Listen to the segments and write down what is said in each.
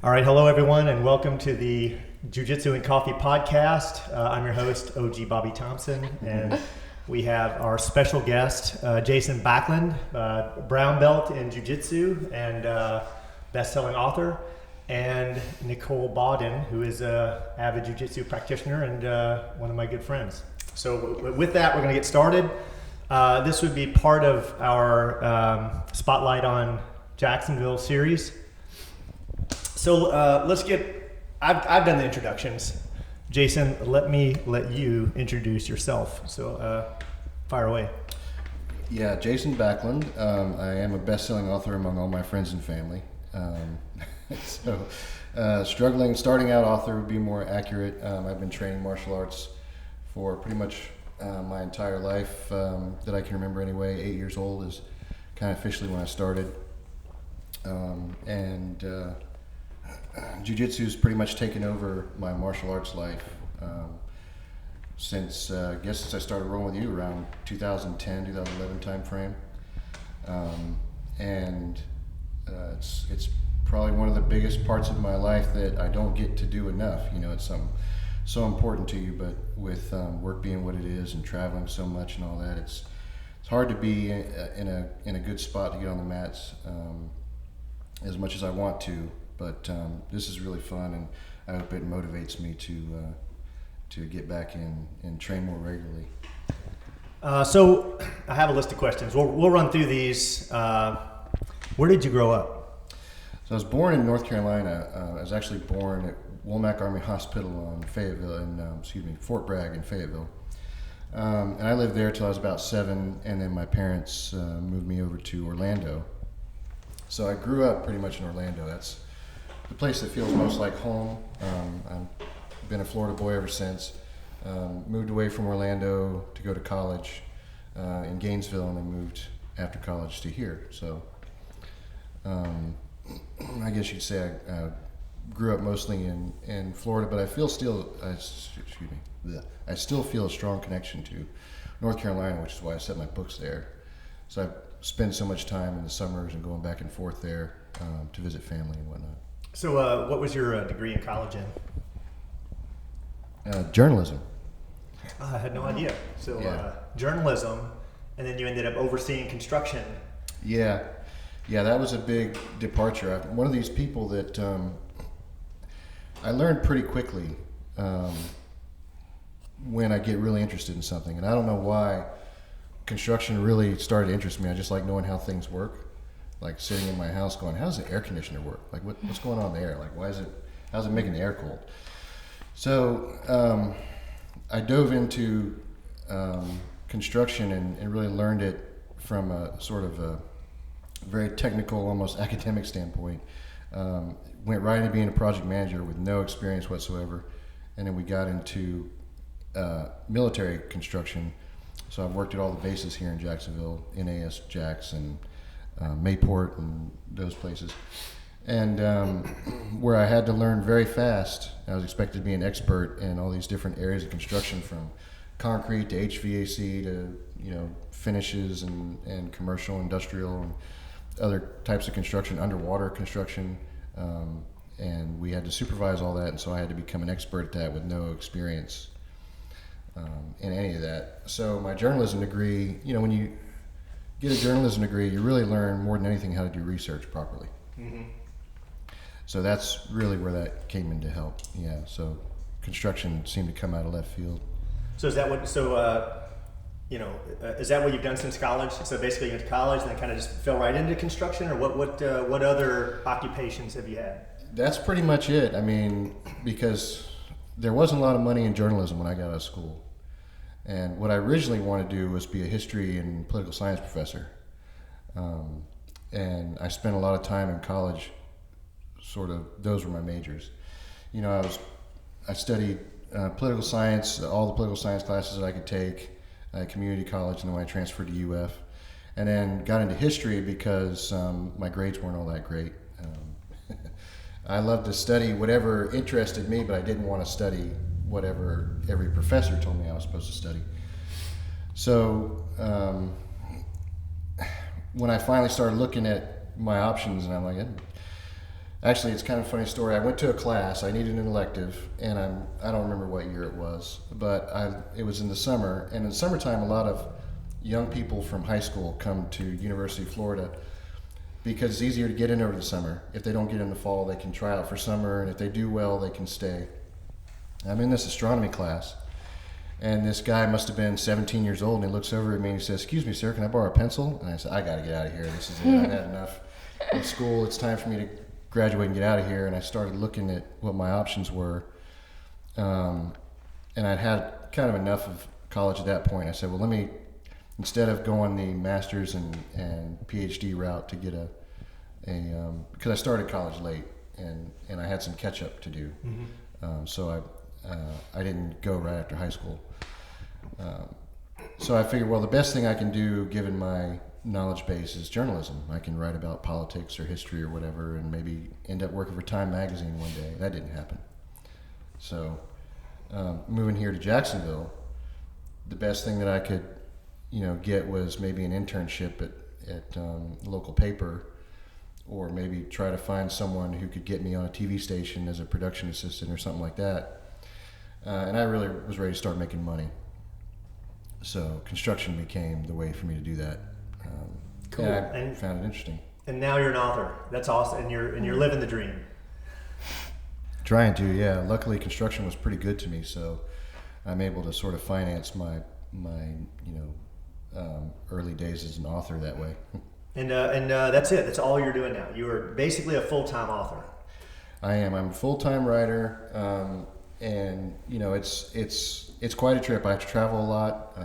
All right, hello everyone, and welcome to the Jiu-Jitsu and Coffee podcast. I'm your host, OG Bobby Thompson, and we have our special guest, Jason Backlund, brown belt in Jiu-Jitsu and best-selling author, and Nicole Baudin, who is an avid Jiu-Jitsu practitioner and one of my good friends. So with that, we're going to get started. This would be part of our Spotlight on Jacksonville series. So let's get, I've done the introductions. Jason, let you introduce yourself. So fire away. Yeah, Jason Backlund. I am a best-selling author among all my friends and family. Starting out author would be more accurate. I've been training martial arts for pretty much my entire life that I can remember anyway. 8 years old is kind of officially when I started. Jiu-Jitsu has pretty much taken over my martial arts life since I started rolling with you around 2010, 2011 time frame. It's probably one of the biggest parts of my life that I don't get to do enough. You know, it's so important to you, but with work being what it is and traveling so much and all that, it's hard to be in a good spot to get on the mats as much as I want to. But this is really fun, and I hope it motivates me to get back in and train more regularly. So I have a list of questions. We'll run through these. Where did you grow up? So I was born in North Carolina. I was actually born at Womack Army Hospital in Fayetteville, Fort Bragg in Fayetteville. And I lived there till I was about 7, and then my parents moved me over to Orlando. So I grew up pretty much in Orlando. That's the place that feels most like home. I've been a Florida boy ever since. Moved away from Orlando to go to college in Gainesville, and then moved after college to here. So I guess you'd say I grew up mostly in Florida, but I still feel a strong connection to North Carolina, which is why I set my books there. So I spend so much time in the summers and going back and forth there to visit family and whatnot. So what was your degree in college in? Journalism. I had no idea. So Yeah. Journalism, and then you ended up overseeing construction. Yeah, that was a big departure. I'm one of these people that I learned pretty quickly when I get really interested in something, and I don't know why construction really started to interest me. I just like knowing how things work. Like sitting in my house going, how does the air conditioner work? Like what's going on there? Like how's it making the air cold? So I dove into construction and really learned it from a sort of a very technical, almost academic standpoint. Went right into being a project manager with no experience whatsoever. And then we got into military construction. So I've worked at all the bases here in Jacksonville, NAS, Jax, and Mayport and those places, and where I had to learn very fast. I was expected to be an expert in all these different areas of construction, from concrete to HVAC to finishes and commercial, industrial, and other types of construction, underwater construction, and we had to supervise all that. And so I had to become an expert at that with no experience in any of that. So my journalism degree, when you get a journalism degree, you really learn more than anything how to do research properly. Mm-hmm. So that's really where that came in to help. Yeah. So construction seemed to come out of left field. So is that what? Is that what you've done since college? So basically, you went to college and then kind of just fell right into construction, or what other occupations have you had? That's pretty much it. I mean, because there wasn't a lot of money in journalism when I got out of school. And what I originally wanted to do was be a history and political science professor. And I spent a lot of time in college, those were my majors. I studied political science, all the political science classes that I could take at community college, and then when I transferred to UF. And then got into history because my grades weren't all that great. I loved to study whatever interested me, but I didn't want to study whatever every professor told me I was supposed to study. So when I finally started looking at my options, and I'm like, Actually, it's kind of a funny story. I went to a class. I needed an elective, and I don't remember what year it was, but it was in the summer. And in the summertime, a lot of young people from high school come to University of Florida because it's easier to get in over the summer. If they don't get in the fall, they can try out for summer, and if they do well, they can stay. I'm in this astronomy class, and this guy must have been 17 years old, and he looks over at me and he says, "Excuse me, sir, can I borrow a pencil?" And I said, "I got to get out of here. This is it. I've had enough of school. It's time for me to graduate and get out of here." And I started looking at what my options were, and I'd had kind of enough of college at that point. I said, well, instead of going the master's and PhD route to get because I started college late and I had some catch up to do. So I didn't go right after high school. So I figured, well, the best thing I can do given my knowledge base is journalism. I can write about politics or history or whatever and maybe end up working for Time magazine one day. That didn't happen. So moving here to Jacksonville, the best thing that I could get was maybe an internship at the local paper, or maybe try to find someone who could get me on a TV station as a production assistant or something like that. And I really was ready to start making money. So construction became the way for me to do that. Cool. And I found it interesting. And now you're an author. That's awesome. And you're living the dream. Trying to, yeah. Luckily, construction was pretty good to me, so I'm able to sort of finance my early days as an author that way. And that's it. That's all you're doing now. You are basically a full-time author. I am. I'm a full-time writer, and it's quite a trip. I have to travel a lot.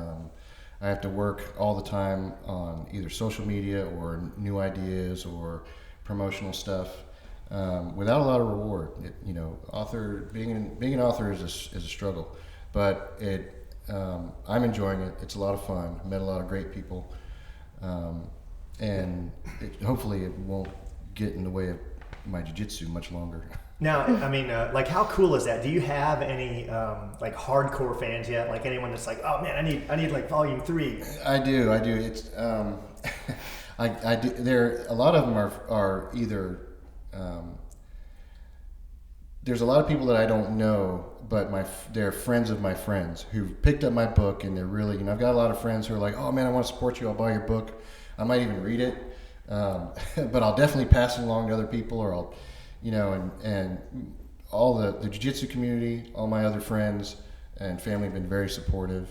I have to work all the time on either social media or new ideas or promotional stuff, without a lot of reward. Being an author is a struggle, but I'm enjoying it. It's a lot of fun. Met a lot of great people, and hopefully it won't get in the way of my jiu-jitsu much longer. Now, I mean, how cool is that? Do you have any hardcore fans yet? Like anyone that's like, oh man, I need like volume 3. I do. It's I do. There, a lot of them are either. There's a lot of people that I don't know, but they're friends of my friends who've picked up my book, and they're really, I've got a lot of friends who are like, oh man, I want to support you. I'll buy your book. I might even read it, but I'll definitely pass it along to other people, or I'll, and all the jiu-jitsu community, all my other friends and family have been very supportive.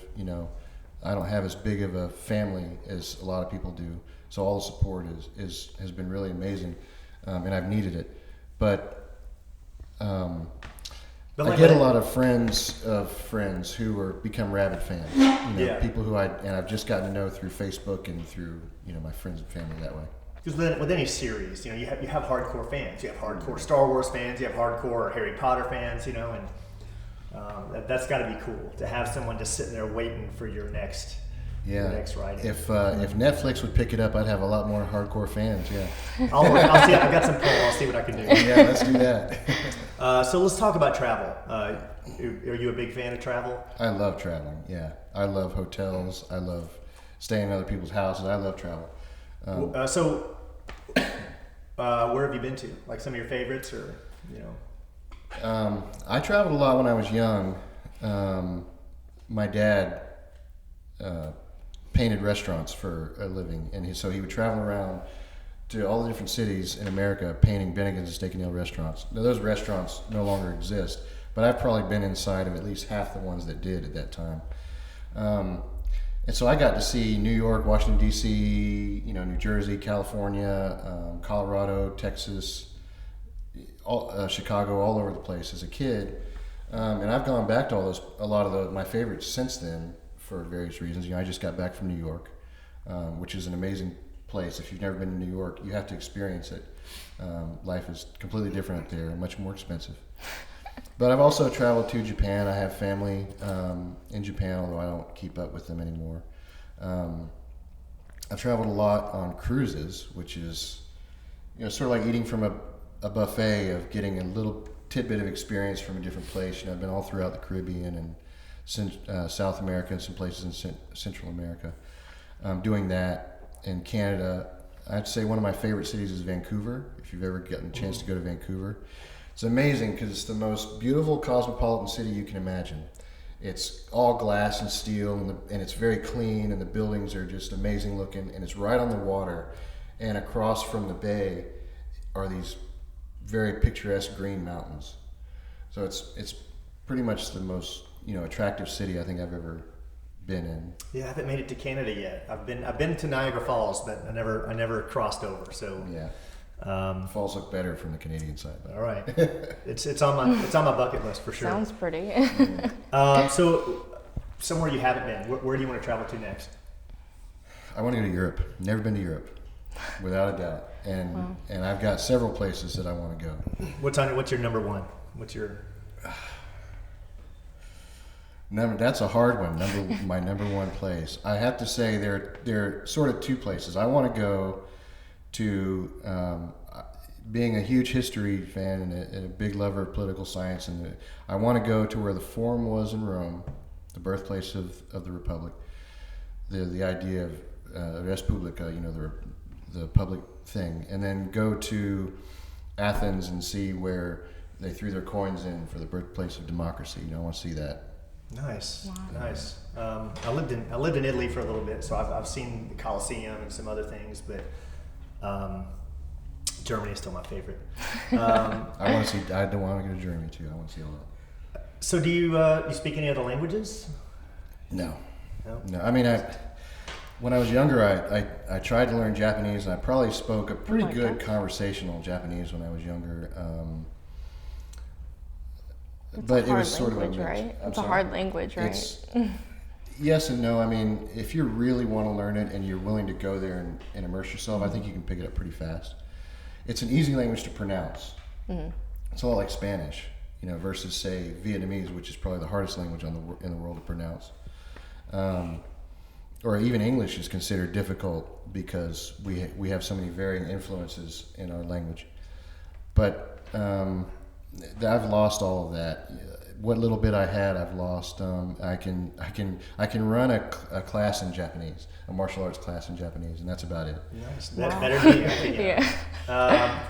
I don't have as big of a family as a lot of people do, so all the support has been really amazing, and I've needed it. But I get a lot of friends who become rabid fans. People who I've just gotten to know through Facebook and through my friends and family that way. Because with any series, you have hardcore fans. You have hardcore Star Wars fans. You have hardcore Harry Potter fans. And that's got to be cool to have someone just sitting there waiting for your next writing. If Netflix would pick it up, I'd have a lot more hardcore fans. Yeah. I'll see. I've got some pull. I'll see what I can do. Yeah, let's do that. So let's talk about travel. Are you a big fan of travel? I love traveling. Yeah, I love hotels. I love staying in other people's houses. I love travel. Where have you been to? Like some of your favorites, or I traveled a lot when I was young. My dad painted restaurants for a living, and so he would travel around to all the different cities in America painting Bennigan's and Steak and Ale restaurants. Now, those restaurants no longer exist, but I've probably been inside of at least half the ones that did at that time. And so I got to see New York, Washington, D.C., New Jersey, California, Colorado, Texas, Chicago, all over the place as a kid. And I've gone back to a lot of my favorites since then for various reasons. I just got back from New York, which is an amazing place. If you've never been to New York, you have to experience it. Life is completely different up there and much more expensive. But I've also traveled to Japan. I have family in Japan, although I don't keep up with them anymore. I've traveled a lot on cruises, which is sort of like eating from a buffet of getting a little tidbit of experience from a different place. I've been all throughout the Caribbean and South America and some places in Central America. Doing that in Canada, I'd say one of my favorite cities is Vancouver. If you've ever gotten a chance to go to Vancouver, it's amazing because it's the most beautiful cosmopolitan city you can imagine. It's all glass and steel, and it's very clean, and the buildings are just amazing looking, and it's right on the water. And across from the bay are these very picturesque green mountains. So it's pretty much the most attractive city I think I've ever been in. Yeah, I haven't made it to Canada yet. I've been to Niagara Falls, but I never crossed over. So yeah. Falls look better from the Canadian side. All right, it's on my bucket list for sure. Sounds pretty. So somewhere you haven't been, where do you want to travel to next? I want to go to Europe. Never been to Europe, without a doubt. And I've got several places that I want to go. What's your number one? What's your That's a hard one. My number one place. I have to say there are sort of two places. I want to go to, being a huge history fan and a big lover of political science, and I want to go to where the Forum was in Rome, the birthplace of the Republic. The idea of res publica, the public thing, and then go to Athens and see where they threw their coins in for the birthplace of democracy. I want to see that. Nice, wow. Nice. I lived in Italy for a little bit, so I've seen the Colosseum and some other things, but Germany is still my favorite. I want to see. I don't want to go to Germany too. I want to see all that. So, do you speak any other languages? No. No. I mean, when I was younger, I tried to learn Japanese, and I probably spoke a pretty good conversational Japanese when I was younger. But it was sort of a mix. Right? It's a hard language, right? Yes and no. I mean, if you really want to learn it and you're willing to go there and immerse yourself, I think you can pick it up pretty fast. It's an easy language to pronounce. Mm-hmm. It's a lot like Spanish, versus say Vietnamese, which is probably the hardest language in the world to pronounce. Or even English is considered difficult because we have so many varying influences in our language. But I've lost all of that. What little bit I had, I've lost. I can run a class in Japanese, a martial arts class in Japanese, and that's about it. Nice. Wow. Better than you. Yeah.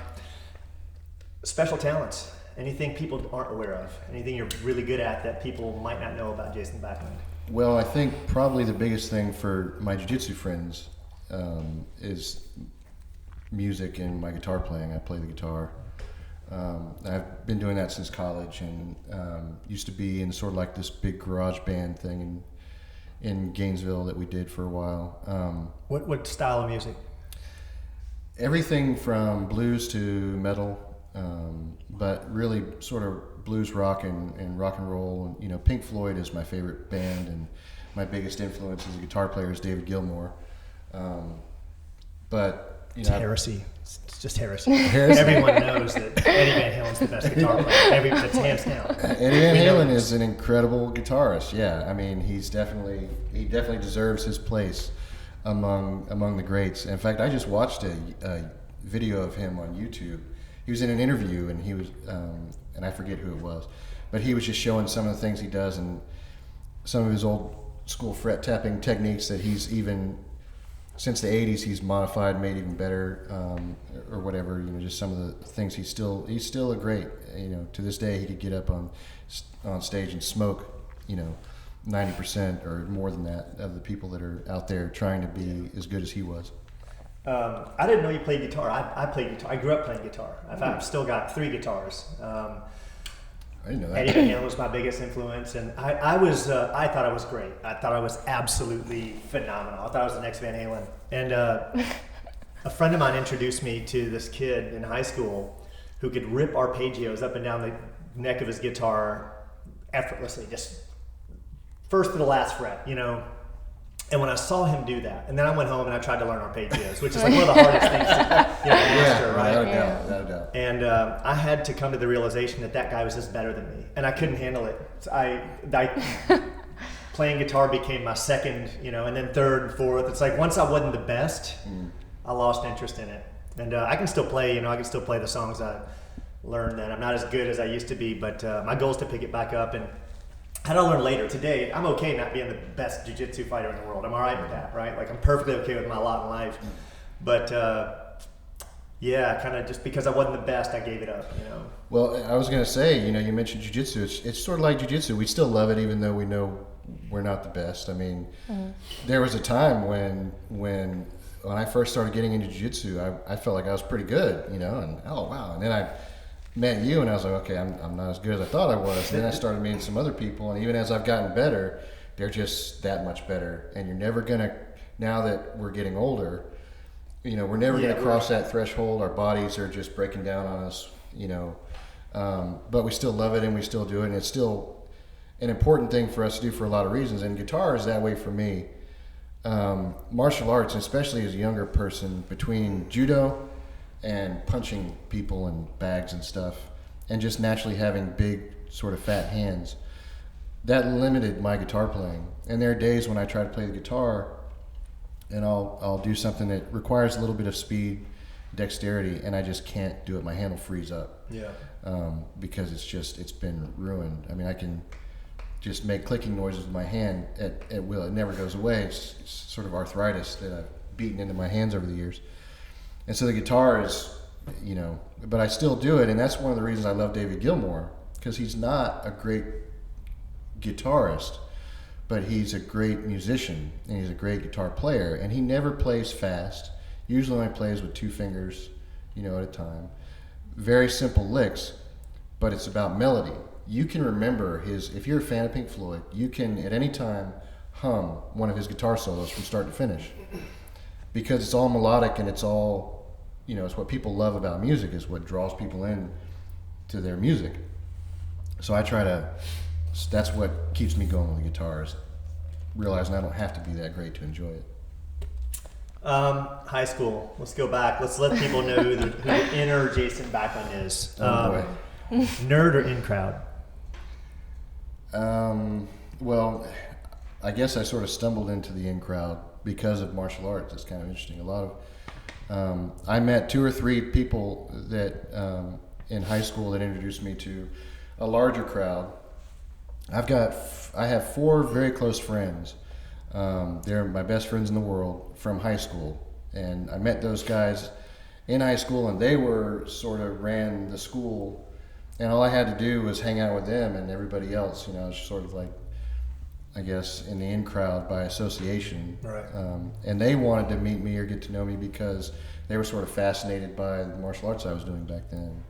Special talents. Anything people aren't aware of? Anything you're really good at that people might not know about Jason Backlund? Well, I think probably the biggest thing for my jiu-jitsu friends is music and my guitar playing. I play the guitar. I've been doing that since college, and used to be in sort of like this big garage band thing in Gainesville that we did for a while. What style of music? Everything from blues to metal, but really sort of blues rock and rock and roll. And, Pink Floyd is my favorite band, and my biggest influence as a guitar player is David Gilmour. But it's heresy. It's just heresy. Everyone knows that Eddie Van Halen's the best guitar player. That's hands down. Eddie Van Halen is an incredible guitarist. Yeah, I mean, he definitely deserves his place among the greats. In fact, I just watched a video of him on YouTube. He was in an interview, and he was, and I forget who it was, but he was just showing some of the things he does and some of his old school fret tapping techniques that he's even, since the 80s, he's modified, made even better, or whatever. Just some of the things he's still a great. To this day, he could get up on stage and smoke, 90% or more than that of the people that are out there trying to be as good as he was. I didn't know you played guitar. I played guitar. I grew up playing guitar. I've still got 3 guitars. I didn't know that. Eddie Van Halen was my biggest influence, and I thought I was great. I thought I was absolutely phenomenal. I thought I was the next Van Halen. And a friend of mine introduced me to this kid in high school who could rip arpeggios up and down the neck of his guitar effortlessly, just first to the last fret, And when I saw him do that, and then I went home and I tried to learn arpeggios, which is like one of the hardest things to master, right? Without a doubt. And I had to come to the realization that guy was just better than me, and I couldn't handle it. So I playing guitar became my second, and then third and fourth. It's like once I wasn't the best, I lost interest in it. And I can still play, I can still play the songs I learned then. I'm not as good as I used to be, but my goal is to pick it back up. And how did I learn later? Today, I'm okay not being the best jiu-jitsu fighter in the world. I'm all right with that, right? Like, I'm perfectly okay with my lot in life. But yeah, kind of just because I wasn't the best, I gave it up. Well, I was going to say, you mentioned Jiu-Jitsu. It's sort of like Jiu-Jitsu. We still love it, even though we know we're not the best. I mean, there was a time when I first started getting into Jiu-Jitsu, I felt like I was pretty good, and oh wow. And then I met you, and I was like, okay, I'm not as good as I thought I was. And then I started meeting some other people, and even as I've gotten better, they're just that much better. And you're never gonna, now that we're getting older, we're never gonna cross that threshold. Our bodies are just breaking down on us, but we still love it and we still do it, and it's still an important thing for us to do for a lot of reasons. And guitar is that way for me. Martial arts, especially as a younger person, between judo and punching people and bags and stuff, and just naturally having big sort of fat hands, that limited my guitar playing. And there are days when I try to play the guitar and I'll do something that requires a little bit of speed, dexterity, and I just can't do it. My hand will freeze up. Yeah. Because it's been ruined. I mean, I can just make clicking noises with my hand at will. It never goes away. It's sort of arthritis that I've beaten into my hands over the years. And so the guitar is, but I still do it. And that's one of the reasons I love David Gilmour, because he's not a great guitarist, but he's a great musician and he's a great guitar player. And he never plays fast. Usually only plays with 2 fingers, at a time. Very simple licks, but it's about melody. You can remember if you're a fan of Pink Floyd, you can at any time hum one of his guitar solos from start to finish, because it's all melodic and it's all, it's what people love about music, is what draws people in to their music. So that's what keeps me going with the guitar, is realizing I don't have to be that great to enjoy it. High school. Let's go back. Let's let people know who the inner Jason Backlund is. Nerd or in crowd? Well, I guess I sort of stumbled into the in crowd because of martial arts. It's kind of interesting. I met 2 or 3 people that in high school that introduced me to a larger crowd. I have 4 very close friends. They're my best friends in the world from high school, and I met those guys in high school, and they ran the school. And all I had to do was hang out with them, and everybody else, was sort of like, I guess, in the in crowd by association. Right. And they wanted to meet me or get to know me because they were sort of fascinated by the martial arts I was doing back then.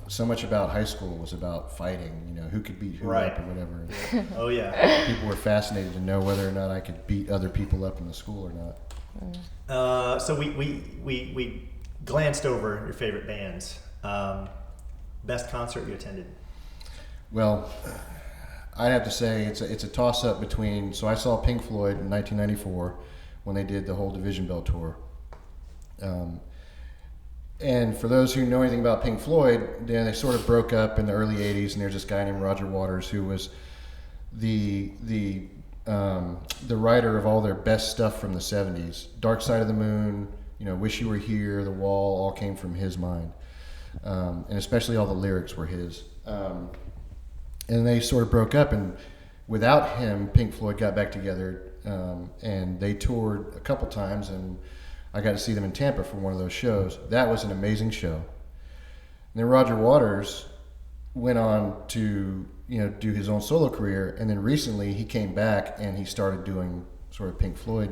So much about high school was about fighting, who could beat who up or whatever. Oh, yeah. People were fascinated to know whether or not I could beat other people up in the school or not. So we glanced over your favorite bands. Best concert you attended? Well, I'd have to say it's a toss-up between. So I saw Pink Floyd in 1994 when they did the whole Division Bell tour. And for those who know anything about Pink Floyd, they sort of broke up in the early '80s, and there's this guy named Roger Waters who was the writer of all their best stuff from the '70s. Dark Side of the Moon, Wish You Were Here, The Wall, all came from his mind. And especially all the lyrics were his. And they sort of broke up, and without him, Pink Floyd got back together, and they toured a couple times, and I got to see them in Tampa for one of those shows. That was an amazing show. And then Roger Waters went on to do his own solo career, and then recently he came back and he started doing sort of Pink Floyd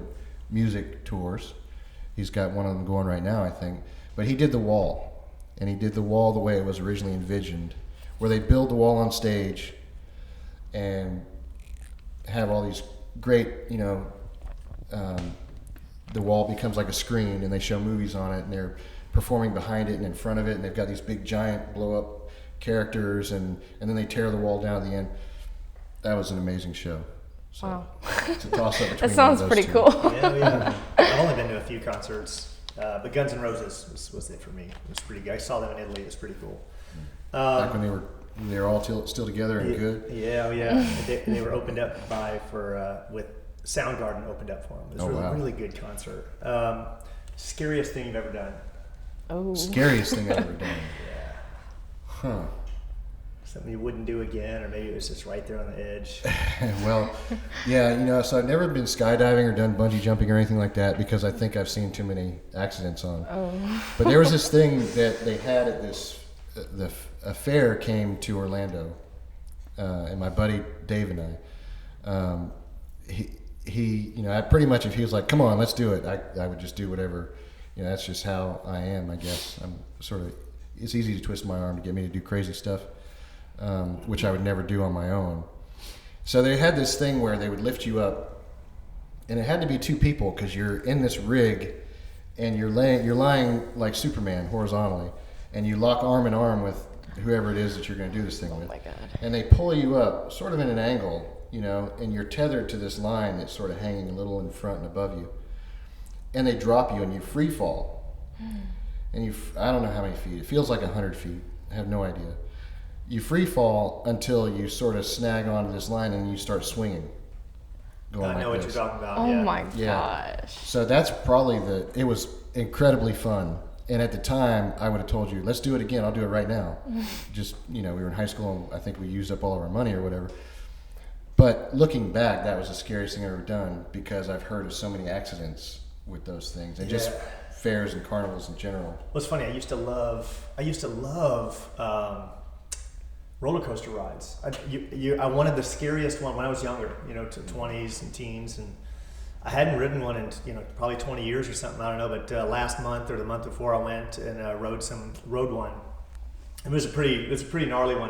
music tours. He's got one of them going right now, I think. But he did The Wall. And he did The Wall the way it was originally envisioned, where they build the wall on stage and have all these great, the wall becomes like a screen, and they show movies on it, and they're performing behind it and in front of it, and they've got these big giant blow-up characters, and then they tear the wall down at the end. That was an amazing show. So wow. It's a toss-up between That sounds those pretty 2. cool. Yeah. I've only been to a few concerts. But Guns N' Roses was it for me. It was pretty good. I saw them in Italy. It was pretty cool. Back when they were all still together and good. Yeah. They were opened up with Soundgarden opened up for them. It was a really good concert. Scariest thing you've ever done? Oh. Scariest thing I've ever done. Yeah. Huh. something you wouldn't do again, or maybe it was just right there on the edge? Well, yeah, so I've never been skydiving or done bungee jumping or anything like that because I think I've seen too many accidents on. Oh. But there was this thing that they had at this, a fair came to Orlando, and my buddy Dave and I, he, I pretty much, if he was like, come on, let's do it, I would just do whatever. That's just how I am, I guess. I'm sort of, it's easy to twist my arm to get me to do crazy stuff. Which I would never do on my own. So they had this thing where they would lift you up, and it had to be two people because you're in this rig, and you're lying like Superman horizontally, and you lock arm in arm with whoever it is that you're going to do this thing with. Oh my God! And they pull you up, sort of in an angle, and you're tethered to this line that's sort of hanging a little in front and above you, and they drop you, and you free fall, and I don't know how many feet. It feels like 100 feet. I have no idea. You free fall until you sort of snag onto this line and you start swinging. I know what you're talking about. Oh yeah. my gosh. So that's probably it was incredibly fun. And at the time, I would have told you, let's do it again. I'll do it right now. Just, we were in high school and I think we used up all of our money or whatever. But looking back, that was the scariest thing I've ever done because I've heard of so many accidents with those things and just fairs and carnivals in general. Well, it's funny. I used to love roller coaster rides. I wanted the scariest one when I was younger, to 20s and teens, and I hadn't ridden one in probably 20 years or something. I don't know, but last month or the month before, I went and rode one. It was a pretty gnarly one,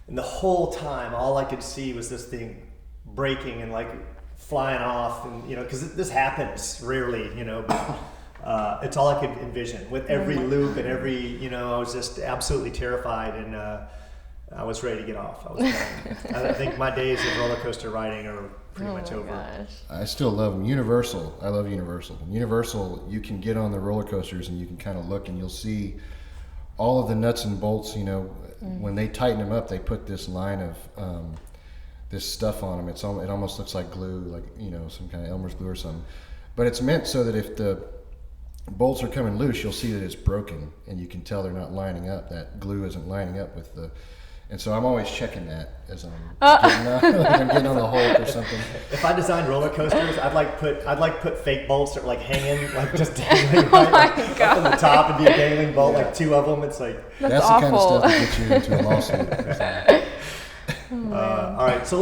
and the whole time all I could see was this thing breaking and like flying off, and because this happens rarely, but it's all I could envision with every loop and every I was just absolutely terrified and. I was ready to get off. I think my days of roller coaster riding are pretty much over. Gosh. I still love them. Universal. I love Universal. Universal, you can get on the roller coasters and you can kind of look and you'll see all of the nuts and bolts. When they tighten them up, they put this line of this stuff on them. It almost looks like glue, like some kind of Elmer's glue or something. But it's meant so that if the bolts are coming loose, you'll see that it's broken, and you can tell they're not lining up. That glue isn't lining up with the. And so I'm always checking that as I'm getting on the Hulk or something. If I designed roller coasters, I'd like put fake bolts that are like hanging, like just dangling up on the top and be a dangling bolt, like two of them. It's like that's the kind of stuff that gets you into a lawsuit. All right, so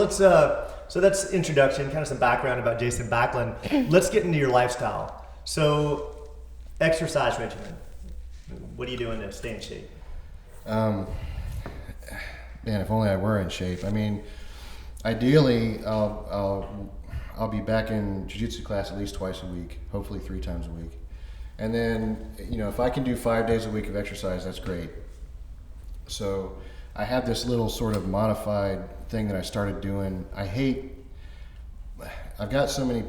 that's introduction, kind of some background about Jason Backlund. Let's get into your lifestyle. So, exercise regimen. What are you doing to stay in shape? Man, if only I were in shape. I mean, ideally, I'll be back in Jiu-Jitsu class at least twice a week, hopefully 3 times a week. And then, if I can do 5 days a week of exercise, that's great. So I have this little sort of modified thing that I started doing. I've got so many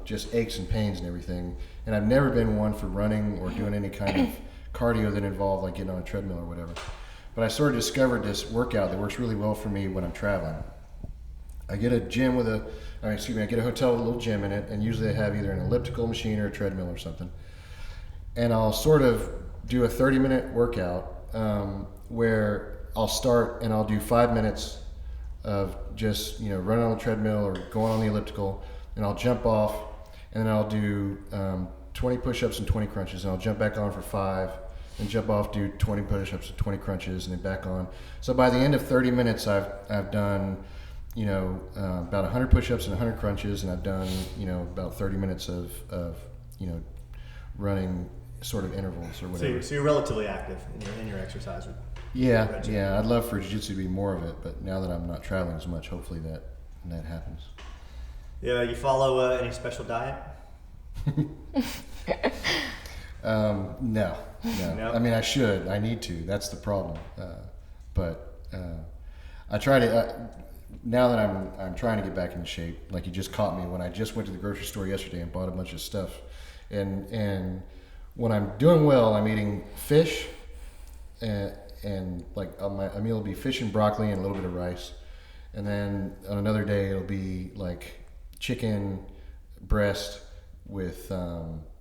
just aches and pains and everything, and I've never been one for running or doing any kind of cardio that involved like getting on a treadmill or whatever. But I sort of discovered this workout that works really well for me when I'm traveling. I get a gym I get a hotel with a little gym in it, and usually they have either an elliptical machine or a treadmill or something. And I'll sort of do a 30-minute workout where I'll start and I'll do 5 minutes of just running on the treadmill or going on the elliptical, and I'll jump off, and then I'll do 20 push-ups and 20 crunches, and I'll jump back on for 5. And jump off, do 20 push-ups and 20 crunches, and then back on. So by the end of 30 minutes, I've done, about 100 push-ups and 100 crunches, and I've done, about 30 minutes of running sort of intervals or whatever. So you're relatively active in your exercise. Yeah. I'd love for Jiu-Jitsu to be more of it, but now that I'm not traveling as much, hopefully that happens. Yeah, you follow any special diet? No. I mean, I should. I need to. That's the problem. But I try to. Now that I'm trying to get back into shape. Like you just caught me when I just went to the grocery store yesterday and bought a bunch of stuff. And when I'm doing well, I'm eating fish, and like my meal will be fish and broccoli and a little bit of rice. And then on another day, it'll be like chicken breast with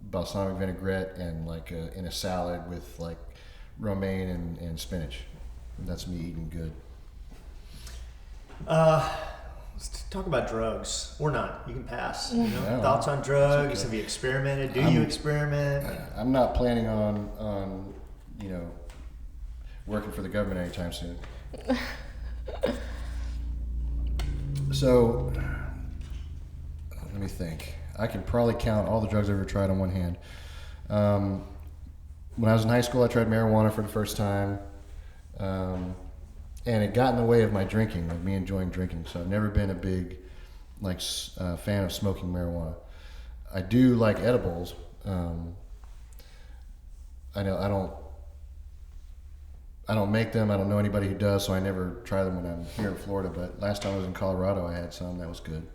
balsamic vinaigrette and like in a salad with like romaine and spinach. That's me eating good. Let's talk about drugs, or not. You can pass. You know? No, Thoughts on drugs? okay. Have you experimented? Do you experiment? I'm not planning on working for the government anytime soon. So let me think. I can probably count all the drugs I've ever tried on one hand. When I was in high school, I tried marijuana for the first time, and it got in the way of my drinking, of me enjoying drinking. So I've never been a big fan of smoking marijuana. I do like edibles. I don't make them. I don't know anybody who does, so I never try them when I'm here in Florida. But last time I was in Colorado, I had some. That was good.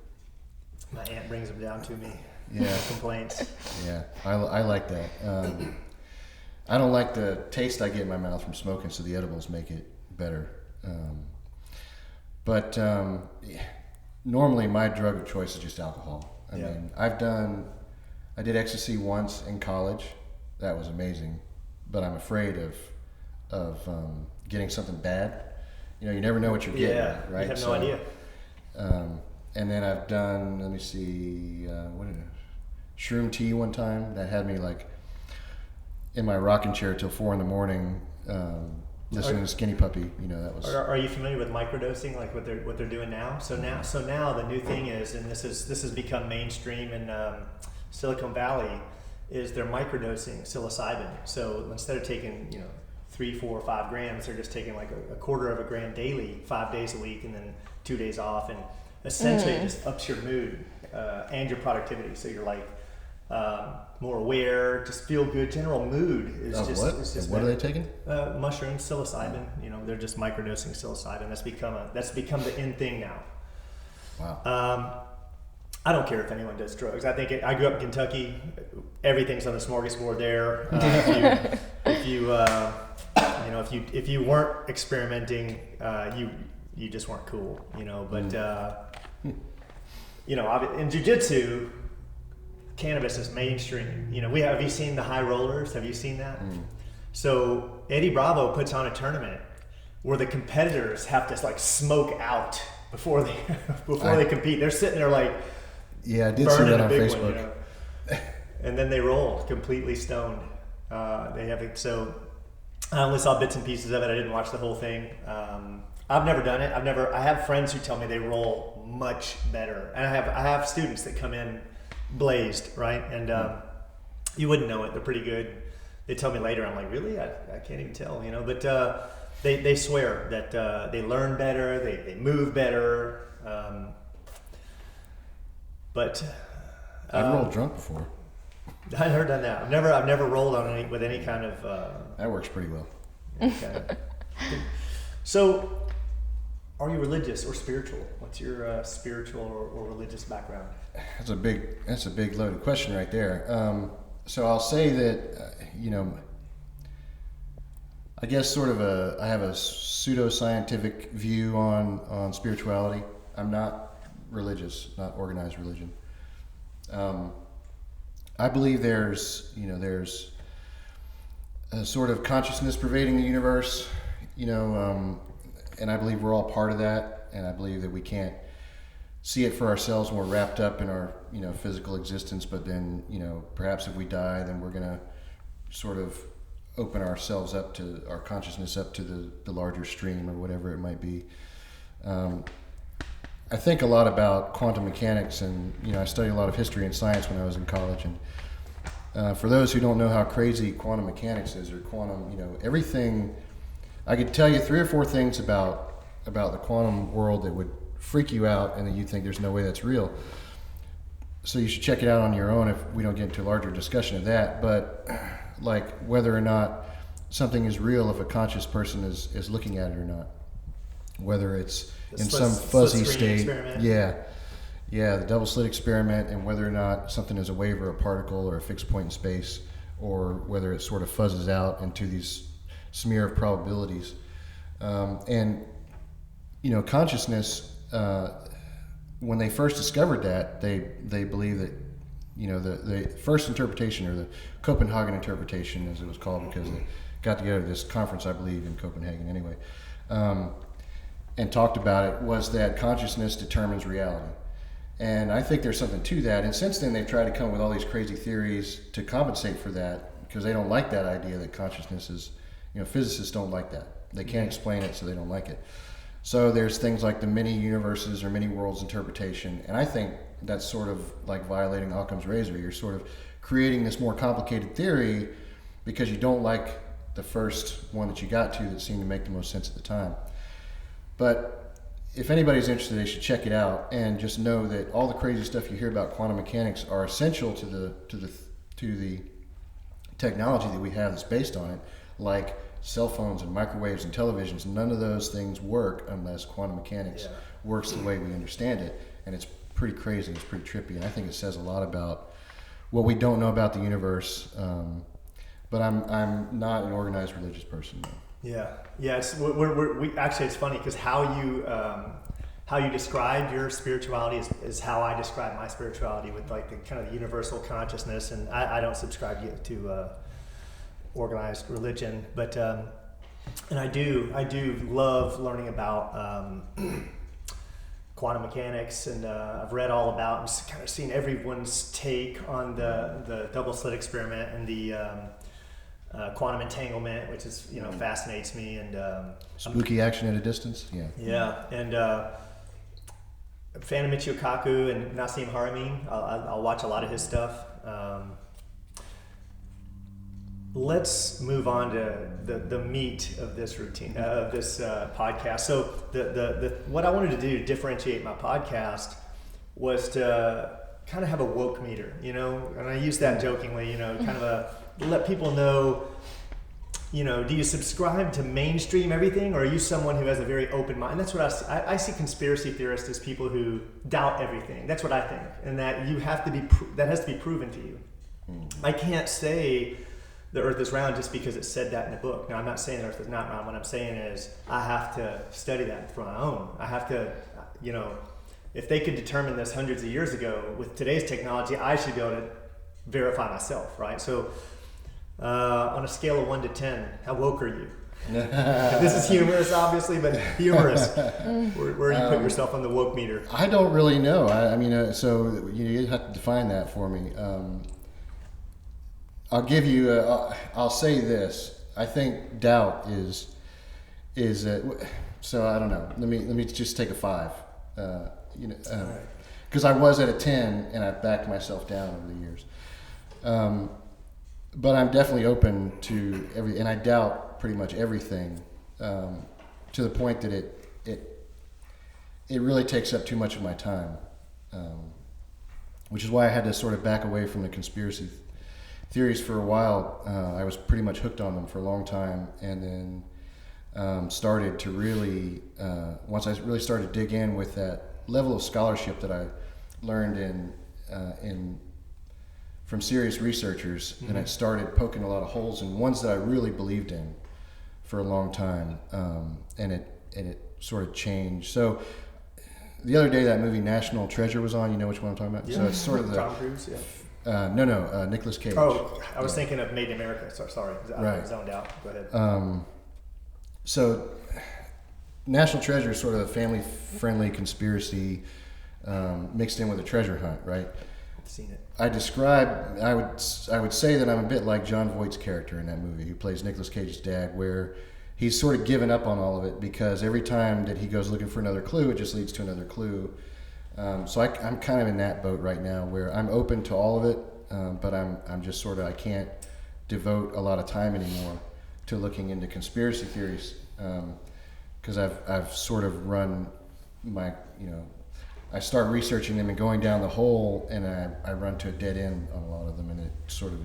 My aunt brings them down to me. Yeah. No complaints. Yeah, I like that. I don't like the taste I get in my mouth from smoking, so the edibles make it better. But normally my drug of choice is just alcohol. I mean, I did ecstasy once in college. That was amazing, but I'm afraid of getting something bad. You never know what you're getting, right? You have no idea. And then I've done, let me see, shroom tea one time. That had me like in my rocking chair till 4 a.m, listening to Skinny Puppy. That was. Are you familiar with microdosing, like what they're doing now? So now the new thing is, and this has become mainstream in Silicon Valley, is they're microdosing psilocybin. So instead of taking 3, 4, 5 grams, they're just taking like a quarter of a gram daily, 5 days a week, and then 2 days off, and essentially it just ups your mood and your productivity. So you're like more aware, just feel good. General mood is just. What? It's just what are they taking? Mushrooms, psilocybin. They're just microdosing psilocybin. That's become the in thing now. Wow. I don't care if anyone does drugs. I think I grew up in Kentucky. Everything's on the smorgasbord there. If you weren't experimenting, you just weren't cool. But in Jiu-Jitsu, cannabis is mainstream. Have you seen the high rollers? Have you seen that? So Eddie Bravo puts on a tournament where the competitors have to like smoke out before they compete. They're sitting there like. Yeah, I did see that on Facebook. One, and then they roll completely stoned. They have it. So I only saw bits and pieces of it. I didn't watch the whole thing. I've never done it. I have friends who tell me they roll much better, and I have students that come in blazed, right? And you wouldn't know it. They're pretty good. They tell me later. I'm like, really? I can't even tell. But they swear that they learn better. They move better. But I've rolled drunk before. I've never done that. I've never rolled on with any kind of. That works pretty well. Okay. So, are you religious or spiritual? What's your spiritual or religious background? That's a big loaded question right there. So I'll say that I guess I have a pseudo-scientific view on spirituality. I'm not religious, not organized religion. I believe there's a sort of consciousness pervading the universe, and I believe we're all part of that, and I believe that we can't see it for ourselves when we're wrapped up in our physical existence, but then perhaps if we die, then we're gonna sort of open ourselves up to our consciousness up to the larger stream or whatever it might be. I think a lot about quantum mechanics, and I studied a lot of history and science when I was in college. And for those who don't know how crazy quantum mechanics is, or quantum, everything, I could tell you 3 or 4 things about the quantum world that would freak you out, and that you think there's no way that's real. So you should check it out on your own if we don't get into a larger discussion of that. But like whether or not something is real, if a conscious person is looking at it or not, whether it's in some fuzzy state, the double slit experiment, and whether or not something is a wave or a particle or a fixed point in space, or whether it sort of fuzzes out into these smear of probabilities. And consciousness, when they first discovered that, they believed that the first interpretation, or the Copenhagen interpretation, as it was called, because they got together at this conference, I believe, in Copenhagen anyway, and talked about it, was that consciousness determines reality. And I think there's something to that. And since then, they've tried to come up with all these crazy theories to compensate for that, because they don't like that idea that consciousness is, physicists don't like that. They can't explain it, so they don't like it. So there's things like the many universes or many worlds interpretation. And I think that's sort of like violating Occam's razor. You're sort of creating this more complicated theory because you don't like the first one that you got to that seemed to make the most sense at the time. But if anybody's interested, they should check it out and just know that all the crazy stuff you hear about quantum mechanics are essential to the technology that we have that's based on it, like cell phones and microwaves and televisions. None of those things work unless quantum mechanics works the way we understand it, and it's pretty crazy. It's pretty trippy, and I think it says a lot about what we don't know about the universe. But I'm not an organized religious person, though. Yeah. It's we actually, it's funny because how you describe your spirituality is how I describe my spirituality, with like the kind of the universal consciousness. And I don't subscribe to organized religion, but and I do love learning about quantum mechanics, and I've read all about and kind of seen everyone's take on the double slit experiment and the quantum entanglement, which is fascinates me, and spooky action at a distance. And I'm a fan of Michio Kaku and Nassim Haramein. I'll watch a lot of his stuff. Let's move on to the meat of this routine, of this podcast. So the what I wanted to do to differentiate my podcast was to kind of have a woke meter, and I use that jokingly, kind of let people know, do you subscribe to mainstream everything, or are you someone who has a very open mind? And that's what I see conspiracy theorists as people who doubt everything. That's what I think, and that that has to be proven to you. I can't say the earth is round just because it said that in a book. Now, I'm not saying the earth is not round. What I'm saying is I have to study that for my own. I have to, if they could determine this hundreds of years ago, with today's technology, I should be able to verify myself, right? So on a scale of 1 to 10, how woke are you? This is humorous, obviously, but humorous. Where do you put yourself on the woke meter? I don't really know. So you have to define that for me. I'll give you. I'll say this. I think doubt is. So I don't know. Let me just take a 5. Because I was at a 10 and I backed myself down over the years. But I'm definitely open to and I doubt pretty much everything, to the point that it really takes up too much of my time, which is why I had to sort of back away from the conspiracy theories for a while. I was pretty much hooked on them for a long time, and then started to really, once I really started to dig in with that level of scholarship that I learned from serious researchers, and I started poking a lot of holes in ones that I really believed in for a long time, and it sort of changed. So the other day, that movie National Treasure was on. You know which one I'm talking about? Yeah. So it's sort of the Tom Cruise, no, Nicolas Cage. Oh, I was thinking of Made in America. Sorry, I zoned out. Go ahead. So National Treasure is sort of a family-friendly conspiracy mixed in with a treasure hunt, right? I've seen it. I would say that I'm a bit like Jon Voight's character in that movie, who plays Nicolas Cage's dad, where he's sort of given up on all of it because every time that he goes looking for another clue, it just leads to another clue. So I'm kind of in that boat right now, where I'm open to all of it, but I'm just sort of, I can't devote a lot of time anymore to looking into conspiracy theories, because I've sort of run my, I start researching them and going down the hole, and I run to a dead end on a lot of them, and it sort of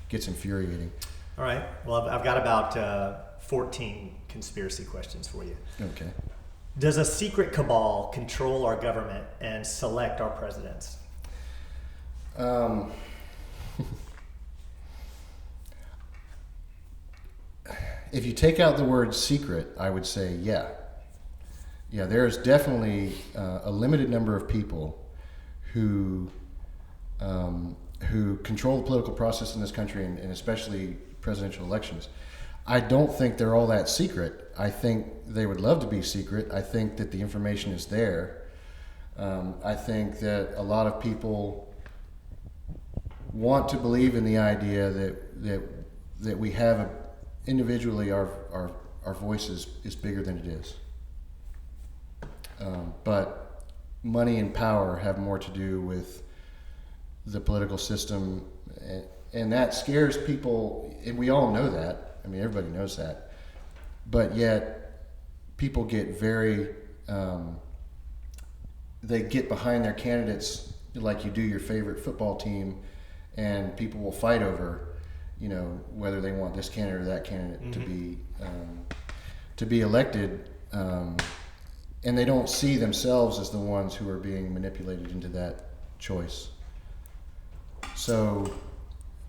gets infuriating. All right. Well, I've got about 14 conspiracy questions for you. Okay. Does a secret cabal control our government and select our presidents? If you take out the word secret, I would say yeah. Yeah, there's definitely a limited number of people who who control the political process in this country, and especially presidential elections. I don't think they're all that secret. I think they would love to be secret. I think that the information is there. I think that a lot of people want to believe in the idea that we have individually our voice is bigger than it is. But money and power have more to do with the political system, and that scares people, and we all know that. I mean, everybody knows that. But yet, people get very, they get behind their candidates like you do your favorite football team, and people will fight over, whether they want this candidate or that candidate to be elected, and they don't see themselves as the ones who are being manipulated into that choice. So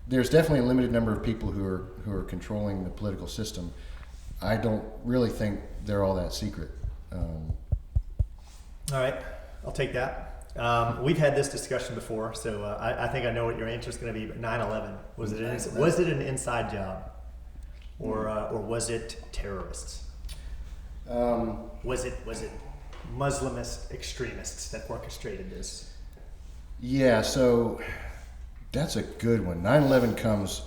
there's definitely a limited number of people who are controlling the political system. I don't really think they're all that secret. All right, I'll take that. We've had this discussion before, so I think I know what your answer is going to be. 9/11, was it an inside job, or was it terrorists? Was it Muslimist extremists that orchestrated this? Yeah, so that's a good one. 9/11 comes,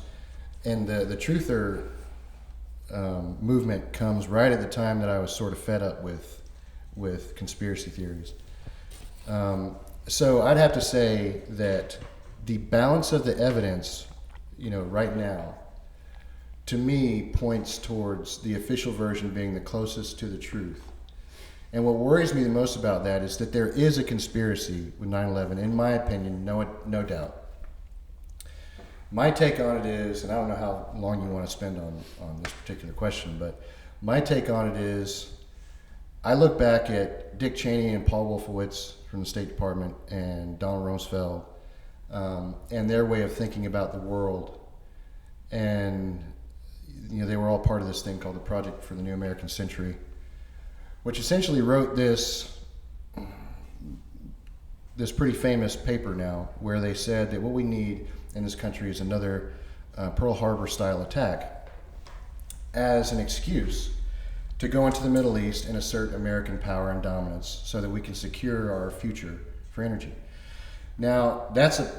and the truther movement comes right at the time that I was sort of fed up with conspiracy theories. So I'd have to say that the balance of the evidence, right now, to me, points towards the official version being the closest to the truth. And what worries me the most about that is that there is a conspiracy with 9/11, in my opinion, no doubt. My take on it is, and I don't know how long you want to spend on this particular question, but my take on it is, I look back at Dick Cheney and Paul Wolfowitz from the State Department and Donald Rumsfeld, and their way of thinking about the world. And they were all part of this thing called the Project for the New American Century, which essentially wrote this pretty famous paper now, where they said that what we need in this country is another Pearl Harbor style attack as an excuse to go into the Middle East and assert American power and dominance so that we can secure our future for energy. Now, that's a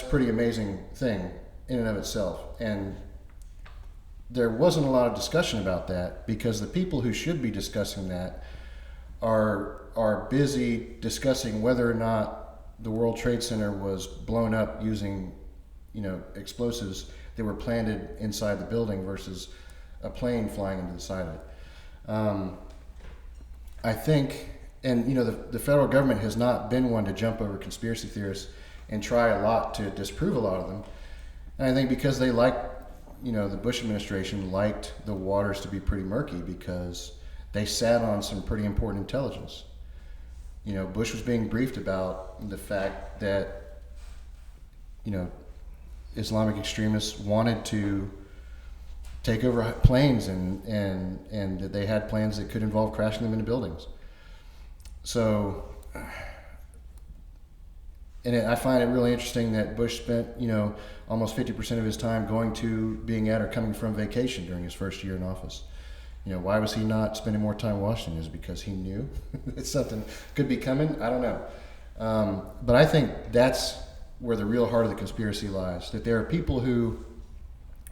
pretty amazing thing in and of itself. And there wasn't a lot of discussion about that, because the people who should be discussing that are busy discussing whether or not the World Trade Center was blown up using, explosives that were planted inside the building versus a plane flying into the side of it. I think, and the federal government has not been one to jump over conspiracy theorists and try a lot to disprove a lot of them. And I think because they the Bush administration liked the waters to be pretty murky, because they sat on some pretty important intelligence. Bush was being briefed about the fact that, Islamic extremists wanted to take over planes, and that they had plans that could involve crashing them into buildings. So, and I find it really interesting that Bush spent, almost 50% of his time being at or coming from vacation during his first year in office. Why was he not spending more time in Washington? Is it because he knew that something could be coming? I don't know. But I think that's where the real heart of the conspiracy lies, that there are people who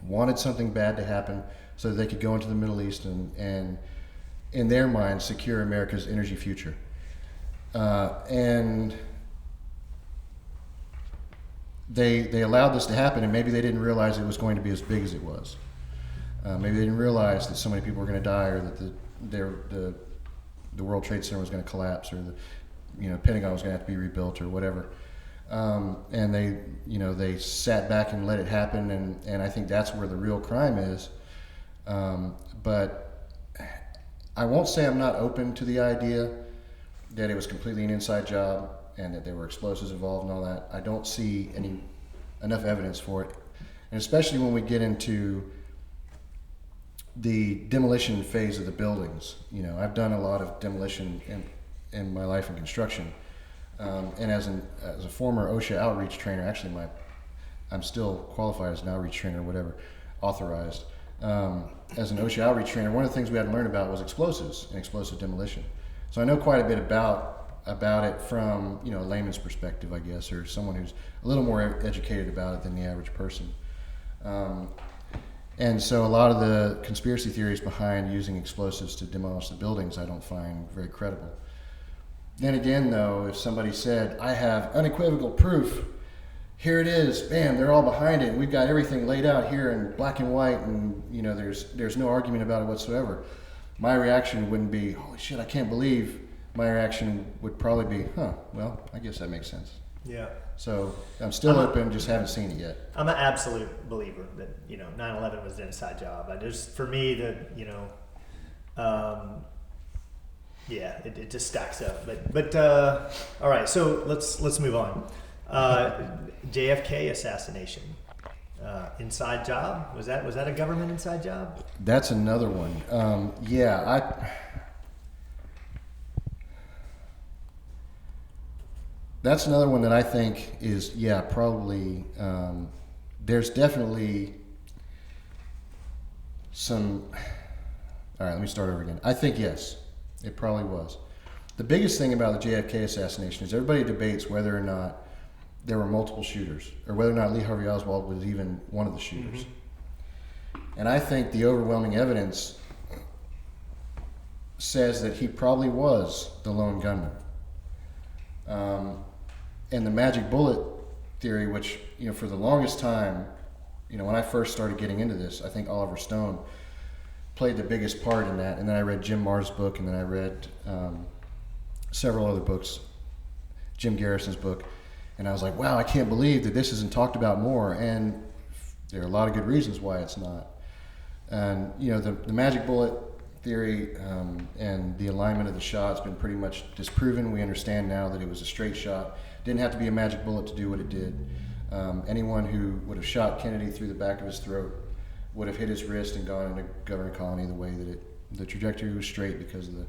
wanted something bad to happen so that they could go into the Middle East and in their minds, secure America's energy future. And they allowed this to happen, and maybe they didn't realize it was going to be as big as it was. Maybe they didn't realize that so many people were going to die, or that the World Trade Center was going to collapse, or the Pentagon was going to have to be rebuilt, or whatever. And they sat back and let it happen, and I think that's where the real crime is. But I won't say I'm not open to the idea that it was completely an inside job and that there were explosives involved and all that. I don't see enough evidence for it, and especially when we get into the demolition phase of the buildings. I've done a lot of demolition in my life in construction. And as a former OSHA outreach trainer, actually I'm still qualified as an outreach trainer, whatever, authorized. As an OSHA outreach trainer, one of the things we had to learn about was explosives and explosive demolition. So I know quite a bit about it from, a layman's perspective, I guess, or someone who's a little more educated about it than the average person. And so a lot of the conspiracy theories behind using explosives to demolish the buildings I don't find very credible. Then again, though, if somebody said, I have unequivocal proof, here it is, bam, they're all behind it, and we've got everything laid out here in black and white, and there's no argument about it whatsoever, my reaction wouldn't be, holy shit, I can't believe. My reaction would probably be, well, I guess that makes sense. Yeah. So I'm still open, just haven't seen it yet. I'm an absolute believer that 9/11 was an inside job. For me, it just stacks up. But all right, so let's move on. JFK assassination, inside job. Was that a government inside job? That's another one. That's another one that I think is, probably, there's definitely some, all right, let me start over again. I think yes, it probably was. The biggest thing about the JFK assassination is everybody debates whether or not there were multiple shooters, or whether or not Lee Harvey Oswald was even one of the shooters. Mm-hmm. And I think the overwhelming evidence says that he probably was the lone gunman. And the magic bullet theory, which, for the longest time, when I first started getting into this, I think Oliver Stone played the biggest part in that. And then I read Jim Marr's book, and then I read several other books, Jim Garrison's book, and I was like, wow, I can't believe that this isn't talked about more. And there are a lot of good reasons why it's not. And, the magic bullet theory and the alignment of the shot has been pretty much disproven. We understand now that it was a straight shot. Didn't have to be a magic bullet to do what it did. Anyone who would have shot Kennedy through the back of his throat would have hit his wrist and gone into Governor Colony the way that the trajectory was straight because of the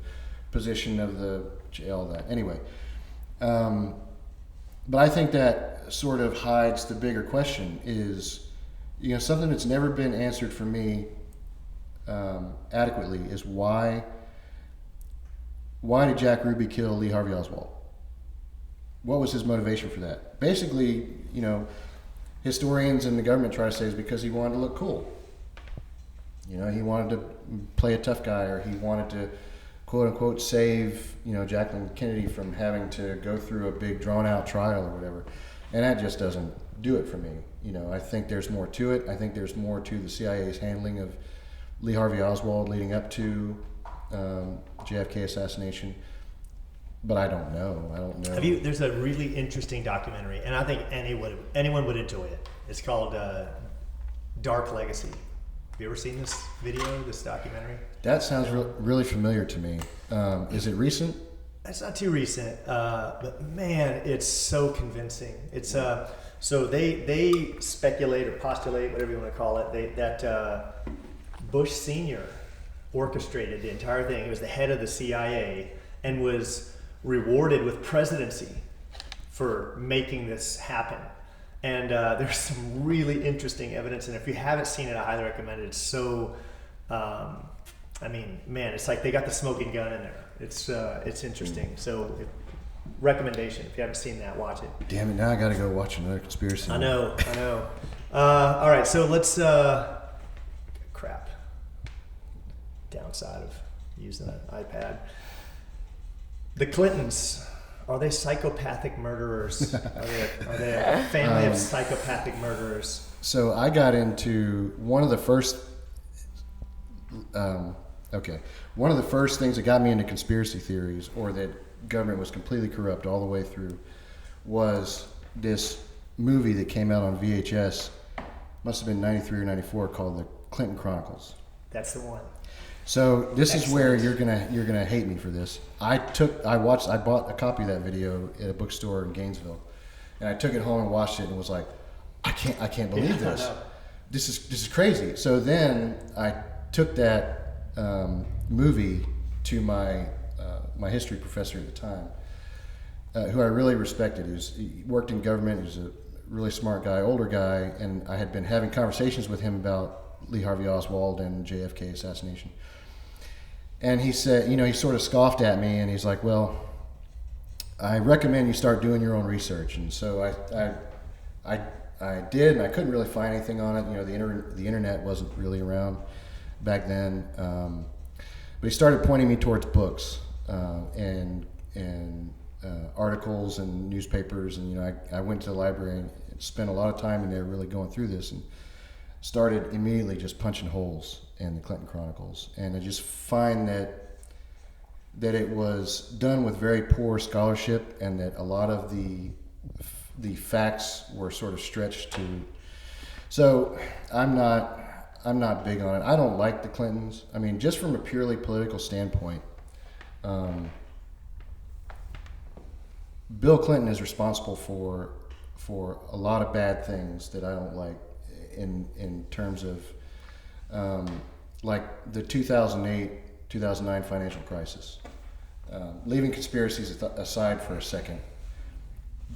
position of the jail. That anyway. But I think that sort of hides the bigger question is, something that's never been answered for me adequately is why did Jack Ruby kill Lee Harvey Oswald? What was his motivation for that? Basically, historians and the government try to say is because he wanted to look cool. He wanted to play a tough guy, or he wanted to, quote unquote, save, Jacqueline Kennedy from having to go through a big drawn out trial or whatever. And that just doesn't do it for me. I think there's more to it. I think there's more to the CIA's handling of Lee Harvey Oswald leading up to JFK assassination. But I don't know. There's a really interesting documentary, and I think anyone would enjoy it. It's called Dark Legacy. Have you ever seen this documentary? That sounds really familiar to me. Is it recent? It's not too recent, but man, it's so convincing. It's so they speculate or postulate, whatever you want to call it, that Bush Sr. orchestrated the entire thing. He was the head of the CIA and was rewarded with presidency for making this happen. And there's some really interesting evidence, and if you haven't seen it, I highly recommend it. It's so, it's like they got the smoking gun in there. It's interesting. So, recommendation. If you haven't seen that, watch it. Damn it! Now I got to go watch another conspiracy. I know. All right, so let's. Crap. Downside of using an iPad. The Clintons. Are they psychopathic murderers? Are they a family of psychopathic murderers? So I got into one of the first things that got me into conspiracy theories, or that government was completely corrupt all the way through, was this movie that came out on VHS, must have been 93 or 94, called The Clinton Chronicles. That's the one. So this is where you're gonna hate me for this. I bought a copy of that video at a bookstore in Gainesville, and I took it home and watched it and was like, I can't believe this. This is crazy. So then I took that movie to my history professor at the time, who I really respected. He worked in government. He was a really smart guy, older guy, and I had been having conversations with him about Lee Harvey Oswald and JFK assassination. And he said, he sort of scoffed at me, and he's like, well, I recommend you start doing your own research. And so I did, and I couldn't really find anything on it. The internet wasn't really around back then. But he started pointing me towards books and articles and newspapers, and I went to the library and spent a lot of time in there really going through this, and started immediately just punching holes in the Clinton Chronicles. And I just find that it was done with very poor scholarship, and that a lot of the facts were sort of stretched to. So I'm not big on it. I don't like the Clintons. I mean, just from a purely political standpoint, Bill Clinton is responsible for a lot of bad things that I don't like in terms of like the 2008-2009 financial crisis. Leaving conspiracies aside for a second,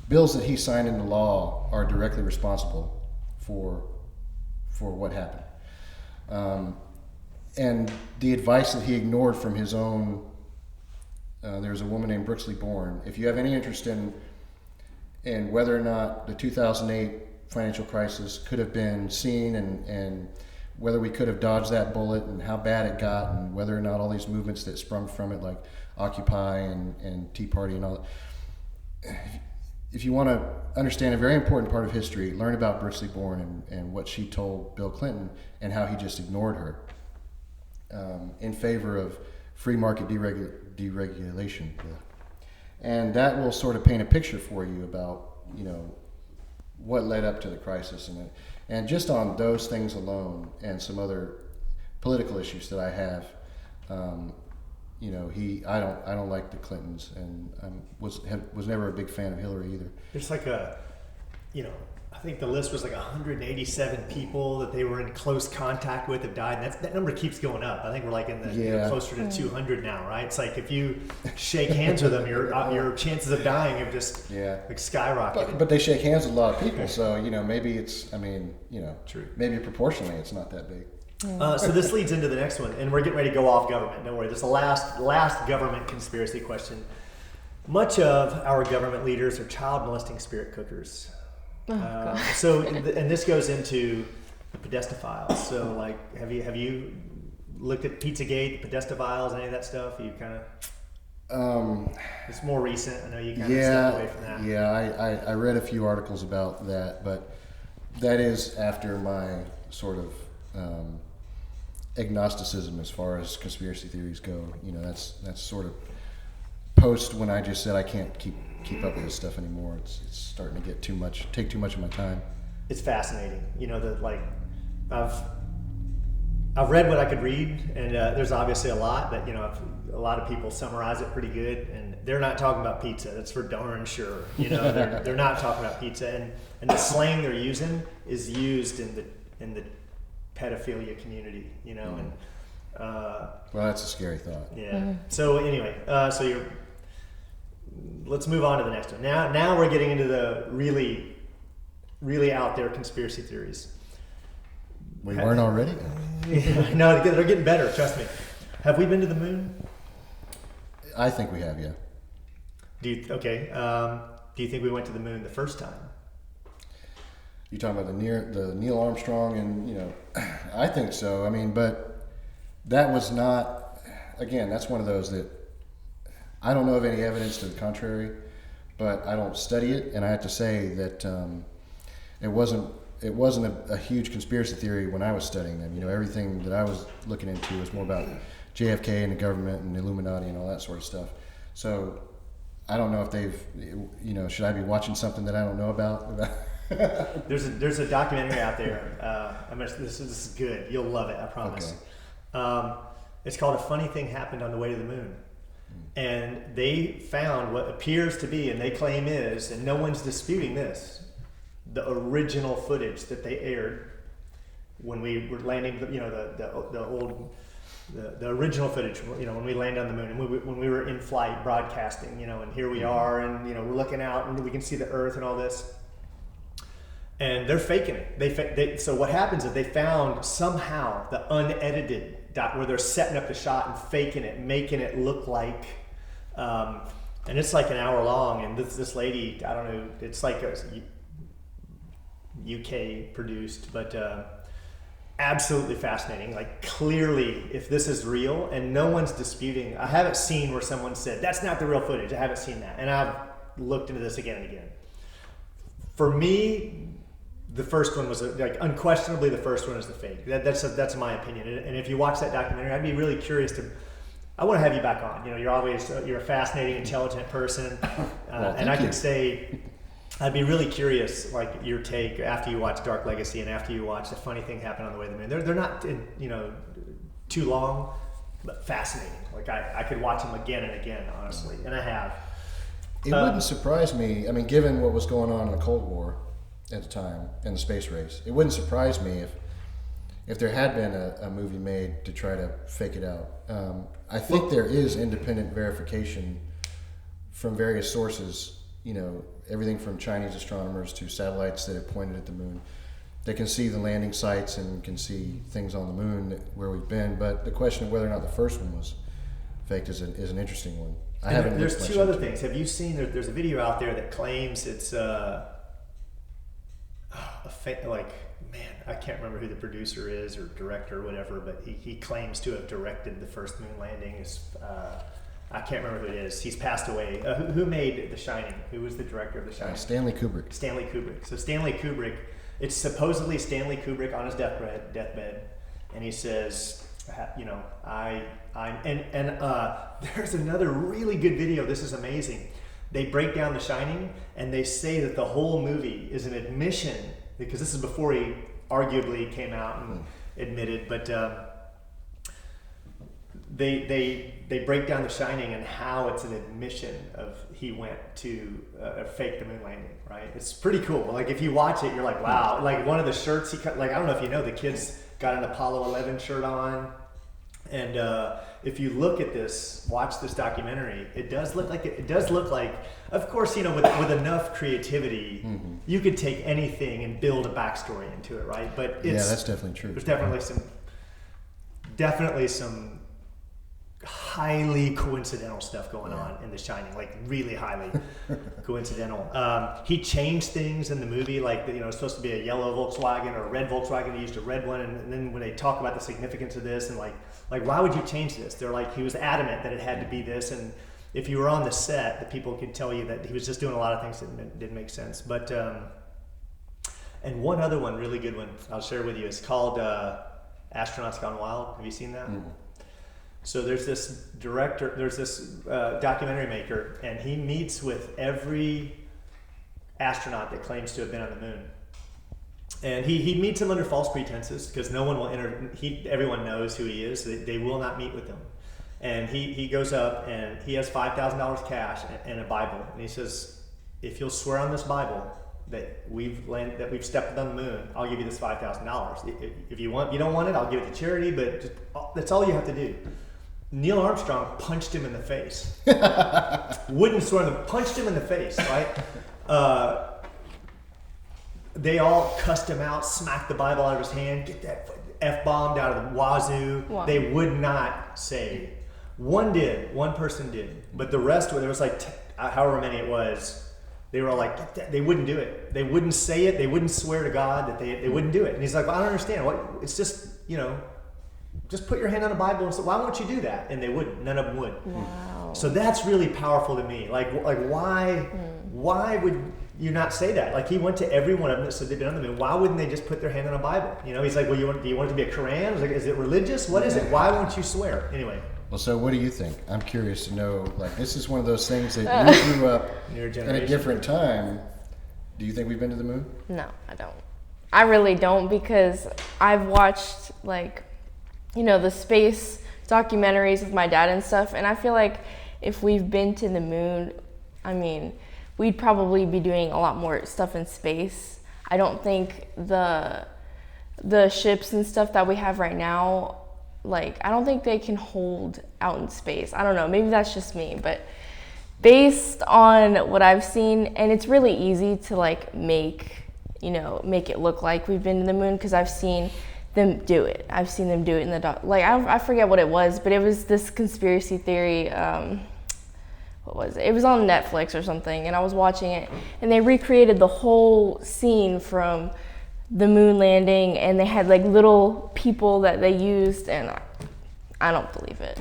bills that he signed into law are directly responsible for what happened. And the advice that he ignored from his own, there's a woman named Brooksley Bourne. If you have any interest in whether or not the 2008 financial crisis could have been seen, and whether we could have dodged that bullet, and how bad it got, and whether or not all these movements that sprung from it, like Occupy and Tea Party and all that, if you want to understand a very important part of history, learn about Brooksley Bourne and what she told Bill Clinton, and how he just ignored her in favor of free market deregulation. And that will sort of paint a picture for you about, what led up to the crisis. And just on those things alone, and some other political issues that I have, I don't like the Clintons, and was never a big fan of Hillary either. There's like I think the list was like 187 people that they were in close contact with have died. And that number keeps going up. I think we're like in the closer to 200 now, right? It's like if you shake hands with them, your chances of dying have just like skyrocketed. But they shake hands with a lot of people, so maybe it's true. Maybe proportionally it's not that big. So this leads into the next one, and we're getting ready to go off government. Don't worry, this is the last government conspiracy question. Much of our government leaders are child molesting spirit cookers. And this goes into the Podesta files. So, like, have you looked at Pizzagate, Podesta files, any of that stuff? You kind of it's more recent. I know you kind of stepped away from that. Yeah, I read a few articles about that, but that is after my sort of agnosticism as far as conspiracy theories go. That's sort of post when I just said I can't keep up with this stuff anymore. It's starting to get take too much of my time. It's fascinating. I've read what I could read, and there's obviously a lot, but a lot of people summarize it pretty good, and they're not talking about pizza. That's for darn sure. They're not talking about pizza, and the slang they're using is used in the pedophilia community. And well, that's a scary thought. Yeah. Mm-hmm. So anyway, let's move on to the next one. Now we're getting into the really, really out there conspiracy theories. We weren't already? No, they're getting better, trust me. Have we been to the moon? I think we have, yeah. Do you think we went to the moon the first time? You talking about the Neil Armstrong and, I think so. I mean, but that was not, again, that's one of those that I don't know of any evidence to the contrary, but I don't study it, and I have to say that it wasn't a huge conspiracy theory when I was studying them. Everything that I was looking into was more about JFK and the government and the Illuminati and all that sort of stuff. So I don't know if they've, should I be watching something that I don't know about? There's a documentary out there. This is good. You'll love it, I promise. Okay. It's called A Funny Thing Happened on the Way to the Moon. And they found what appears to be, and they claim is, and no one's disputing this, the original footage that they aired when we were landing, the original footage, when we landed on the moon, and when we were in flight broadcasting, and here we are, and we're looking out and we can see the Earth and all this. and they're faking it. So what happens is they found somehow the unedited where they're setting up the shot and faking it, making it look like, and it's like an hour long. And this lady, I don't know, it's like a UK produced, but absolutely fascinating. Like clearly, if this is real, and no one's disputing, I haven't seen where someone said that's not the real footage. I haven't seen that, and I've looked into this again and again. For me, the first one was like unquestionably the first one is the fake. That's my opinion. And if you watch that documentary, I'd be really curious to. I want to have you back on. You know, you're a fascinating, intelligent person, and I could say I'd be really curious, like your take after you watch Dark Legacy and after you watch The Funny Thing Happened on the Way to the Moon. They're not too long, but fascinating. Like I could watch them again and again, honestly, and I have. It wouldn't surprise me. I mean, given what was going on in the Cold War at the time and the space race, it wouldn't surprise me if there had been a movie made to try to fake it out. I think there is independent verification from various sources. You know, everything from Chinese astronomers to satellites that have pointed at the moon. They can see the landing sites and can see things on the moon where we've been. But the question of whether or not the first one was faked is an interesting one. There's two other things. Have you seen? There's a video out there that claims it's a fake. Like, man, I can't remember who the producer is or director or whatever, but he claims to have directed the first moon landing. I can't remember who it is. He's passed away. Who made The Shining? Who was the director of The Shining? Stanley Kubrick. Stanley Kubrick. So Stanley Kubrick. It's supposedly Stanley Kubrick on his deathbed, and he says, you know, there's another really good video. This is amazing. They break down The Shining, and they say that the whole movie is an admission, because this is before he arguably came out and admitted, but they break down The Shining and how it's an admission of he went to fake the moon landing, right? It's pretty cool. Like if you watch it, you're like, wow. Like one of the shirts he cut, like I don't know if you know, the kids got an Apollo 11 shirt on, and if you look at this, watch this documentary, it does look like, of course, you know, with enough creativity, you could take anything and build a backstory into it, right? But that's definitely true. There's definitely some highly coincidental stuff going on in The Shining, like really highly coincidental. He changed things in the movie, like, you know, it's supposed to be a yellow Volkswagen or a red Volkswagen. He used a red one, and then when they talk about the significance of this and like why would you change this? They're like, he was adamant that it had to be this, and if you were on the set, the people could tell you that he was just doing a lot of things that didn't make sense. But and one other one, really good one, I'll share with you. It's called Astronauts Gone Wild. Have you seen that? So there's this director, there's this documentary maker, and he meets with every astronaut that claims to have been on the moon. And he meets them under false pretenses, because no one will everyone knows who he is. So they will not meet with him. And he goes up and he has $5,000 cash and a Bible. And he says, if you'll swear on this Bible that we've stepped on the moon, I'll give you this $5,000. If you don't want it, I'll give it to charity, but that's all you have to do. Neil Armstrong punched him in the face. Wouldn't swear on punched him in the face, right? They all cussed him out, smacked the Bible out of his hand, get that F-bombed out of the wazoo. Wow. They would not say. One person did, but the rest, there was like however many it was, they were all like, they wouldn't do it. They wouldn't say it. They wouldn't swear to God that they wouldn't do it. And he's like, well, I don't understand. It's just, you know, just put your hand on the Bible and say, why won't you do that? And they wouldn't. None of them would. Wow. So that's really powerful to me. Like why would you not say that? Like he went to every one of them that said they've been on the moon. Why wouldn't they just put their hand on a Bible? You know, he's like, well, do you want it to be a Quran? Like, is it religious? What is it? Why won't you swear? Anyway. Well, so what do you think? I'm curious to know, like, this is one of those things that you grew up at a different time. Do you think we've been to the moon? No, I don't. I really don't, because I've watched, like, you know, the space documentaries with my dad and stuff, and I feel like if we've been to the moon, I mean, we'd probably be doing a lot more stuff in space. I don't think the ships and stuff that we have right now, like, I don't think they can hold out in space. I don't know, maybe that's just me, but based on what I've seen, and it's really easy to like make make it look like we've been to the moon, because I've seen them do it. I've seen them do it in the I forget what it was, but it was this conspiracy theory. What was it? It was on Netflix or something, and I was watching it, and they recreated the whole scene from the moon landing, and they had like little people that they used, and I don't believe it.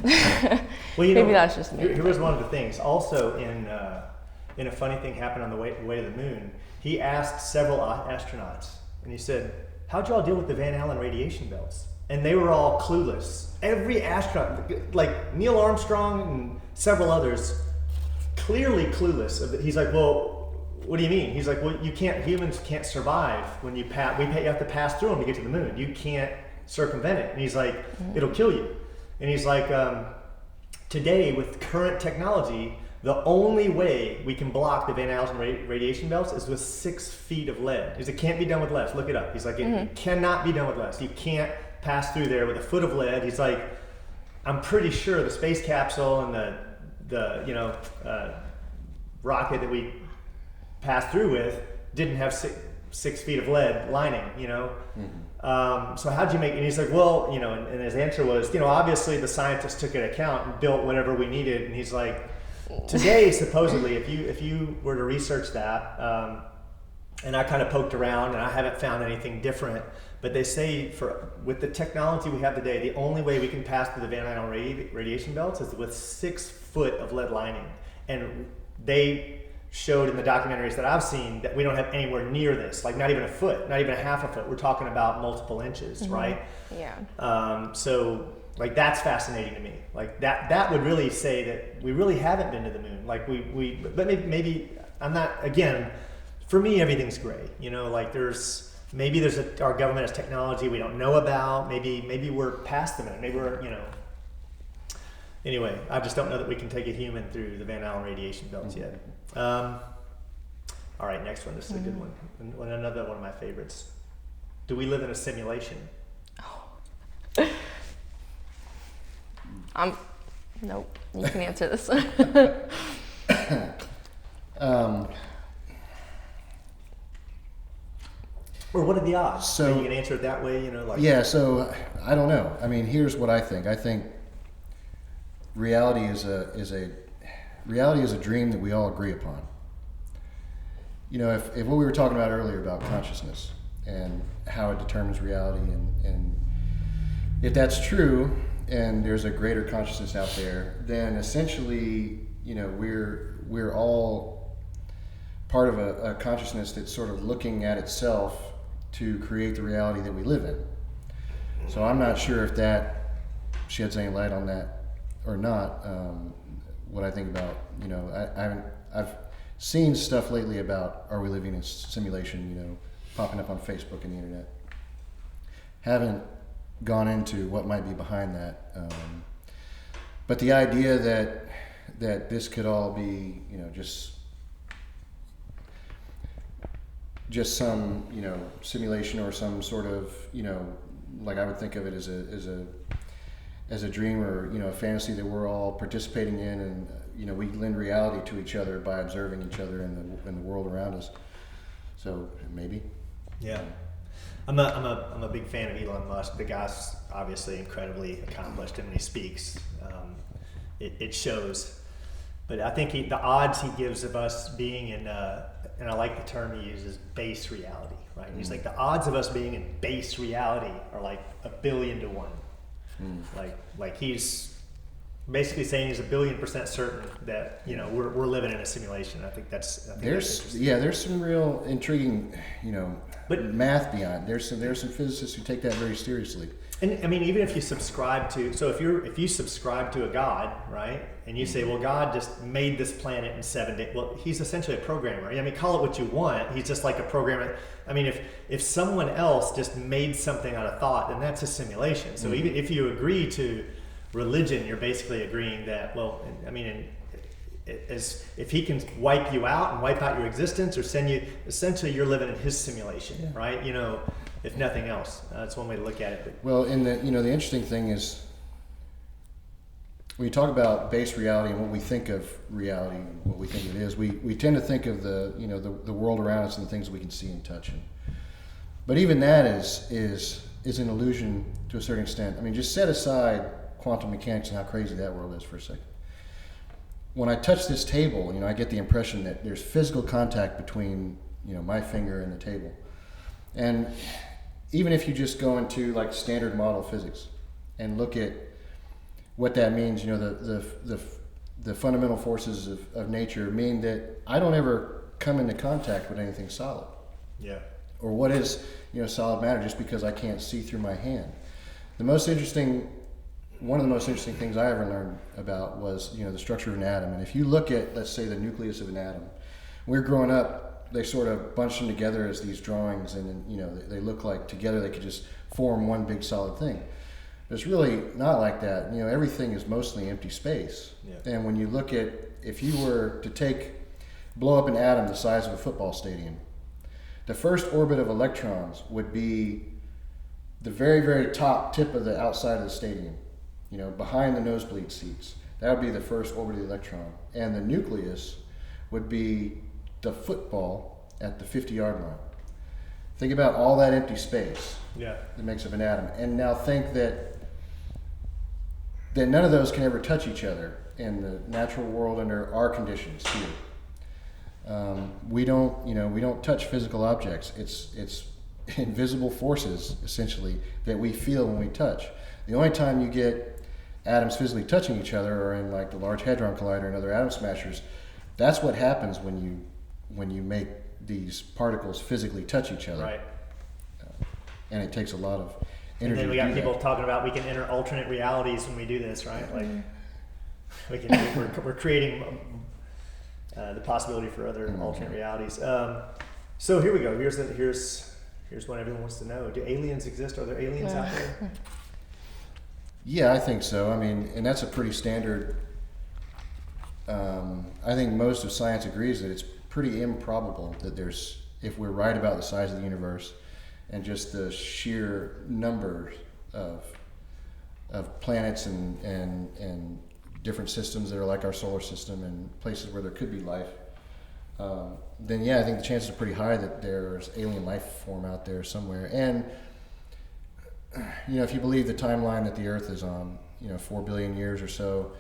Well, maybe that's just me. Here was one of the things. Also, in a funny thing happened on the way to the moon, he asked several astronauts, and he said, "How'd y'all deal with the Van Allen radiation belts?" And they were all clueless. Every astronaut, like Neil Armstrong and several others, clearly clueless. He's like, "Well, what do you mean?" He's like, "Well, humans can't survive when you pass. You have to pass through them to get to the moon. You can't circumvent it." And he's like, "It'll kill you." And he's like, "Today, with current technology, the only way we can block the Van Allen radiation belts is with 6 feet of lead." He's like, "It can't be done with less. Look it up." He's like, "It cannot be done with less. You can't pass through there with a foot of lead." He's like, "I'm pretty sure the space capsule and the rocket that we passed through with didn't have 6 feet of lead lining, So how'd you make it?" And he's like, "Well, and his answer was, obviously the scientists took into account and built whatever we needed." And he's like, "Today, supposedly, if you were to research that, and I kind of poked around and I haven't found anything different, but they say with the technology we have today, the only way we can pass through the Van Allen radiation belts is with 6 foot of lead lining." And they showed in the documentaries that I've seen that we don't have anywhere near this, like not even a foot, not even a half a foot. We're talking about multiple inches, right? Yeah. So like that's fascinating to me. Like that would really say that we really haven't been to the moon. Like but maybe I'm not. Again, for me everything's gray. Like there's our government has technology we don't know about. Maybe we're past the moon. Maybe we're Anyway, I just don't know that we can take a human through the Van Allen radiation belts yet. All right, next one. This is a good one. Another one of my favorites. Do we live in a simulation? Nope. You can answer this. Or what are the odds? So you can answer it that way, Yeah. So I don't know. I mean, here's what I think. I think reality is a dream that we all agree upon. If what we were talking about earlier about consciousness and how it determines reality, and if that's true, and there's a greater consciousness out there, then essentially, we're all part of a consciousness that's sort of looking at itself to create the reality that we live in. So I'm not sure if that sheds any light on that or not. What I think about, I've seen stuff lately about are we living in a simulation, popping up on Facebook and the internet. Haven't gone into what might be behind that, but the idea that this could all be, just some, simulation or some sort of, like I would think of it as a dream or a fantasy that we're all participating in, and we lend reality to each other by observing each other in the world around us. So maybe. Yeah. I'm a big fan of Elon Musk. The guy's obviously incredibly accomplished, and when he speaks, it shows. But I think the odds he gives of us being in, and I like the term he uses, base reality, right? Mm. He's like, the odds of us being in base reality are like 1 billion to 1. Mm. Like he's basically saying he's 1,000,000,000% certain that we're living in a simulation. I think that's there's some real intriguing but math behind. There's some physicists who take that very seriously. And I mean, even if you subscribe to, if you subscribe to a God, right, and you say, well, God just made this planet in 7 days. Well, he's essentially a programmer. I mean, call it what you want. He's just like a programmer. I mean, if someone else just made something out of thought, then that's a simulation. So even if you agree to religion, you're basically agreeing that, well, I mean, as if he can wipe you out and wipe out your existence or send you, essentially you're living in his simulation, right? If nothing else. That's one way to look at it. Well, and the interesting thing is, when you talk about base reality and what we think of reality and what we think it is, we tend to think of the world around us and the things we can see and touch. But even that is an illusion to a certain extent. I mean, just set aside quantum mechanics and how crazy that world is for a second. When I touch this table, I get the impression that there's physical contact between, my finger and the table. And even if you just go into like standard model physics and look at what that means, the fundamental forces of nature mean that I don't ever come into contact with anything solid. Yeah. Or what is, solid matter just because I can't see through my hand. One of the most interesting things I ever learned about was, the structure of an atom. And if you look at, let's say, the nucleus of an atom, when we were growing up, they sort of bunched them together as these drawings, and they look like together they could just form one big solid thing. But it's really not like that. Everything is mostly empty space. Yeah. And when you look at, if you were to blow up an atom the size of a football stadium, the first orbit of electrons would be the very, very top tip of the outside of the stadium, behind the nosebleed seats. That would be the first orbit of the electron. And the nucleus would be the football at the 50-yard line. Think about all that empty space that makes up an atom. And now think that none of those can ever touch each other in the natural world under our conditions here. We don't touch physical objects. It's invisible forces, essentially, that we feel when we touch. The only time you get atoms physically touching each other are in like the Large Hadron Collider and other atom smashers. That's what happens when you make these particles physically touch each other. Right. And it takes a lot of energy. And then we got people talking about we can enter alternate realities when we do this, right? Like we're creating the possibility for other alternate realities. So here we go. Here's what everyone wants to know. Do aliens exist? Are there aliens out there? Yeah, I think so. I mean, and that's a pretty standard. I think most of science agrees that it's pretty improbable that if we're right about the size of the universe and just the sheer numbers of planets and different systems that are like our solar system and places where there could be life, then I think the chances are pretty high that there's alien life form out there somewhere. And if you believe the timeline that the Earth is on, 4 billion years or so,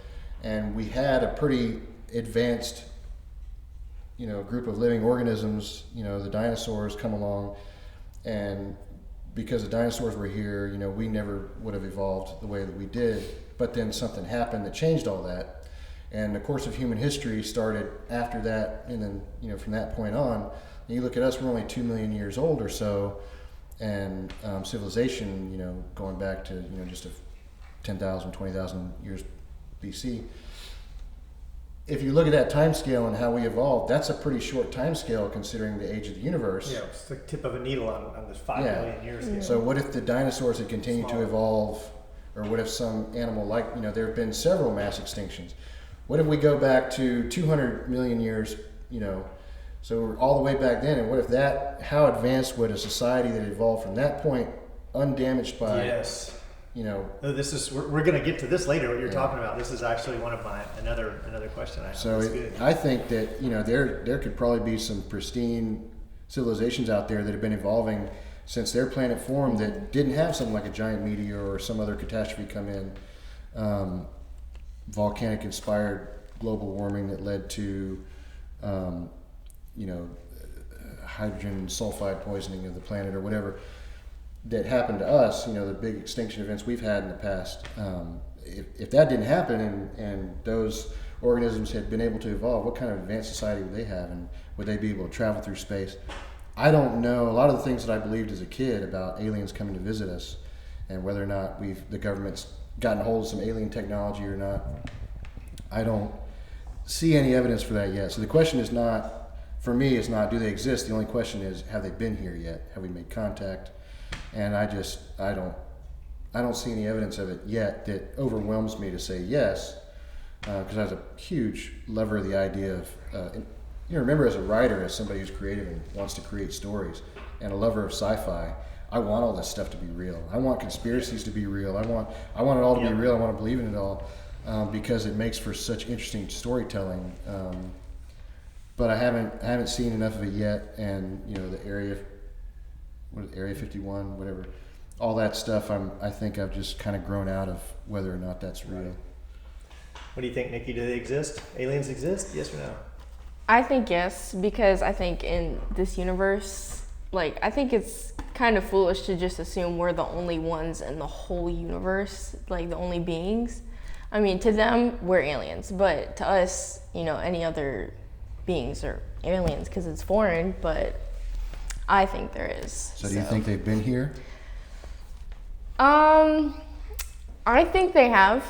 and we had a pretty advanced, group of living organisms, the dinosaurs come along, and because the dinosaurs were here, we never would have evolved the way that we did, but then something happened that changed all that. And the course of human history started after that, and then, from that point on, you look at us, we're only 2 million years old or so, and civilization, going back to, just 10,000, 20,000 years BC. If you look at that time scale and how we evolved, that's a pretty short time scale considering the age of the universe. Yeah, it's the tip of a needle on this 5 million years ago. So what if the dinosaurs had continued to evolve, or what if some animal there have been several mass extinctions. What if we go back to 200 million years, so we're all the way back then, and what if how advanced would a society that evolved from that point, undamaged by... Yes. We're going to get to this later. What you're talking about. This is actually one of another question I have. So I think that there could probably be some pristine civilizations out there that have been evolving since their planet formed that didn't have something like a giant meteor or some other catastrophe come in, volcanic inspired global warming that led to hydrogen sulfide poisoning of the planet or whatever that happened to us, the big extinction events we've had in the past. If that didn't happen and those organisms had been able to evolve, what kind of advanced society would they have, and would they be able to travel through space? I don't know. A lot of the things that I believed as a kid about aliens coming to visit us and whether or not the government's gotten a hold of some alien technology or not, I don't see any evidence for that yet. So the question is not, for me, is not do they exist? The only question is, have they been here yet? Have we made contact? And I don't see any evidence of it yet that overwhelms me to say yes, because I was a huge lover of the idea of, remember as a writer, as somebody who's creative and wants to create stories, and a lover of sci-fi, I want all this stuff to be real. I want conspiracies to be real. I want it all to be real. I want to believe in it all. because it makes for such interesting storytelling. But I haven't seen enough of it yet, and the Area 51, whatever, all that stuff. I think I've just kind of grown out of whether or not that's real. Right. What do you think, Nikki? Do they exist? Aliens exist? Yes or no? I think yes, because I think in this universe, I think it's kind of foolish to just assume we're the only ones in the whole universe, the only beings. I mean, to them, we're aliens, but to us, any other beings are aliens because it's foreign, but I think there is. So do you think they've been here? I think they have,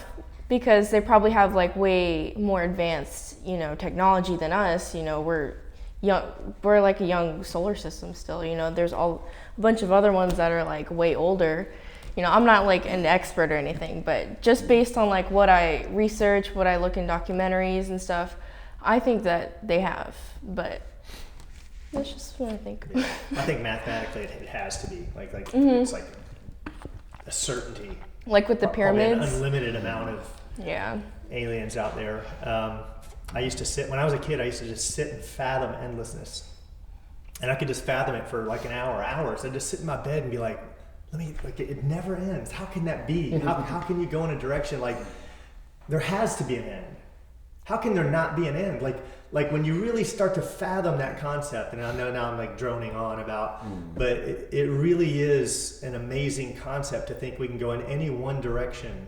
because they probably have way more advanced, technology than us. We're young, we're like a young solar system still. There's a bunch of other ones that are way older. I'm not an expert or anything, but just based on what I research, what I look in documentaries and stuff, I think that they have, but that's just what I think. Yeah. I think mathematically it has to be it's like a certainty. Like with the pyramids, an unlimited amount of aliens out there. I used to when I was a kid, I used to just sit and fathom endlessness, and I could just fathom it for an hours. I'd just sit in my bed and be like, it never ends. How can that be? How can you go in a direction there has to be an end? How can there not be an end? When you really start to fathom that concept, and I know now I'm droning on about, but it really is an amazing concept to think we can go in any one direction,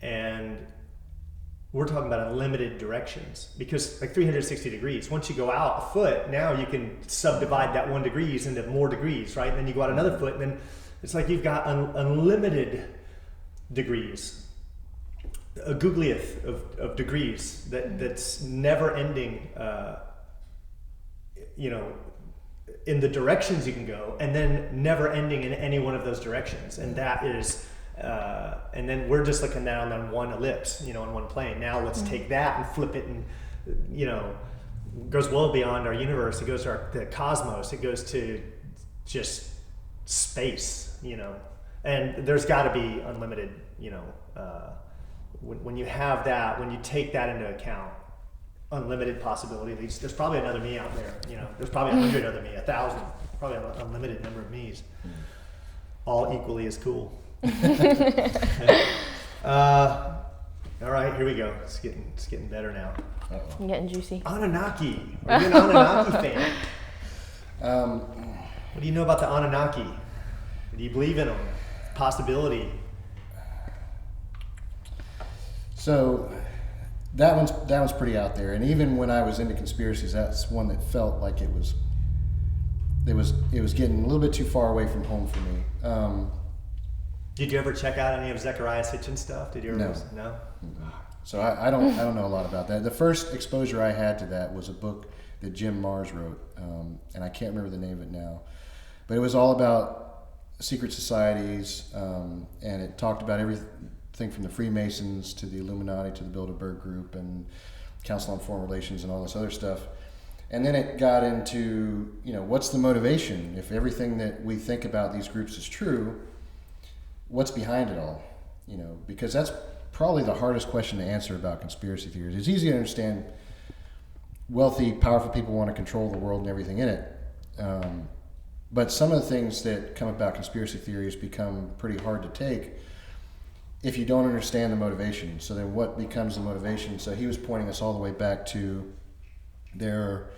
and we're talking about unlimited directions, because 360 degrees. Once you go out a foot, now you can subdivide that 1 degree into more degrees, right? And then you go out another foot, and then it's you've got unlimited degrees. A googlieth of degrees that's never ending, in the directions you can go, and then never ending in any one of those directions. And that is, and then we're just looking down on one ellipse, on one plane. Now let's take that and flip it, and goes well beyond our universe. It goes to the cosmos. It goes to just space, and there's got to be unlimited, when you have that, when you take that into account, unlimited possibility, there's probably another me out there. There's probably 100 other me, 1,000, probably an unlimited number of me's, all equally as cool. All right, here we go. It's getting better now. I'm getting juicy. Anunnaki. Are you an Anunnaki fan? What do you know about the Anunnaki? Do you believe in them? Possibility. So that one's pretty out there, and even when I was into conspiracies, that's one that felt like it was getting a little bit too far away from home for me. Did you ever check out any of Zecharia Sitchin's stuff? Did you ever? No. So I don't know a lot about that. The first exposure I had to that was a book that Jim Marrs wrote, and I can't remember the name of it now, but it was all about secret societies, and it talked about everything from the Freemasons to the Illuminati to the Bilderberg Group and Council on Foreign Relations and all this other stuff. And then it got into, what's the motivation? If everything that we think about these groups is true, what's behind it all? Because that's probably the hardest question to answer about conspiracy theories. It's easy to understand wealthy, powerful people want to control the world and everything in it. But some of the things that come about conspiracy theories become pretty hard to take if you don't understand the motivation. So then what becomes the motivation? So he was pointing us all the way back to there are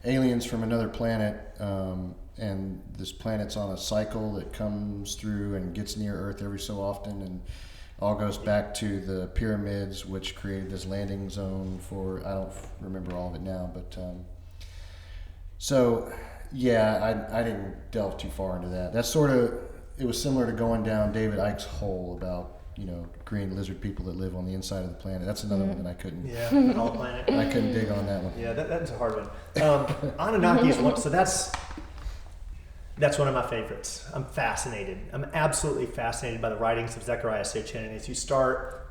aliens from another planet, and this planet's on a cycle that comes through and gets near Earth every so often, and all goes back to the pyramids, which created this landing zone for, I don't remember all of it now, but so yeah, I didn't delve too far into that. That's it was similar to going down David Icke's hole about green lizard people that live on the inside of the planet. That's another one that I couldn't. Yeah, an all planet. I couldn't dig on that one. Yeah, that's a hard one. Anunnaki is one. So that's one of my favorites. I'm fascinated. I'm absolutely fascinated by the writings of Zecharia Sitchin. And as you start,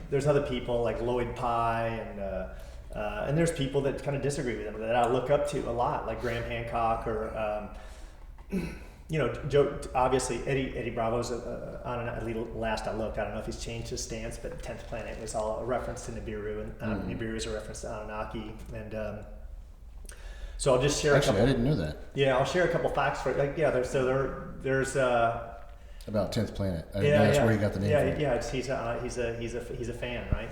there's other people like Lloyd Pye, and there's people that kind of disagree with them that I look up to a lot, like Graham Hancock or Joe, obviously Eddie Bravo's on at least last I looked. I don't know if he's changed his stance, but 10th Planet was all a reference to Nibiru, and Nibiru is a reference to Anunnaki. And so I'll just share Actually, a couple. I didn't know that. Yeah, I'll share a couple facts for you. There's About 10th Planet. I didn't know that's where you got the name from. Yeah. He's a fan, right?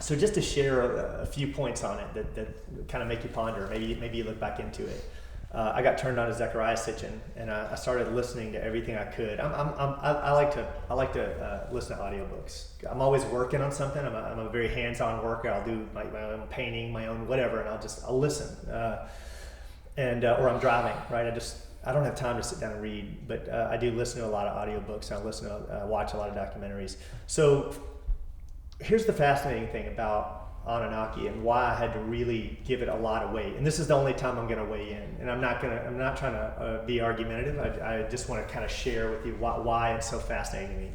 So just to share a few points on it that kind of make you ponder. Maybe you look back into it. I got turned on to Zecharia Sitchin, and I started listening to everything I could. I like to listen to audiobooks. I'm always working on something. I'm a very hands-on worker. I'll do my own painting, my own whatever, and I'll listen. Or I'm driving, right? I don't have time to sit down and read, but I do listen to a lot of audiobooks, and I watch a lot of documentaries. So here's the fascinating thing about Anunnaki and why I had to really give it a lot of weight. And this is the only time I'm going to weigh in. And I'm not trying to be argumentative. I just want to kind of share with you why it's so fascinating to me.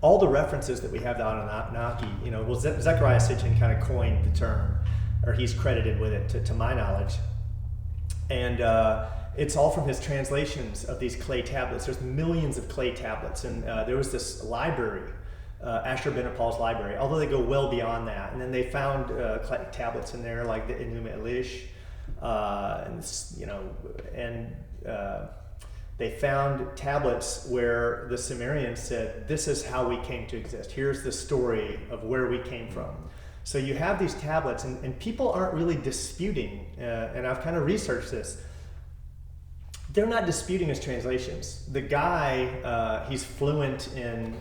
All the references that we have to Anunnaki, Zecharia Sitchin kind of coined the term, or he's credited with it to my knowledge. And it's all from his translations of these clay tablets. There's millions of clay tablets. And there was this library, Ashurbanipal's library, although they go well beyond that. And then they found tablets in there like the Enuma Elish, they found tablets where the Sumerians said, this is how we came to exist. Here's the story of where we came from. So you have these tablets, and people aren't really disputing, and I've kind of researched this. They're not disputing his translations. The guy, he's fluent in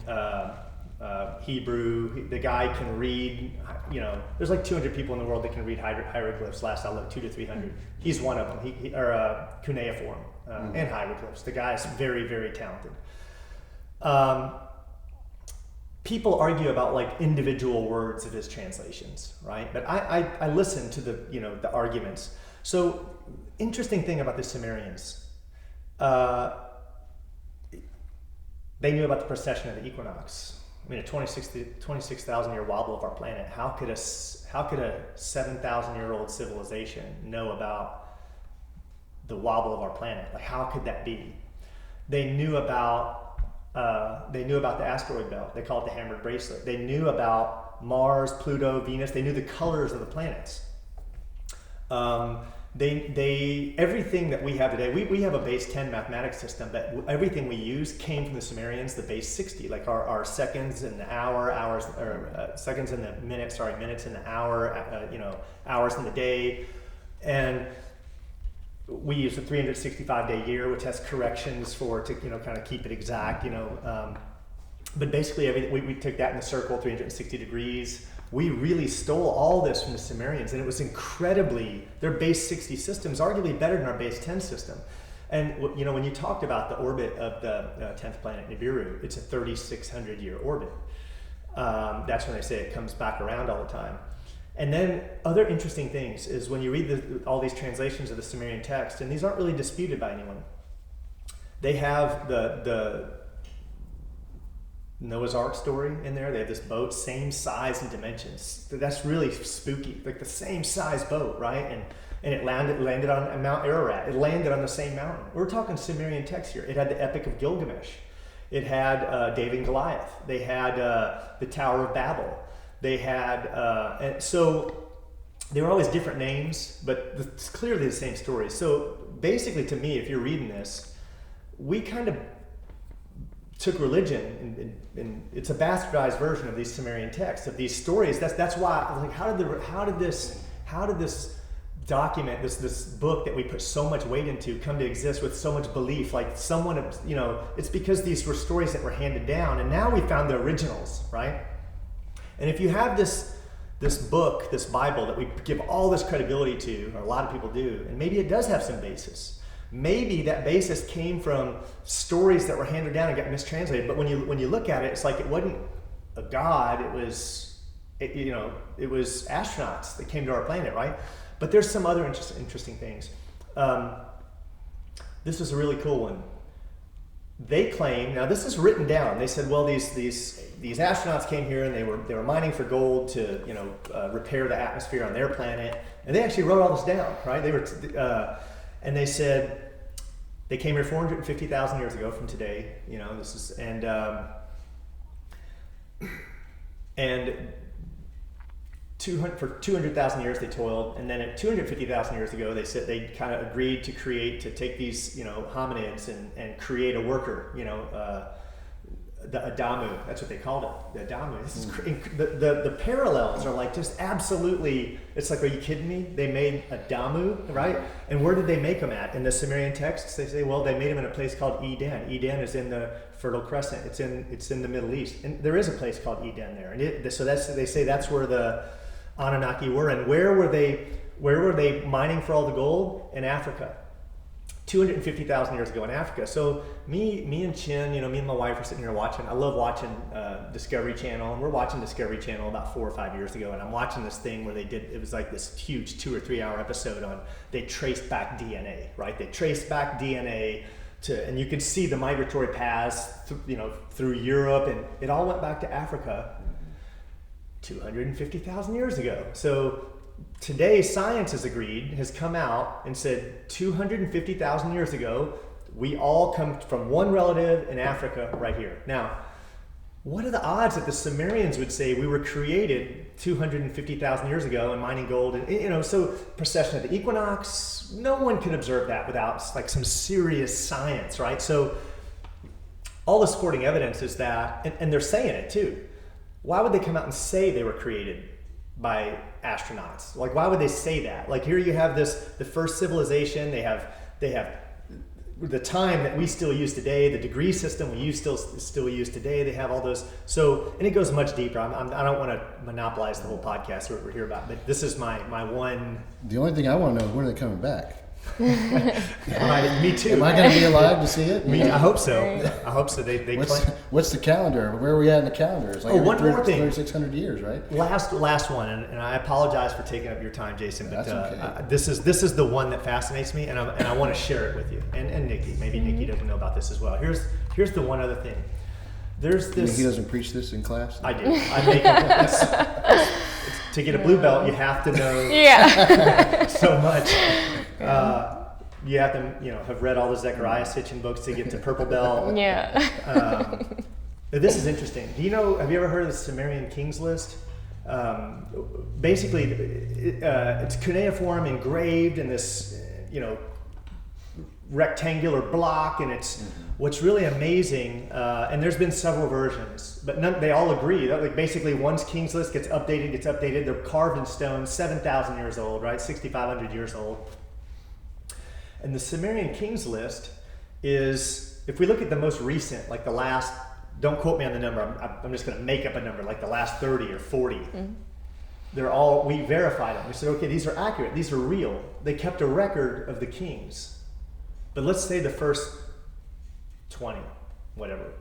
Hebrew. The guy can read, there's like 200 people in the world that can read hieroglyphs. Last I looked, 200 to 300. He's one of them. Cuneiform and hieroglyphs. The guy is very, very talented. People argue about like individual words of his translations, right? But I listen to the arguments. So interesting thing about the Sumerians, they knew about the precession of the equinox. I mean, a 26,000 year wobble of our planet. How could a 7,000 year old civilization know about the wobble of our planet? Like, how could that be? They knew about the asteroid belt. They call it the hammered bracelet. They knew about Mars, Pluto, Venus. They knew the colors of the planets. Everything that we have today, we have a base 10 mathematics system, but everything we use came from the Sumerians, the base 60, like our seconds in the hour, seconds in the minute, minutes in the hour, hours in the day. And we use a 365 day year, which has corrections to kind of keep it exact, but basically we took that in the circle, 360 degrees. We really stole all this from the Sumerians, and it was incredibly, their base 60 system is arguably better than our base 10 system. And when you talked about the orbit of the 10th planet Nibiru, it's a 3,600 year orbit. That's when they say it comes back around all the time. And then other interesting things is when you read all these translations of the Sumerian text, and these aren't really disputed by anyone. They have the Noah's Ark story in there. They have this boat, same size and dimensions. That's really spooky, like the same size boat, right? And it landed on Mount Ararat. It landed on the same mountain. We're talking Sumerian text here. It had the Epic of Gilgamesh. It had David and Goliath. They had the Tower of Babel. They had, and so they were always different names, but it's clearly the same story. So basically, to me, if you're reading this, we kind of took religion and it's a bastardized version of these Sumerian texts, of these stories. That's why I was like, how did this document, this book that we put so much weight into, come to exist with so much belief? Like someone, it's because these were stories that were handed down, and now we found the originals, right? And if you have this book, this Bible that we give all this credibility to, or a lot of people do, and maybe it does have some basis. Maybe that basis came from stories that were handed down and got mistranslated. But when you look at it, it's like it wasn't a god. It was astronauts that came to our planet, right? But there's some other interesting things. This is a really cool one. They claim, now this is written down. They said, well, these astronauts came here and they were mining for gold to repair the atmosphere on their planet, and they actually wrote all this down, right? And they said They came here 450,000 years ago from today. You know, this is and 200,000 years they toiled, and then at 250,000 years ago they said they kind of agreed to take these, you know, hominids and create a worker, you know, the Adamu. That's what they called it, the Adamu. This is the parallels are like just absolutely. It's like, are you kidding me? They made Adamu, right? And where did they make them at? In the Sumerian texts, they say, well, they made them in a place called Eden. Eden is in the Fertile Crescent. It's in the Middle East, and there is a place called Eden there. And so they say that's where the Anunnaki were. And where were they mining for all the gold? In Africa. 250,000 years ago in Africa. So me and Chin, you know, me and my wife are sitting here watching. I love watching Discovery Channel, and we're watching Discovery Channel about 4 or 5 years ago, and I'm watching this thing where it was like this huge 2 or 3 hour episode on, they traced back DNA, right? They traced back DNA and you could see the migratory paths, through Europe, and it all went back to Africa 250,000 years ago. So today, science has come out and said 250,000 years ago, we all come from one relative in Africa right here. Now, what are the odds that the Sumerians would say we were created 250,000 years ago and mining gold? And, you know, so precession of the equinox, no one can observe that without like some serious science, right? So all the supporting evidence is that, and they're saying it too. Why would they come out and say they were created by astronauts? Like, why would they say that? Like, here you have the first civilization. They have the time that we still use today, the degree system we still use today. They have all those. So, and it goes much deeper. I don't want to monopolize the whole podcast we're here about, but this is my one. The only thing I want to know is when are they coming back? Me too. Am I going to be alive to see it? I hope so. I hope so. What's the calendar? Where are we at in the calendar? It's like one more thing. 600 years, right? Last one, and I apologize for taking up your time, Jason. But That's okay. This is the one that fascinates me, and I want to share it with you and Nikki. Maybe Nikki doesn't know about this as well. Here's the one other thing. There's this. He doesn't preach this in class? I do. I make it. To get a blue belt, you have to know so much. You have to, have read all the Zechariah Sitchin books to get to purple belt. Yeah. But this is interesting. Have you ever heard of the Sumerian Kings list? Basically, it's cuneiform engraved in this, rectangular block, and it's what's really amazing. And there's been several versions, but they all agree that, like, basically one's Kings list gets updated. They're carved in stone, 7,000 years old, right? 6,500 years old. And the Sumerian Kings list is, if we look at the most recent, like the last, don't quote me on the number, I'm just going to make up a number, like the last 30 or 40. We verified them. We said, okay, these are accurate, these are real. They kept a record of the kings. But let's say the first 20, whatever.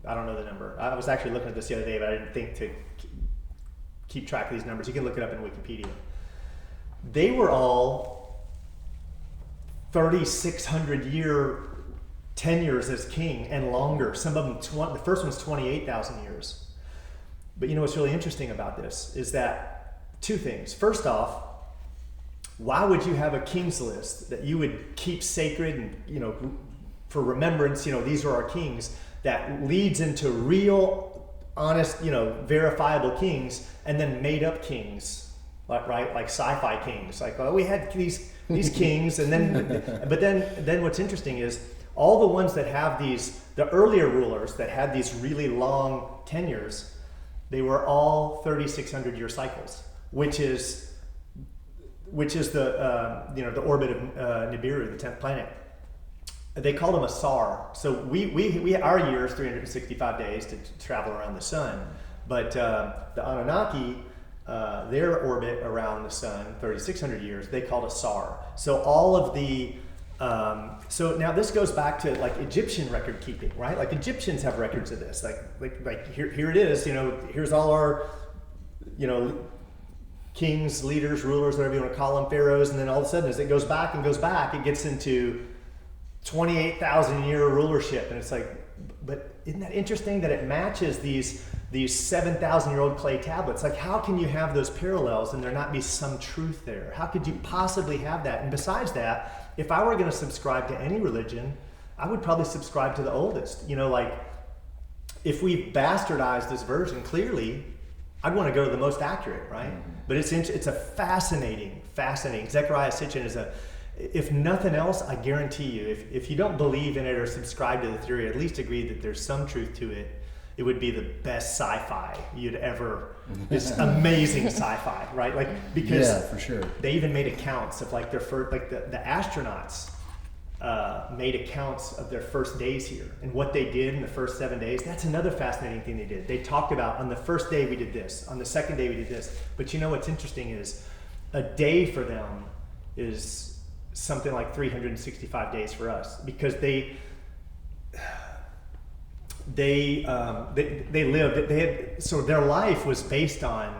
I don't know the number. I was actually looking at this the other day, but I didn't think to keep track of these numbers. You can look it up in Wikipedia. They were all 3,600 year tenures as king and longer. Some of them, the first one's 28,000 years. But what's really interesting about this is that two things. First off, why would you have a king's list that you would keep sacred and, for remembrance, these are our kings, that leads into real, honest, verifiable kings, and then made up kings, like sci-fi kings. Like, we had these kings, and then what's interesting is all the ones that have the earlier rulers that had these really long tenures, they were all 3,600 year cycles, which is the orbit of Nibiru, the 10th planet. They called them a SAR. So our year is 365 days to travel around the sun, but the Anunnaki, their orbit around the sun, 3,600 years, they called a SAR. So all of the so now this goes back to like Egyptian record keeping, right? Like Egyptians have records of this. Like here it is. Here's all our kings, leaders, rulers, whatever you want to call them, pharaohs, and then all of a sudden, as it goes back, it gets into 28,000 year rulership, and it's like, but isn't that interesting that it matches these 7,000 year old clay tablets? Like, how can you have those parallels and there not be some truth there? How could you possibly have that? And besides that, if I were going to subscribe to any religion, I would probably subscribe to the oldest. Like if we bastardized this version, clearly I'd want to go to the most accurate, right? But it's a fascinating. Zecharia Sitchin is if nothing else, I guarantee you, if you don't believe in it or subscribe to the theory, at least agree that there's some truth to it, it would be the best sci-fi you'd ever. It's amazing sci-fi, right? Like because for sure. They even made accounts of like their first, like the astronauts made accounts of their first days here and what they did in the first 7 days. That's another fascinating thing they did. They talked about on the first day we did this, on the second day we did this. But what's interesting is a day for them is something like 365 days for us, because they lived, so their life was based on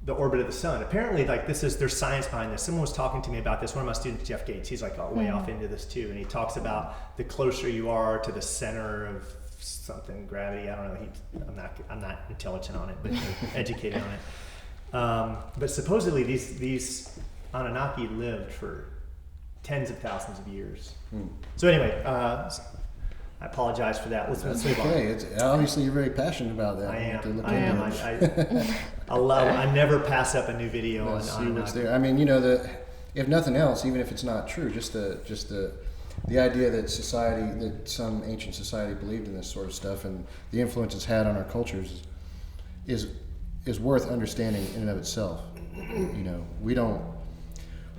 the orbit of the sun. Apparently, like there's science behind this. Someone was talking to me about this. One of my students, Jeff Gates, he's like way off into this too, and he talks about the closer you are to the center of something, gravity. I don't know. I'm not intelligent on it, but educated on it. But supposedly these Anunnaki lived for tens of thousands of years. So anyway, I apologize for that. Let's move on. It's obviously you're very passionate about that. I am. I never pass up a new video on see what's there. I mean, if nothing else, even if it's not true, just the idea that some ancient society believed in this sort of stuff and the influence it's had on our cultures is worth understanding in and of itself.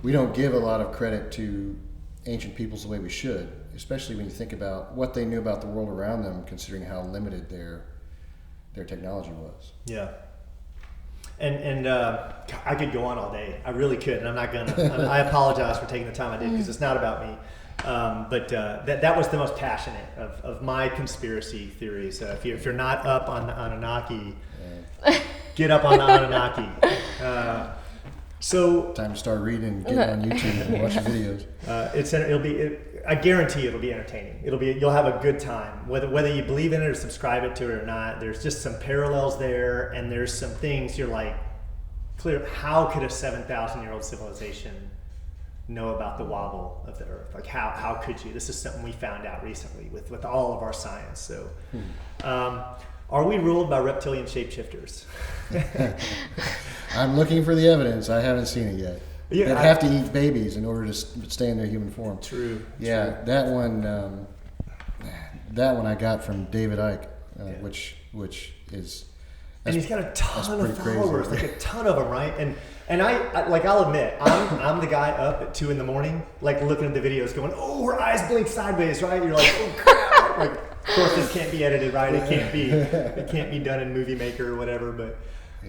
We don't give a lot of credit to ancient peoples the way we should, especially when you think about what they knew about the world around them, considering how limited their technology was. Yeah. And I could go on all day. I really could, and I'm not gonna. I apologize for taking the time I did, because it's not about me. But that was the most passionate of my conspiracy theories. If you're not up on the Anunnaki, get up on the Anunnaki. So time to start reading and get on YouTube and watch the videos. I guarantee it'll be entertaining. You'll have a good time, whether you believe in it or subscribe to it or not. There's just some parallels there, and there's some things you're like, clear. How could a 7,000-year-old civilization know about the wobble of the Earth? Like how could you? This is something we found out recently with all of our science. So, are we ruled by reptilian shapeshifters? I'm looking for the evidence. I haven't seen it yet. Yeah, They'd have to eat babies in order to stay in their human form. True. Yeah, true. That one I got from David Icke, which is. And he's got a ton of followers, crazy. like a ton of them, right? And I'll admit, I'm the guy up at 2 a.m, like looking at the videos, going, "Oh, her eyes blink sideways," right? You're like, "Oh crap!" Like, of course, this can't be edited, right? It can't be done in Movie Maker or whatever. But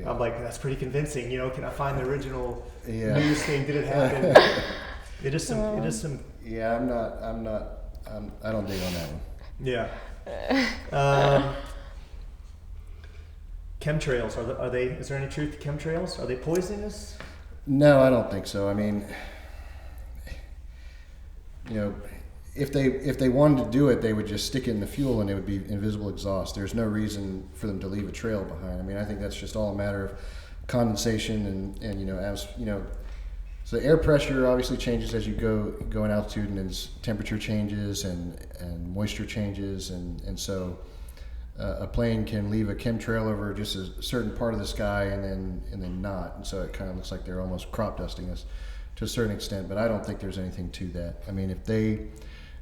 I'm like, that's pretty convincing. Can I find the original news thing? Did it happen? It is some. Yeah, I don't dig on that one. Yeah. Chemtrails, are they? Is there any truth to chemtrails? Are they poisonous? No, I don't think so. I mean, if they wanted to do it, they would just stick it in the fuel and it would be invisible exhaust. There's no reason for them to leave a trail behind. I mean, I think that's just all a matter of condensation and so the air pressure obviously changes as you go in altitude, and as temperature changes and moisture changes, and so a plane can leave a chemtrail over just a certain part of the sky and then not, and so it kind of looks like they're almost crop dusting us to a certain extent. But I don't think there's anything to that. I mean,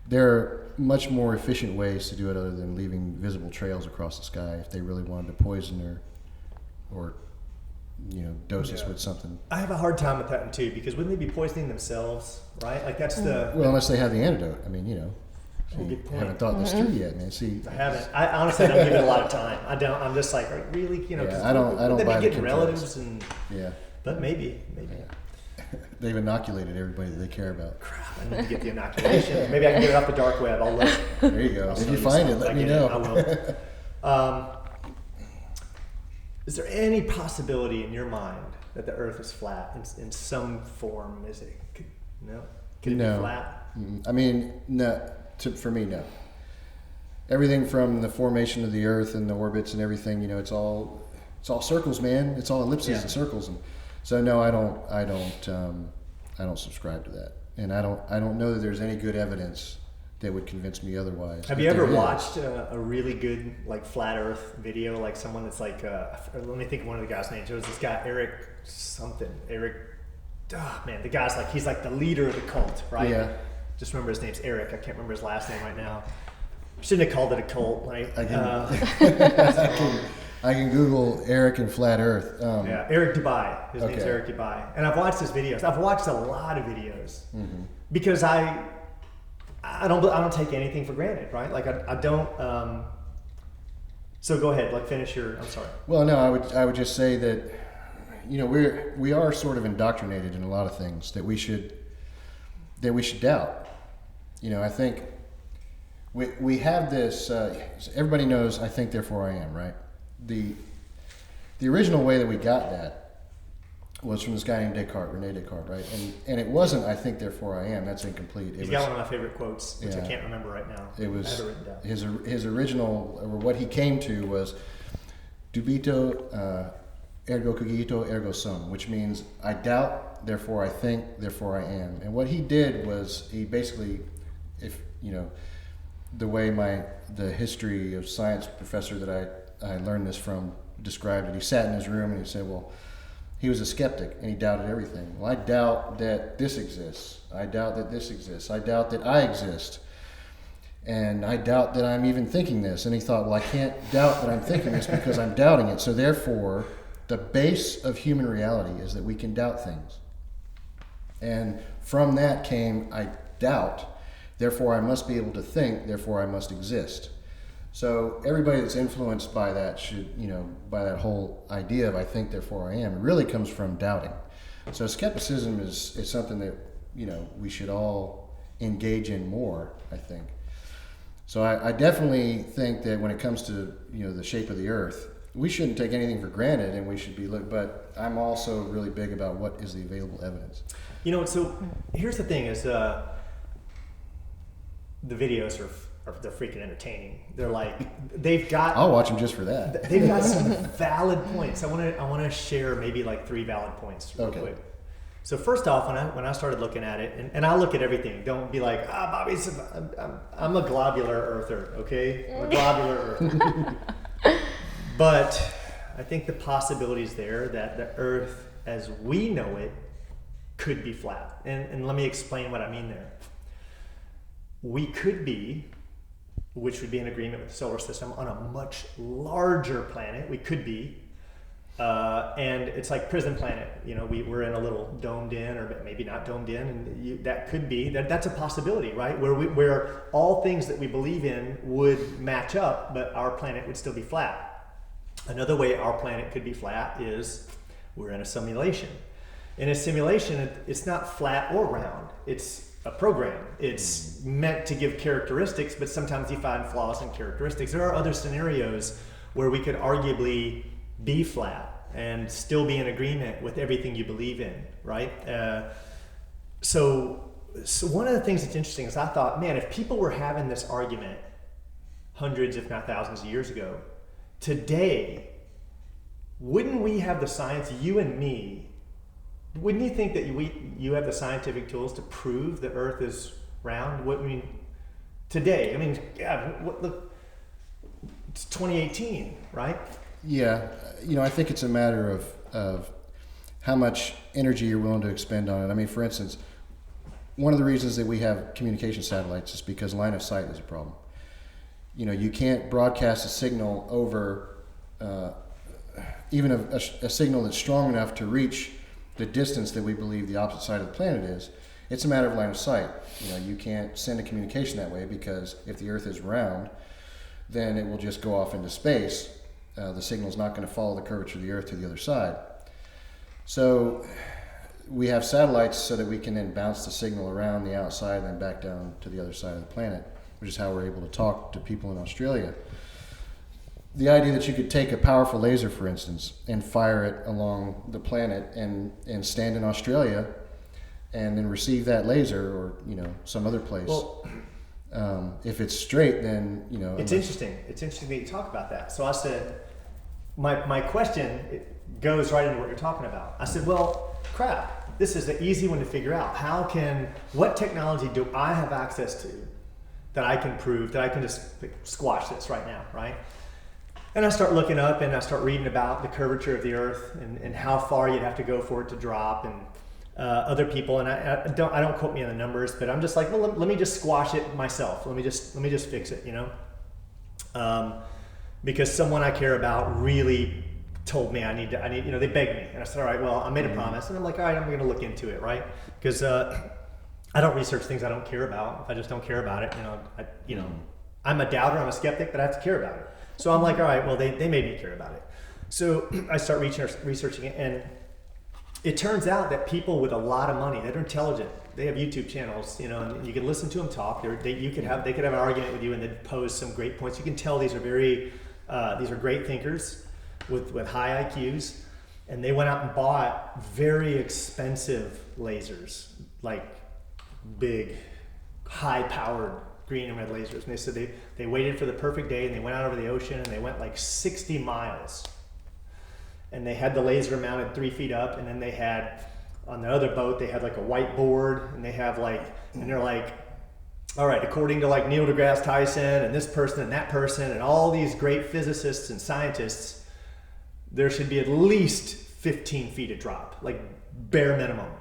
there are much more efficient ways to do it other than leaving visible trails across the sky if they really wanted to poison or dose us with something. I have a hard time with that one too, because wouldn't they be poisoning themselves, right? Like that's the... Well, unless they have the antidote. I mean, good point. haven't thought this through yet, man. See, I haven't. I honestly don't give it a lot of time. I don't. I'm just like, really, I don't buy the getting relatives and. Yeah. But maybe. Yeah. They've inoculated everybody that they care about. Crap! I need to get the inoculation. Maybe I can get it off the dark web. I'll look. There you go. If you find it, let me know. I will. Is there any possibility in your mind that the Earth is flat in some form? Is it? No. Could it be flat? I mean, no. For me, no. Everything from the formation of the Earth and the orbits and everything, it's all circles, man. It's all ellipses and circles, and so no, I don't subscribe to that, and I don't know that there's any good evidence that would convince me otherwise. Have you ever watched a really good like flat Earth video, like someone that's like, let me think of one of the guys' names. There was this guy Eric something. The guy's like, he's like the leader of the cult, right? Yeah. Just remember his name's Eric. I can't remember his last name right now. Shouldn't have called it a cult, right? I can Google Eric and flat Earth. Yeah, Eric Dubai. His name's Eric Dubai, and I've watched his videos. I've watched a lot of videos because I don't take anything for granted, right? Like I don't. So go ahead, like finish your. I'm sorry. Well, no, I would just say that, you know, we are sort of indoctrinated in a lot of things that we should doubt. You know, I think we have this. Everybody knows I think therefore I am, right? The original way that we got that was from this guy named Rene Descartes, right? And it wasn't I think therefore I am. That's incomplete. He's got one of my favorite quotes, which I can't remember right now. It was I have it written down. his original, or what he came to was dubito ergo cogito ergo sum, which means I doubt, therefore I think, therefore I am. And what he did was he basically, if you know, the way the history of science professor that I learned this from described it. He sat in his room and he said, well, he was a skeptic and he doubted everything. Well, I doubt that this exists. I doubt that this exists. I doubt that I exist. And I doubt that I'm even thinking this. And he thought, well, I can't doubt that I'm thinking this because I'm doubting it. So therefore, the base of human reality is that we can doubt things. And from that came, I doubt, therefore I must be able to think, therefore I must exist. So everybody that's influenced by that by that whole idea of I think, therefore I am, it really comes from doubting. So skepticism is something that, you know, we should all engage in more, I think. So I definitely think that when it comes to, you know, the shape of the earth, we shouldn't take anything for granted and we should be, but I'm also really big about what is the available evidence. You know, so here's the thing is the videos they're freaking entertaining. They're like, they've got. I'll watch them just for that. They've got some valid points. I want to share maybe like 3 valid points real quick. So first off, when I started looking at it, and I look at everything. Don't be like, Bobby's. I'm a globular earther, okay? I'm a globular earther. But I think the possibility is there that the Earth, as we know it, could be flat. And let me explain what I mean there. We could be, which would be in agreement with the solar system, on a much larger planet. We could be. And it's like prison planet. You know, we're in a little domed in, or maybe not domed in, and that could be. That's a possibility, right? Where all things that we believe in would match up, but our planet would still be flat. Another way our planet could be flat is we're in a simulation. In a simulation, it's not flat or round. It's a program. It's meant to give characteristics, but sometimes you find flaws in characteristics. There are other scenarios where we could arguably be flat and still be in agreement with everything you believe in, right? So one of the things that's interesting is I thought, man, if people were having this argument hundreds, if not thousands of years ago, today, wouldn't we have the science, you and me, wouldn't you think that you have the scientific tools to prove the Earth is round? What I mean, today, look, it's 2018, right? Yeah, you know, I think it's a matter of how much energy you're willing to expend on it. I mean, for instance, one of the reasons that we have communication satellites is because line of sight is a problem. You know, you can't broadcast a signal over even a signal that's strong enough to reach the distance that we believe the opposite side of the planet is. It's a matter of line of sight. You know, you can't send a communication that way because if the Earth is round, then it will just go off into space. The signal's not going to follow the curvature of the Earth to the other side. So we have satellites so that we can then bounce the signal around the outside and then back down to the other side of the planet, which is how we're able to talk to people in Australia. The idea that you could take a powerful laser, for instance, and fire it along the planet and stand in Australia and then receive that laser, or, you know, some other place. Well, if it's straight, then, you know. It's interesting. It's interesting that you talk about that. So I said, my question, it goes right into what you're talking about. I said, well, this is an easy one to figure out. What technology do I have access to that I can prove, that I can just squash this right now, right? And I start looking up and I start reading about the curvature of the earth and how far you'd have to go for it to drop, and other people, and I don't quote me on the numbers, but I'm just like, well, let me just squash it myself. Let me just fix it, because someone I care about really told me I need, they begged me, and I said, all right, well, I made a promise, and I'm like, all right, I'm going to look into it, right? Because I don't research things I don't care about. If I just don't care about it, I'm a doubter, I'm a skeptic, but I have to care about it. So I'm like, all right, well, they made me care about it. So I start researching it, and it turns out that people with a lot of money, that are intelligent, they have YouTube channels, and you can listen to them talk. They could have an argument with you, and they'd pose some great points. You can tell these are great thinkers with high IQs, and they went out and bought very expensive lasers, like big, high-powered green and red lasers. And they said they waited for the perfect day, and they went out over the ocean, and they went like 60 miles. And they had the laser mounted 3 feet up, and then they had, on the other boat, they had like a whiteboard, and they're like, all right, according to like Neil deGrasse Tyson and this person and that person and all these great physicists and scientists, there should be at least 15 feet of drop, like bare minimum.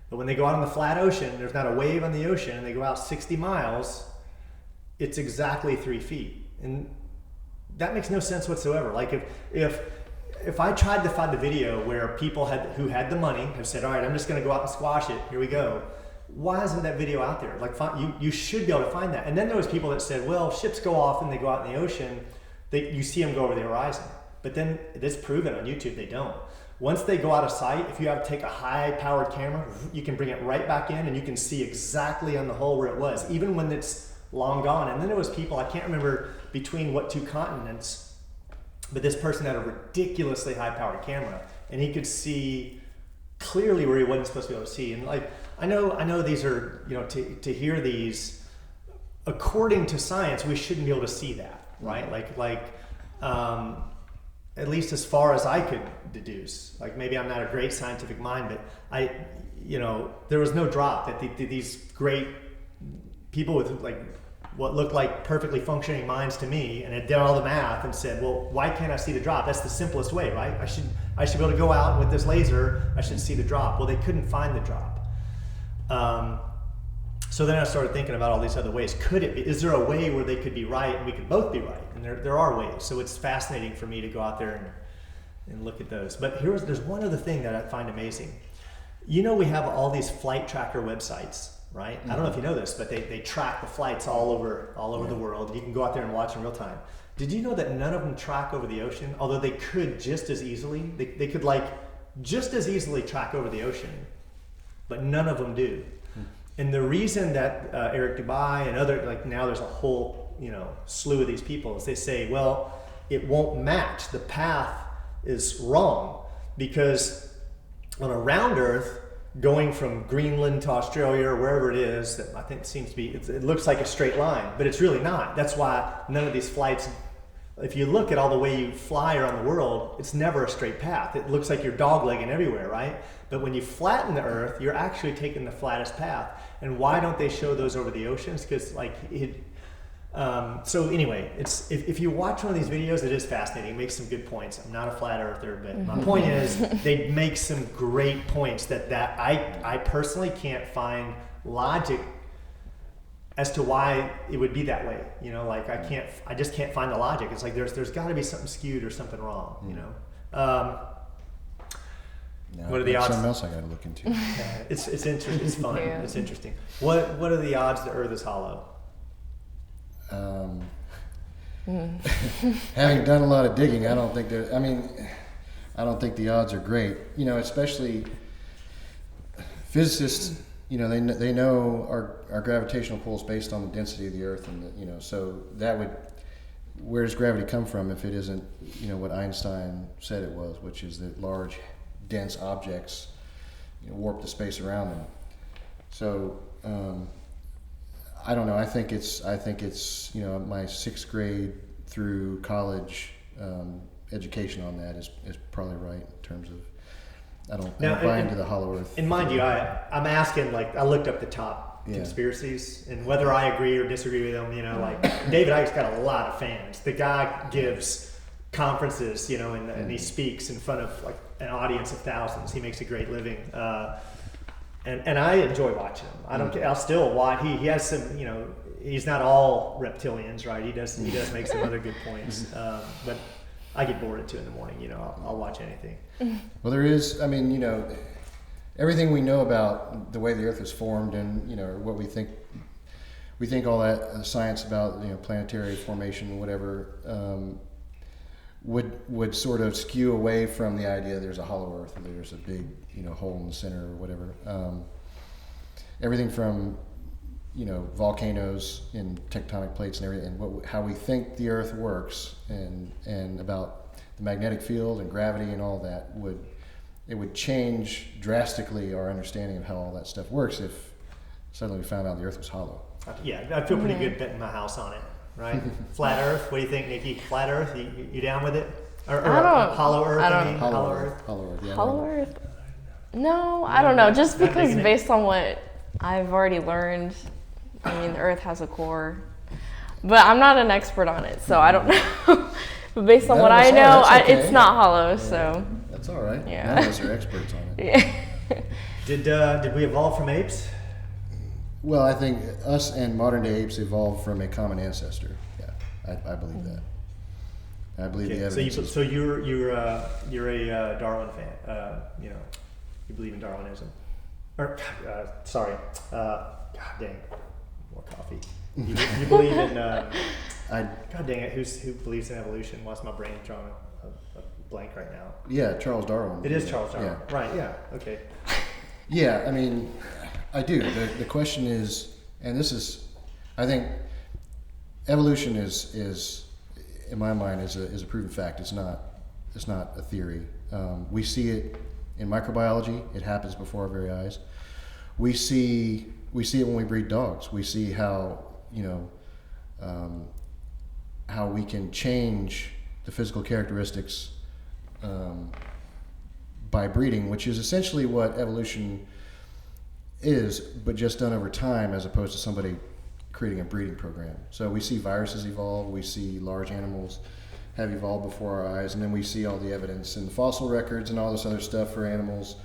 But when they go out on the flat ocean, there's not a wave on the ocean, and they go out 60 miles, it's exactly 3 feet. And that makes no sense whatsoever. Like if I tried to find the video where people who had the money have said, all right, I'm just going to go out and squash it, here we go. Why isn't that video out there? Like, you should be able to find that. And then there was people that said, well, ships go off and they go out in the ocean, you see them go over the horizon. But then it's proven on YouTube they don't. Once they go out of sight, if you have to take a high-powered camera, you can bring it right back in, and you can see exactly on the hole where it was, even when it's long gone. And then there was people, I can't remember between what 2 continents, but this person had a ridiculously high-powered camera, and he could see clearly where he wasn't supposed to be able to see. And like, I know these are, to hear these, according to science, we shouldn't be able to see that, right? Like, at least as far as I could deduce. Like, maybe I'm not a great scientific mind, but there was no drop. That these great people with like what looked like perfectly functioning minds to me, and had done all the math and said, well, why can't I see the drop? That's the simplest way, right? I should be able to go out with this laser, I should see the drop. Well, they couldn't find the drop. So then I started thinking about all these other ways. Could it be? Is there a way where they could be right and we could both be right? And there are ways. So it's fascinating for me to go out there and look at those. But there's one other thing that I find amazing. We have all these flight tracker websites, right? Mm-hmm. I don't know if you know this, but they track the flights all over the world. You can go out there and watch in real time. Did you know that none of them track over the ocean? Although they could just as easily. They could just as easily track over the ocean, but none of them do. And the reason that Eric Dubai and other, now there's a whole slew of these people, is they say, well, it won't match. The path is wrong, because on a round Earth, going from Greenland to Australia or wherever it is, that I think seems to be, it looks like a straight line, but it's really not. That's why none of these flights, if you look at all the way you fly around the world, it's never a straight path. It looks like you're doglegging everywhere, right? But when you flatten the Earth, you're actually taking the flattest path. And why don't they show those over the oceans? Because so anyway, if you watch one of these videos, it is fascinating. It makes some good points. I'm not a flat earther, but my point is they make some great points that I personally can't find logic as to why it would be that way. I just can't find the logic. It's like there's got to be something skewed or something wrong. What are the odds? Something else I got to look into. It's interesting. It's fun. Yeah. It's interesting. What are the odds the Earth is hollow? Having done a lot of digging, I don't think the odds are great. Especially physicists. They know our gravitational pull is based on the density of the Earth, and so that would. Where does gravity come from if it isn't what Einstein said it was, which is that large, dense objects warp the space around them. So I don't know. I think it's my 6th grade through college education on that is probably right in terms of I don't buy into the hollow Earth. And mind you, I'm asking, I looked up the top Conspiracies, and whether I agree or disagree with him, like David Icke's got a lot of fans. The guy gives conferences, and he speaks in front of like an audience of thousands. He makes a great living, and I enjoy watching him. I don't. I'll still watch. He has some, he's not all reptilians, right? He does make some other good points, but I get bored at 2 a.m. I'll watch anything. Well, there is. I mean, everything we know about the way the Earth is formed, and what we think all that science about planetary formation, whatever, would sort of skew away from the idea there's a hollow Earth or there's a big hole in the center or whatever. Everything from volcanoes and tectonic plates and everything, and how we think the Earth works, and about the magnetic field and gravity and all that would change drastically our understanding of how all that stuff works if suddenly we found out the Earth was hollow. Yeah, I feel pretty good betting my house on it, right? Flat Earth. What do you think, Nikki? Flat Earth? You down with it? Or hollow Earth? Hollow Earth. Yeah, Hollow Earth. No, I don't know. Just because based on what I've already learned, the Earth has a core, but I'm not an expert on it, so I don't know. But based on what I know, it's not hollow. So that's all right. Yeah, none of us are experts on it. Yeah. Did we evolve from apes? Well, I think us and modern day apes evolved from a common ancestor. Yeah, I believe that. I believe the evidence. So you're a Darwin fan. You believe in Darwinism. Or sorry. God dang. More coffee. You believe in. God dang it. Who believes in evolution? Why's my brain drawing a blank right now? Yeah, Charles Darwin. It is Charles Darwin. Yeah. Right. Yeah. Okay. Yeah, I do. The question is, and this is, I think, evolution is in my mind is a proven fact. It's not a theory. We see it in microbiology. It happens before our very eyes. We see it when we breed dogs. We see how how we can change the physical characteristics by breeding, which is essentially what evolution is, but just done over time as opposed to somebody creating a breeding program. So we see viruses evolve, we see large animals have evolved before our eyes, and then we see all the evidence in the fossil records and all this other stuff for animals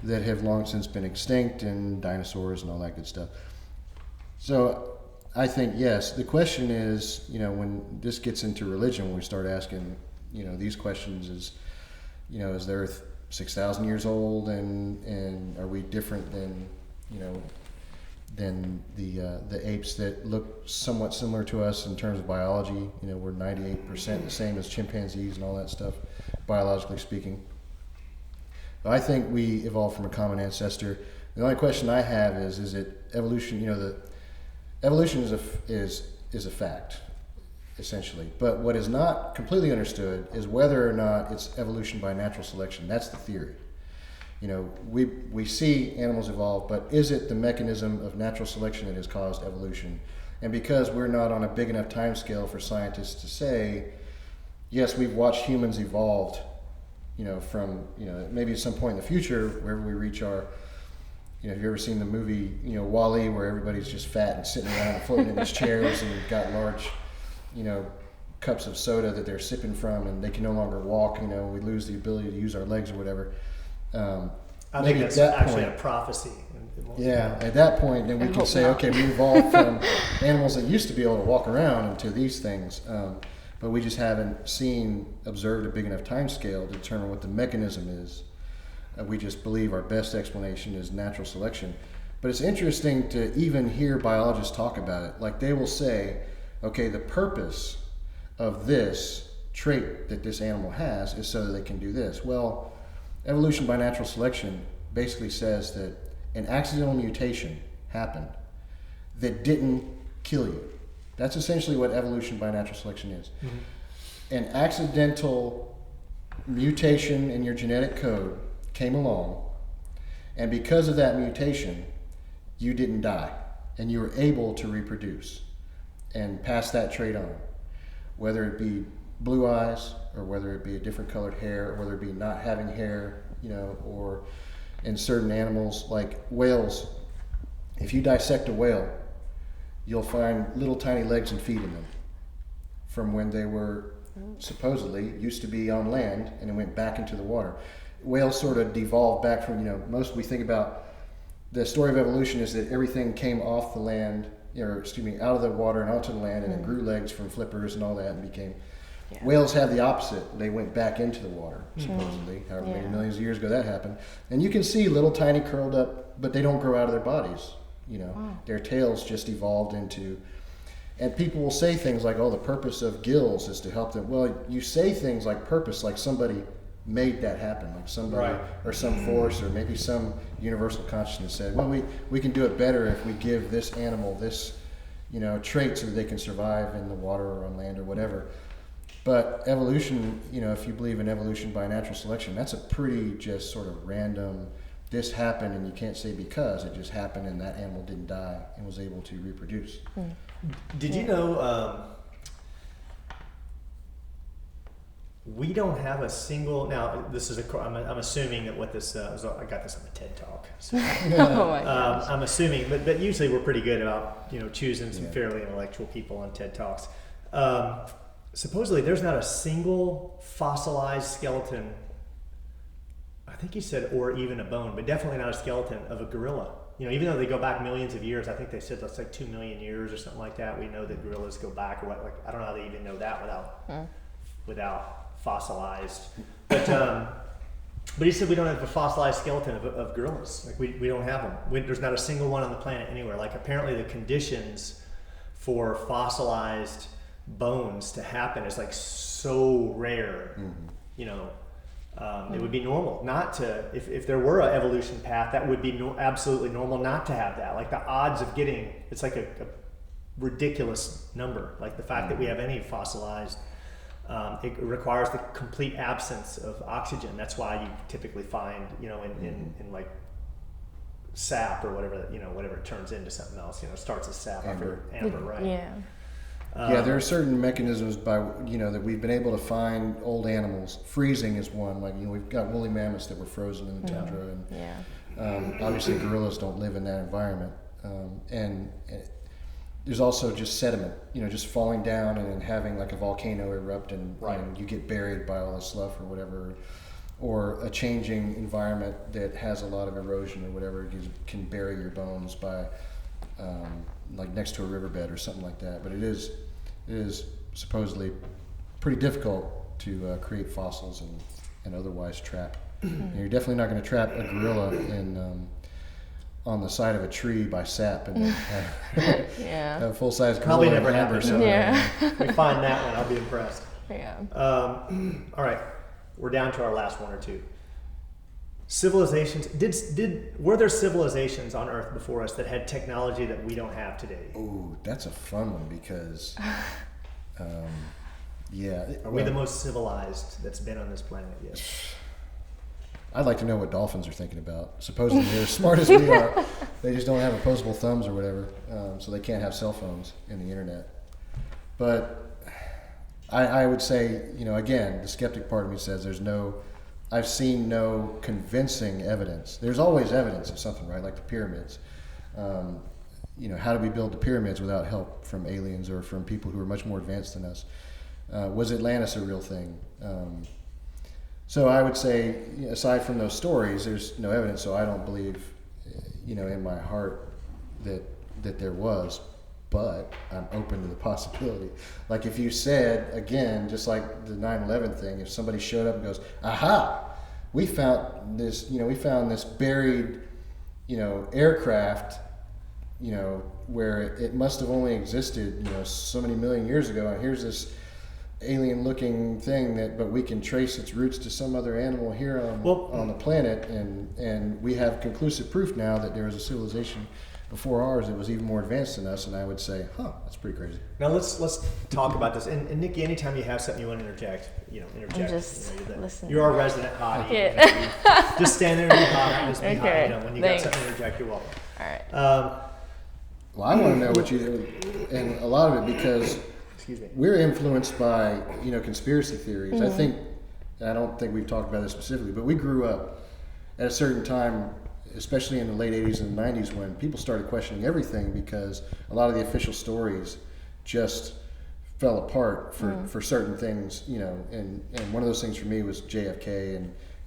that have long since been extinct, and dinosaurs and all that good stuff. So I think, yes, the question is, when this gets into religion, when we start asking, these questions is the Earth 6,000 years old, and are we different than the apes that look somewhat similar to us in terms of biology? We're 98% the same as chimpanzees and all that stuff, biologically speaking. But I think we evolved from a common ancestor. The only question I have is it evolution? The evolution is a fact, essentially. But what is not completely understood is whether or not it's evolution by natural selection. That's the theory. We see animals evolve, but is it the mechanism of natural selection that has caused evolution? And because we're not on a big enough time scale for scientists to say, yes, we've watched humans evolved, from, maybe at some point in the future, wherever we reach our, have you ever seen the movie, WALL-E, where everybody's just fat and sitting around and floating in these chairs and got large, cups of soda that they're sipping from, and they can no longer walk, we lose the ability to use our legs or whatever. I think that's actually a prophecy. Yeah, at that point, then we can say, okay, we evolved from animals that used to be able to walk around into these things, but we just haven't observed a big enough time scale to determine what the mechanism is. We just believe our best explanation is natural selection. But it's interesting to even hear biologists talk about it. Like they will say, okay, the purpose of this trait that this animal has is so that they can do this. Well, evolution by natural selection basically says that an accidental mutation happened that didn't kill you. That's essentially what evolution by natural selection is. Mm-hmm. An accidental mutation in your genetic code came along, and because of that mutation, you didn't die, and you were able to reproduce and pass that trait on, whether it be blue eyes, or whether it be a different colored hair, or whether it be not having hair, or in certain animals like whales if you dissect a whale, you'll find little tiny legs and feet in them from when they were supposedly used to be on land and it went back into the water. Whales sort of devolved back from, most we think about the story of evolution is that everything came off the land, out of the water and onto the land, and it grew legs from flippers and all that and became. Yeah. Whales have the opposite. They went back into the water, supposedly, however many millions of years ago that happened. And you can see little tiny curled up, but they don't grow out of their bodies. Their tails just evolved into. And people will say things like, "Oh, the purpose of gills is to help them." Well, you say things like purpose, like somebody made that happen, like somebody or some force or maybe some universal consciousness said, "Well, we can do it better if we give this animal this, trait so that they can survive in the water or on land or whatever." But evolution, if you believe in evolution by natural selection, that's a pretty just sort of random. This happened, and you can't say because it just happened, and that animal didn't die and was able to reproduce. Did you know we don't have a single? Now, this is I'm assuming that what this was. I got this on a TED Talk. So, oh my gosh. I'm assuming, but usually we're pretty good about choosing some fairly intellectual people on TED Talks. Supposedly, there's not a single fossilized skeleton. I think he said, or even a bone, but definitely not a skeleton of a gorilla. Even though they go back millions of years, I think they said that's like 2 million years or something like that. We know that gorillas go back, or what? Like I don't know how they even know that without fossilized. But he said we don't have a fossilized skeleton of gorillas. Like we don't have them. There's not a single one on the planet anywhere. Like apparently the conditions for fossilized bones to happen is like so rare. It would be normal not to, if there were an evolution path, that would be absolutely normal not to have that. Like the odds of getting, it's like a ridiculous number. Like the fact that we have any fossilized, it requires the complete absence of oxygen. That's why you typically find, in like sap or whatever, whatever it turns into something else, starts as sap, amber, right? Yeah. There are certain mechanisms by that we've been able to find old animals. Freezing is one. Like we've got woolly mammoths that were frozen in the tundra, and obviously gorillas don't live in that environment. And there's also just sediment, just falling down and then having like a volcano erupt and you get buried by all the slough or whatever, or a changing environment that has a lot of erosion or whatever can bury your bones by. Like next to a riverbed or something like that, but it is supposedly pretty difficult to create fossils and otherwise trap. And you're definitely not going to trap a gorilla on the side of a tree by sap and have a full-size gorilla. Probably never happened. Yeah. We find that one, I'll be impressed. Yeah. All right, we're down to our last one or two. Civilizations, were there civilizations on Earth before us that had technology that we don't have today? Oh, that's a fun one because, Are we the most civilized that's been on this planet yet? I'd like to know what dolphins are thinking about. Supposedly they're as smart as we are. They just don't have opposable thumbs or whatever, so they can't have cell phones and the internet. But I would say, again, the skeptic part of me says I've seen no convincing evidence. There's always evidence of something, right? Like the pyramids. How do we build the pyramids without help from aliens or from people who are much more advanced than us? Was Atlantis a real thing? So I would say, aside from those stories, there's no evidence. So I don't believe, in my heart that there was. But I'm open to the possibility. Like if you said, again, just like the 9/11 thing, if somebody showed up and goes, aha, we found this buried, aircraft, where it must have only existed, so many million years ago, and here's this alien looking thing but we can trace its roots to some other animal here on the planet, and we have conclusive proof now that there was a civilization before ours, it was even more advanced than us, and I would say, that's pretty crazy. Now let's talk about this. And Nikki, anytime you have something you want to interject, interject. I'm just listening. You're our resident hottie. Yeah. Just stand there and be hot. Just be Okay. hot. When you Thanks. got something to interject, you're welcome. All right. Well, I want to know what you do, and a lot of it because we're influenced by conspiracy theories. I don't think we've talked about this specifically, but we grew up at a certain time especially in the late 80s and 90s when people started questioning everything because a lot of the official stories just fell apart for certain things, you know, and one of those things for me was JFK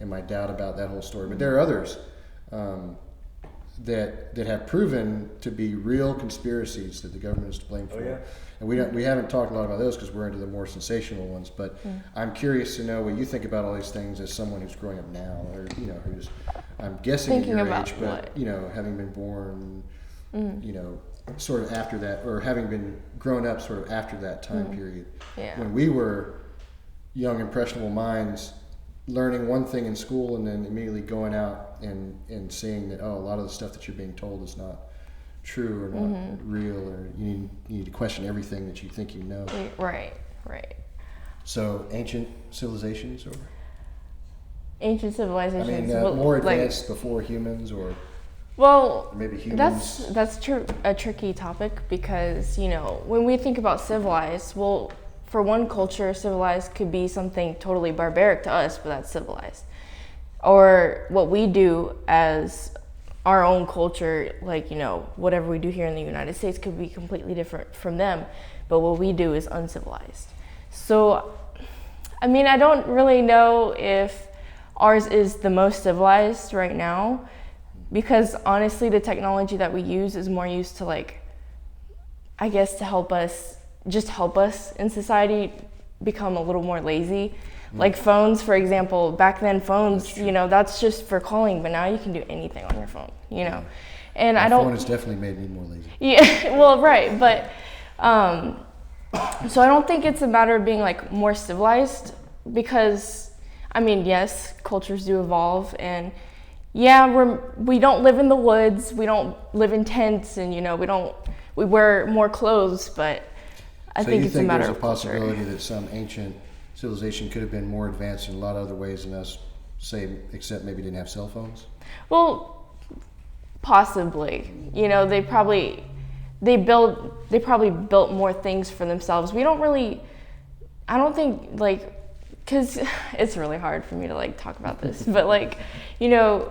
and my doubt about that whole story. But there are others that have proven to be real conspiracies that the government is to blame for. Oh, yeah. And we haven't talked a lot about those because we're into the more sensational ones. But I'm curious to know what you think about all these things as someone who's growing up now, or you know, who's I'm guessing Thinking at your about age, but what? you know, having been born, you know, sort of after that, or having been grown up sort of after that time period. Yeah. When we were young, impressionable minds, learning one thing in school and then immediately going out and seeing that, oh, a lot of the stuff that you're being told is not true or not real, or you need to question everything that you think you know. Right. So ancient civilizations, or Ancient civilizations. I mean, more advanced before humans, or maybe humans. That's a tricky topic because, you know, when we think about civilized, well, for one culture, civilized could be something totally barbaric to us, but that's civilized. Or what we do as our own culture, like, you know, whatever we do here in the United States could be completely different from them, but what we do is uncivilized. So, I mean, I don't really know if ours is the most civilized right now, because honestly, the technology that we use is more used to, like, I guess to help us in society become a little more lazy. Like phones, for example, back then phones, you know, that's just for calling, but now you can do anything on your phone, you know. And My I don't. phone has definitely made me more lazy. Yeah, well, right, but so I don't think it's a matter of being like more civilized, because I mean, yes, cultures do evolve, and yeah, we don't live in the woods, we don't live in tents, and you know, we wear more clothes, but I think it's a matter of culture. So you think there's a possibility that some ancient civilization could have been more advanced in a lot of other ways than us, say, except maybe didn't have cell phones? Well, possibly. You know, they probably built more things for themselves. I don't think, like, because it's really hard for me to like talk about this, but like, you know,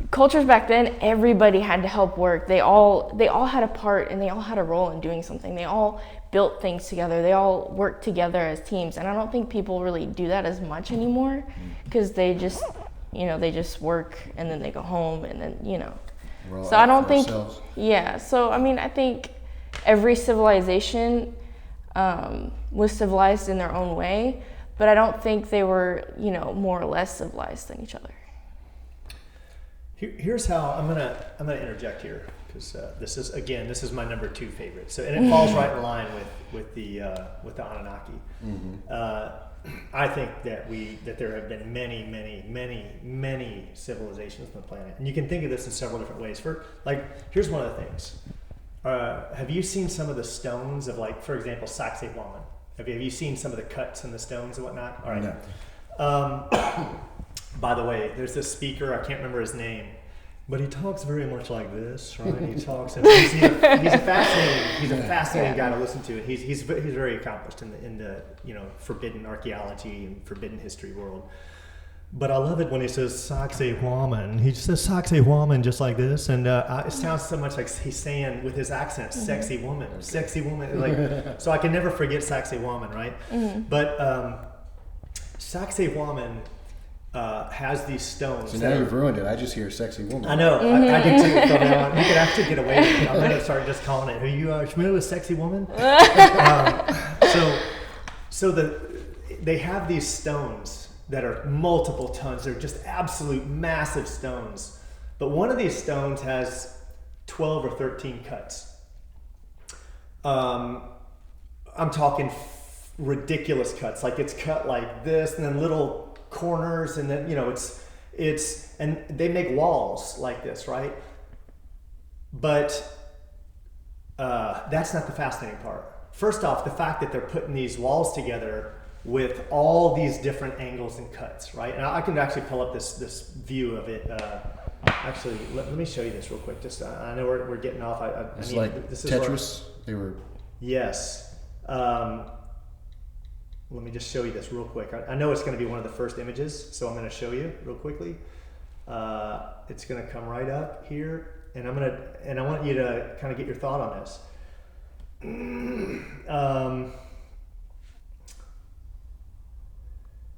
cultures back then, everybody had to help work. They all had a part and they all had a role in doing something. They all built things together. They all worked together as teams. And I don't think people really do that as much anymore, because they just work and then they go home and then, you know. So I don't think, so I mean, I think every civilization was civilized in their own way, but I don't think they were, you know, more or less civilized than each other. Here's how I'm gonna interject here, because this is my number 2 favorite. So, and it falls right in line with the Anunnaki. I think that there have been many civilizations on the planet, and you can think of this in several different ways. Here's one of the things. Have you seen some of the stones of, like, for example, Sacsayhuaman? Have you seen some of the cuts in the stones and whatnot? All right. No. By the way, there's this speaker, I can't remember his name, but he talks very much like this, right? He talks, and he's a fascinating guy to listen to. He's very accomplished in the you know, forbidden archaeology and forbidden history world. But I love it when he says Sacsayhuaman. He just says Sacsayhuaman just like this, and it sounds so much like he's saying with his accent, sexy woman, like. So I can never forget Sacsayhuaman, right? But Sacsayhuaman has these stones. So now you've ruined it. I just hear sexy woman. I know. I do too. So now you could actually get away with it. I'm going to start just calling it. Are you familiar with sexy woman? They have these stones that are multiple tons. They're just absolute massive stones. But one of these stones has 12 or 13 cuts. I'm talking ridiculous cuts. Like, it's cut like this, and then little corners, and then, you know, it's and they make walls like this, right? But that's not the fascinating part. First off, the fact that they're putting these walls together with all these different angles and cuts, right? And I can actually pull up this view of it. Actually, let me show you this real quick. Just I know we're getting off. It's like this Tetris. They were. Yes. Let me just show you this real quick. I know it's going to be one of the first images, so I'm going to show you real quickly. It's going to come right up here, and I want you to kind of get your thought on this.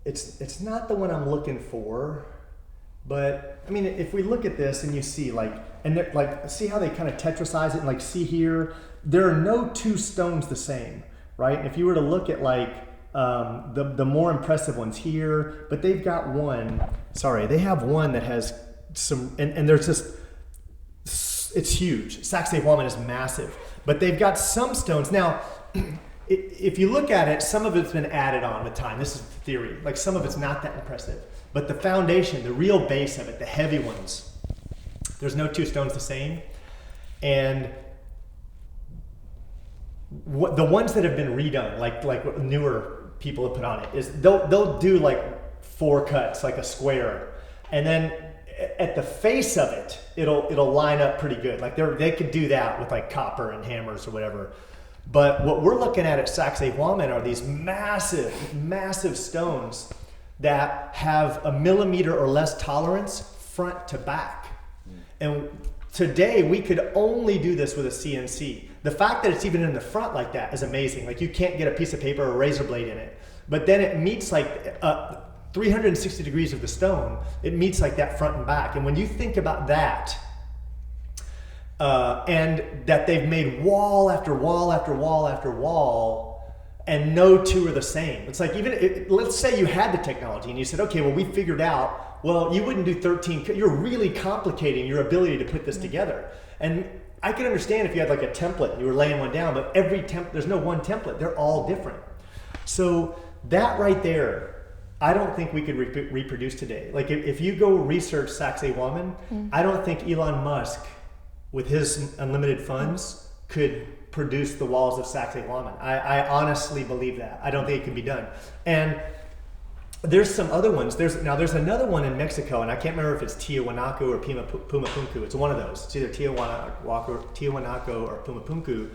It's not the one I'm looking for, but I mean, if we look at this and you see see how they kind of tetrasize it, and see here, there are no two stones the same, right? And if you were to look at the more impressive ones here, but they've got they have one that has some, and there's just, it's huge. Saxe-Wallman is massive, but they've got some stones. Now, if you look at it, some of it's been added on with time. This is theory. Some of it's not that impressive, but the foundation, the real base of it, the heavy ones, there's no two stones the same. And the ones that have been redone, like what newer people have put on it, is they'll do 4 cuts, like a square, and then at the face of it, it'll line up pretty good. They could do that with copper and hammers or whatever. But what we're looking at Saxe-Wallman are these massive, massive stones that have a millimeter or less tolerance front to back. And today we could only do this with a CNC. The fact that it's even in the front like that is amazing. You can't get a piece of paper or a razor blade in it. But then it meets 360 degrees of the stone. It meets that front and back. And when you think about that, and that they've made wall after wall after wall after wall, and no two are the same. It's let's say you had the technology and you said, okay, well, we figured out, well, you wouldn't do 13. You're really complicating your ability to put this together. And I can understand if you had a template and you were laying one down, but there's no one template. They're all different. So that right there, I don't think we could reproduce today. If you go research Saxe-Wallman, I don't think Elon Musk, with his unlimited funds, could produce the walls of Saxe-Wallman. I honestly believe that. I don't think it can be done. And there's some other ones. There's another one in Mexico, and I can't remember if it's Tiahuanaco or Pumapunku. It's one of those. It's either Tiahuanaco or Pumapunku,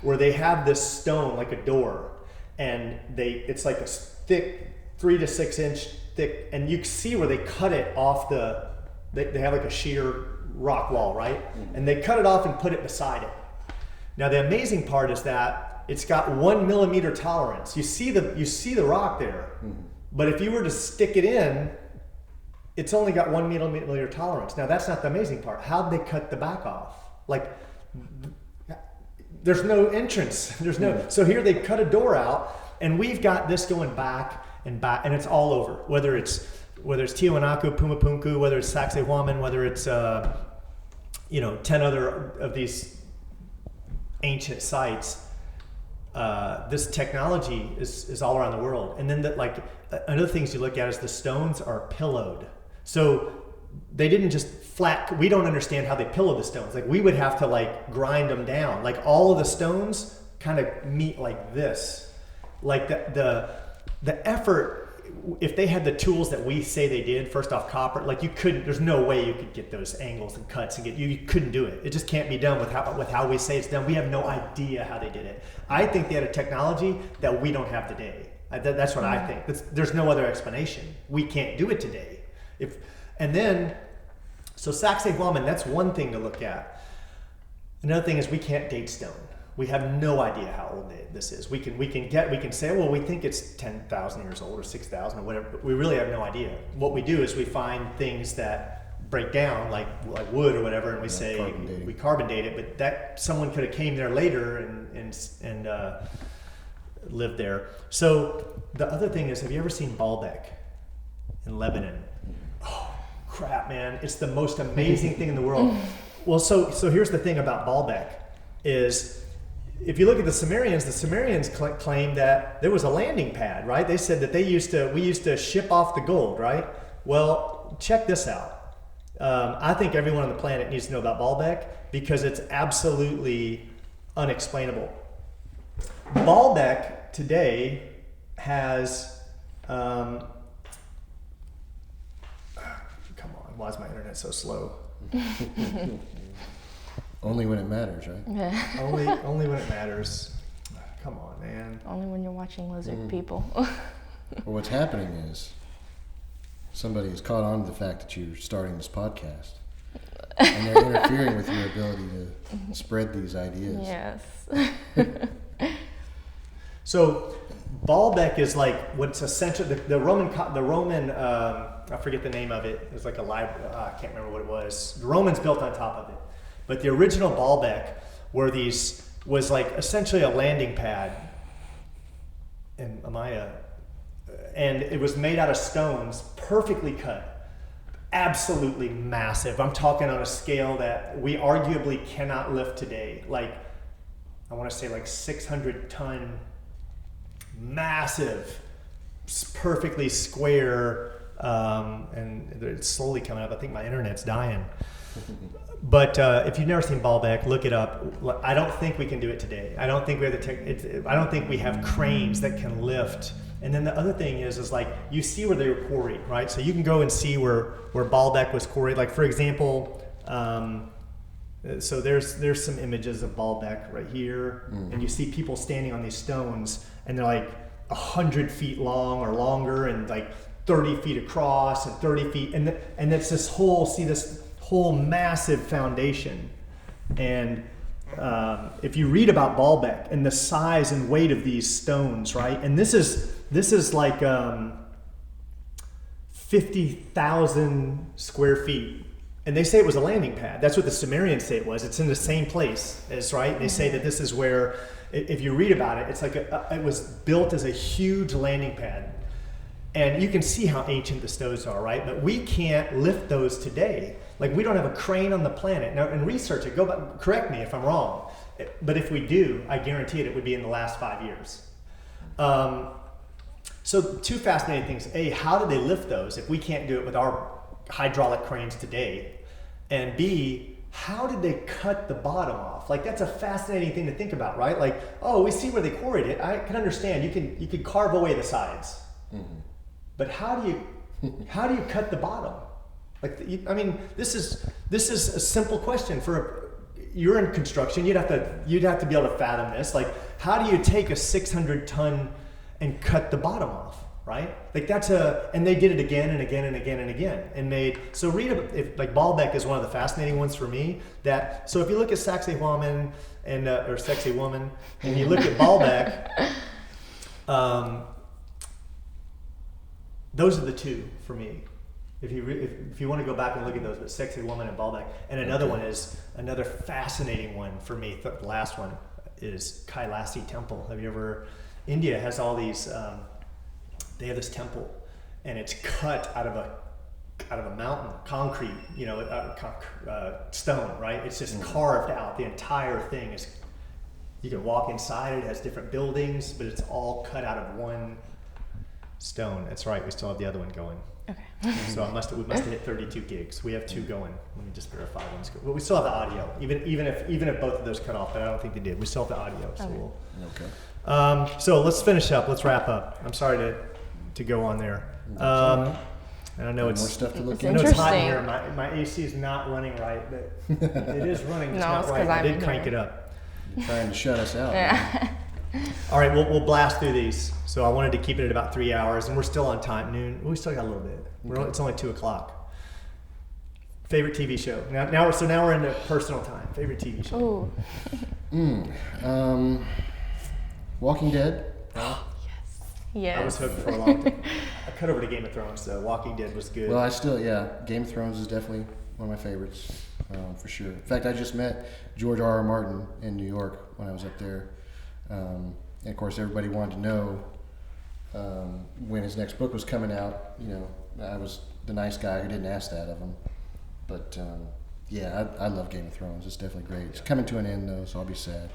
where they have this stone like a door, and it's a thick, 3 to 6 inch thick, and you can see where they cut it off they have a sheer rock wall, right? And they cut it off and put it beside it. Now the amazing part is that it's got 1 millimeter tolerance. You see the rock there, but if you were to stick it in, it's only got 1 millimeter tolerance. Now that's not the amazing part. How'd they cut the back off? There's no entrance. So here they cut a door out, and we've got this going back and back, and it's all over. Whether it's Tiahuanaco, Pumapunku, whether it's Saxe-Wallman, whether it's 10 other of these ancient sites, this technology is all around the world. And then another things you look at is the stones are pillowed. So they didn't just we don't understand how they pillow the stones. We would have to grind them down. All of the stones kind of meet like this. The effort, if they had the tools that we say they did, first off, copper, there's no way you could get those angles and cuts and you couldn't do it. It just can't be done with how we say it's done. We have no idea how they did it. I think they had a technology that we don't have today. That's what I think. There's no other explanation. We can't do it today. So Saxe-Wallman, that's one thing to look at. Another thing is we can't date stone. We have no idea how old this is. We can say, well, we think it's 10,000 years old or 6,000 or whatever, but we really have no idea. What we do is we find things that break down, like wood or whatever, and we say we carbon date it, but that someone could have came there later and lived there. So the other thing is, have you ever seen Baalbek in Lebanon? Oh, crap, man. It's the most amazing thing in the world. Well, so here's the thing about Baalbek is, if you look at the Sumerians claim that there was a landing pad, right? They said that we used to ship off the gold, right? Well, check this out. I think everyone on the planet needs to know about Baalbek because it's absolutely unexplainable. Baalbek today has, come on, why is my internet so slow? Only when it matters, right? Yeah. Only when it matters. Come on, man. Only when you're watching lizard people. Well, what's happening is somebody has caught on to the fact that you're starting this podcast. And they're interfering with your ability to spread these ideas. Yes. So Baalbek is like what's essential. The Roman, I forget the name of it. It was like a library. I can't remember what it was. The Romans built on top of it, but the original Baalbek was like essentially a landing pad. And and it was made out of stones, perfectly cut. Absolutely massive. I'm talking on a scale that we arguably cannot lift today. Like, I want to say like 600 ton, massive, perfectly square, and it's slowly coming up. I think my internet's dying. But if you've never seen Baalbek, look it up. I don't think we can do it today. I don't think we have I don't think we have cranes that can lift. And then the other thing is like you see where they were quarried, right? So you can go and see where Baalbek was quarried. Like for example, so there's some images of Baalbek right here, and you see people standing on these stones, and they're like 100 feet long or longer, and like 30 feet across and 30 feet, and it's this whole massive foundation. And if you read about Baalbek and the size and weight of these stones, right? And this is like 50,000 square feet. And they say it was a landing pad. That's what the Sumerians say it was. It's in the same place as, right? They say that this is where, if you read about it, it's like it was built as a huge landing pad. And you can see how ancient the stones are, right? But we can't lift those today. Like we don't have a crane on the planet. Now, in research, go back, correct me if I'm wrong. But if we do, I guarantee it would be in the last 5 years. So two fascinating things. A, how did they lift those if we can't do it with our hydraulic cranes today? And B, how did they cut the bottom off? Like that's a fascinating thing to think about, right? Like, oh, we see where they quarried it. I can understand. You could carve away the sides. Mm-hmm. But how do you cut the bottom? Like, I mean, this is a simple question. You're in construction, you'd have to be able to fathom this. Like, how do you take a 600 ton and cut the bottom off, right? Like and they did it again and again and again and again, and like Baalbek is one of the fascinating ones for me. So if you look at Sacsayhuaman or Sexy Woman, and you look at Baalbek, those are the two for me. If you want to go back and look at those, but Sexy Woman and Baalbek. And another one is another fascinating one for me. The last one is Kailasi Temple. India has all these, they have this temple, and it's cut out of a mountain, concrete, stone, right? It's just carved out. The entire thing is, you can walk inside it has different buildings, but it's all cut out of one stone. That's right. We still have the other one going. Okay. So we must have hit 32 gigs. We have 2 going. Let me just verify one's good. Well, we still have the audio, even if both of those cut off, but I don't think they did. We still have the audio. So okay. So let's finish up. Let's wrap up. I'm sorry to go on there. And I know it's more stuff to look at. I know it's hot in here. My AC is not running right, but it is running. It's not right. I did crank it up. You're trying to shut us out. Yeah. All right, we'll blast through these. So I wanted to keep it at about 3 hours, and we're still on time. Noon. We still got a little bit. It's only 2:00. Favorite TV show? Now we're into personal time. Favorite TV show? Walking Dead. Yes. I was hooked for a long time. I cut over to Game of Thrones, so Walking Dead was good. Well, Game of Thrones is definitely one of my favorites, for sure. In fact, I just met George R.R. Martin in New York when I was up there. And of course, everybody wanted to know when his next book was coming out. I was the nice guy who didn't ask that of him. But I love Game of Thrones. It's definitely great. It's coming to an end though, so I'll be sad.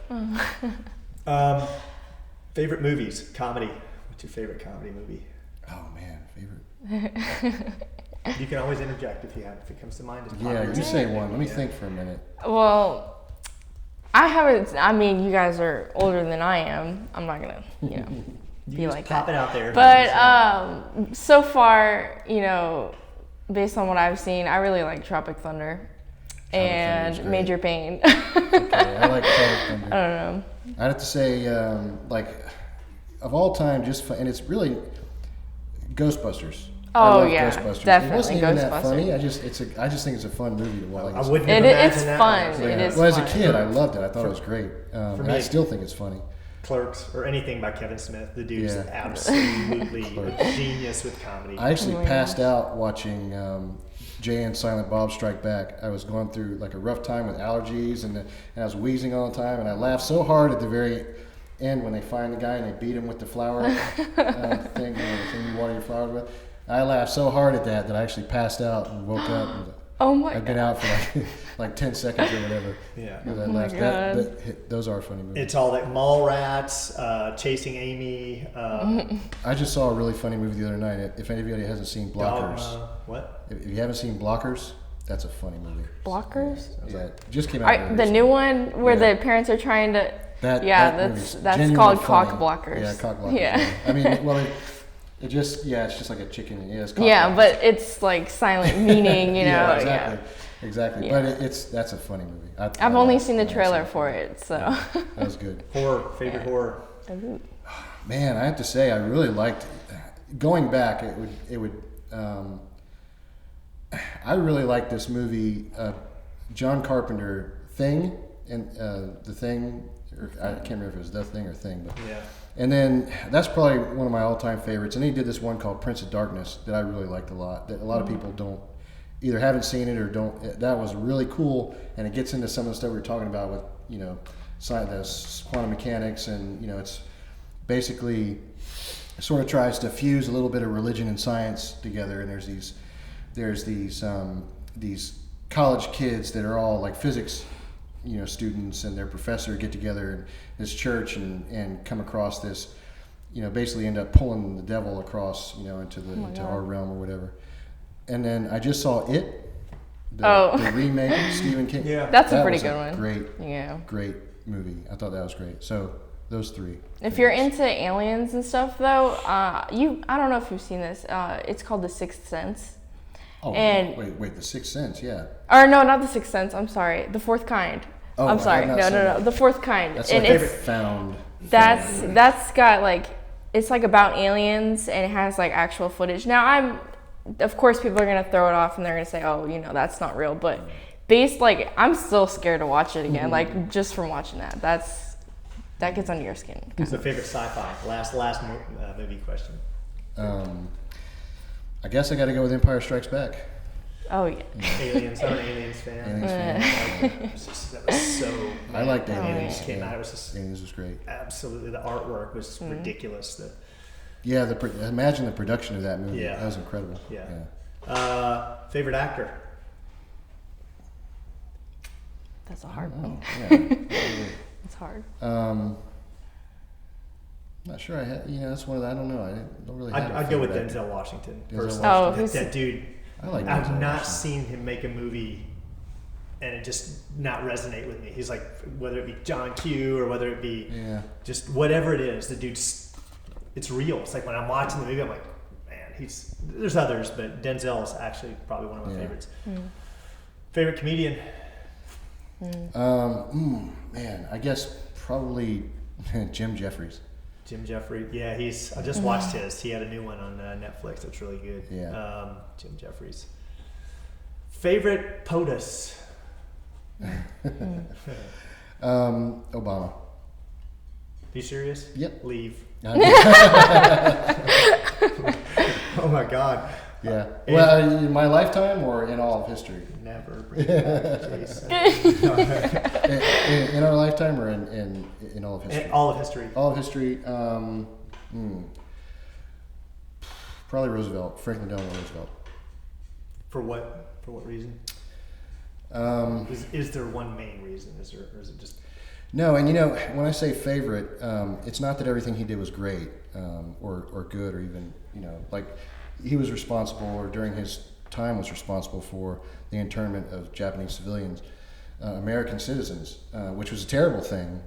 Favorite movies, comedy. What's your favorite comedy movie? Oh man, favorite. You can always interject if it comes to mind. You say one. Let me think for a minute. Well, I haven't. I mean, you guys are older than I am. I'm not gonna, be like that. Pop it out there. But so far, based on what I've seen, I really like Tropic Thunder and Major Payne. Okay, I like Tropic Thunder. I don't know. I'd have to say, of all time, and it's really Ghostbusters. Oh, I love yeah, Ghostbusters. definitely It wasn't even that Ghostbusters. funny. I just think it's a fun movie to watch. I wouldn't have imagined It's that. fun. Yeah. It is Well, as a fun. kid, I loved it. I thought it was great. For And me, I still think it's funny. Clerks or anything by Kevin Smith. The dude's Yeah. absolutely Clerks. a genius with comedy. I actually Oh my passed out watching Jay and Silent Bob Strike Back. I was going through like a rough time with allergies, and I was wheezing all the time, and I laughed so hard at the very end when they find the guy and they beat him with the flower thing, the thing you water your flowers with. I laughed so hard at that I actually passed out and woke up. And Oh my I'd been god. out for like 10 seconds or whatever. Yeah. That Oh my last- God. those are funny movies. It's all that mall rats, chasing Amy, I just saw a really funny movie the other night. If anybody hasn't seen Blockers, what? if you haven't seen Blockers, that's a funny movie. Blockers? Yeah, it just came out. Are, the new one where Yeah. the parents are trying to. That, Yeah, that movie's that's genuinely called funny. cock blockers. Yeah, cock blockers. Yeah. I mean, well, it's just like a chicken. Yeah, it's cock Yeah, blockers. but it's like silent meaning, you know. yeah, yeah. exactly. Yeah. But that's a funny movie. I've only seen the trailer for it, so. That was good. Horror, favorite horror. Man, I have to say, I really liked. Going back, I really liked this movie, John Carpenter, Thing, and The Thing. Or, I can't remember if it was The Thing or Thing, but. Yeah. And then that's probably one of my all-time favorites. And he did this one called Prince of Darkness that I really liked a lot. That a lot of people don't either haven't seen it or don't. That was really cool, and it gets into some of the stuff we were talking about with science, quantum mechanics, and it's basically sort of tries to fuse a little bit of religion and science together. And there's these college kids that are all like physics students and their professor get together in this church and come across this, basically end up pulling the devil across, into our realm or whatever. And then I just saw It, the remake of Stephen King. Yeah. That's a That pretty was good one. Great movie. I thought that was great. So those three. If you're into aliens and stuff, though, I don't know if you've seen this. It's called The Sixth Sense. Oh, And- wait, The Sixth Sense, yeah. Or no, not The Sixth Sense. I'm sorry. The Fourth Kind. Oh, I'm sorry. I've not No, seen no, that. no. The Fourth Kind. That's and my it's favorite found. that's got like it's like about aliens and it has like actual footage. Now of course people are gonna throw it off and they're gonna say, oh, that's not real. But I'm still scared to watch it again. Like just from watching that. That gets under your skin. Who's the favorite sci-fi? Last movie question. I guess I got to go with Empire Strikes Back. Oh yeah. Aliens. I'm an Aliens fan. Aliens fan. That was so. I liked Oh, Aliens. Aliens came out. It was just Aliens was great. absolutely. The artwork was ridiculous. Yeah, imagine the production of that movie. Yeah. That was incredible. Yeah. Favorite actor? That's a hard one. Yeah. It's hard. Not sure I had. That's one of the, I don't know. I don't really. Have I'd go with favorite actor. Denzel Washington. Denzel Personally. Washington. That dude. I like. I've Denzel not Washington. seen him make a movie and it just not resonate with me. He's like, whether it be John Q or whether it be just whatever it is, the dude's, it's real. It's like when I'm watching the movie, I'm like, man, there's others, but Denzel is actually probably one of my favorites. Favorite comedian? Man, I guess probably Jim Jeffries. Jim Jeffries. Yeah, I just watched his. He had a new one on Netflix that's really good. Yeah. Jim Jeffries. Favorite POTUS? Obama. Be serious? Yep. Leave. Yeah. Oh my God. Well, in my lifetime or in all of history? Never bring it back, Jason. in our lifetime or in all of history? In all of history. All of history. Probably Roosevelt, Franklin Delano Roosevelt. For what reason? Is there one main reason? Or is it just? No, and when I say favorite, it's not that everything he did was great or good or even like he was responsible or during his time was responsible for the internment of Japanese civilians, American citizens, which was a terrible thing.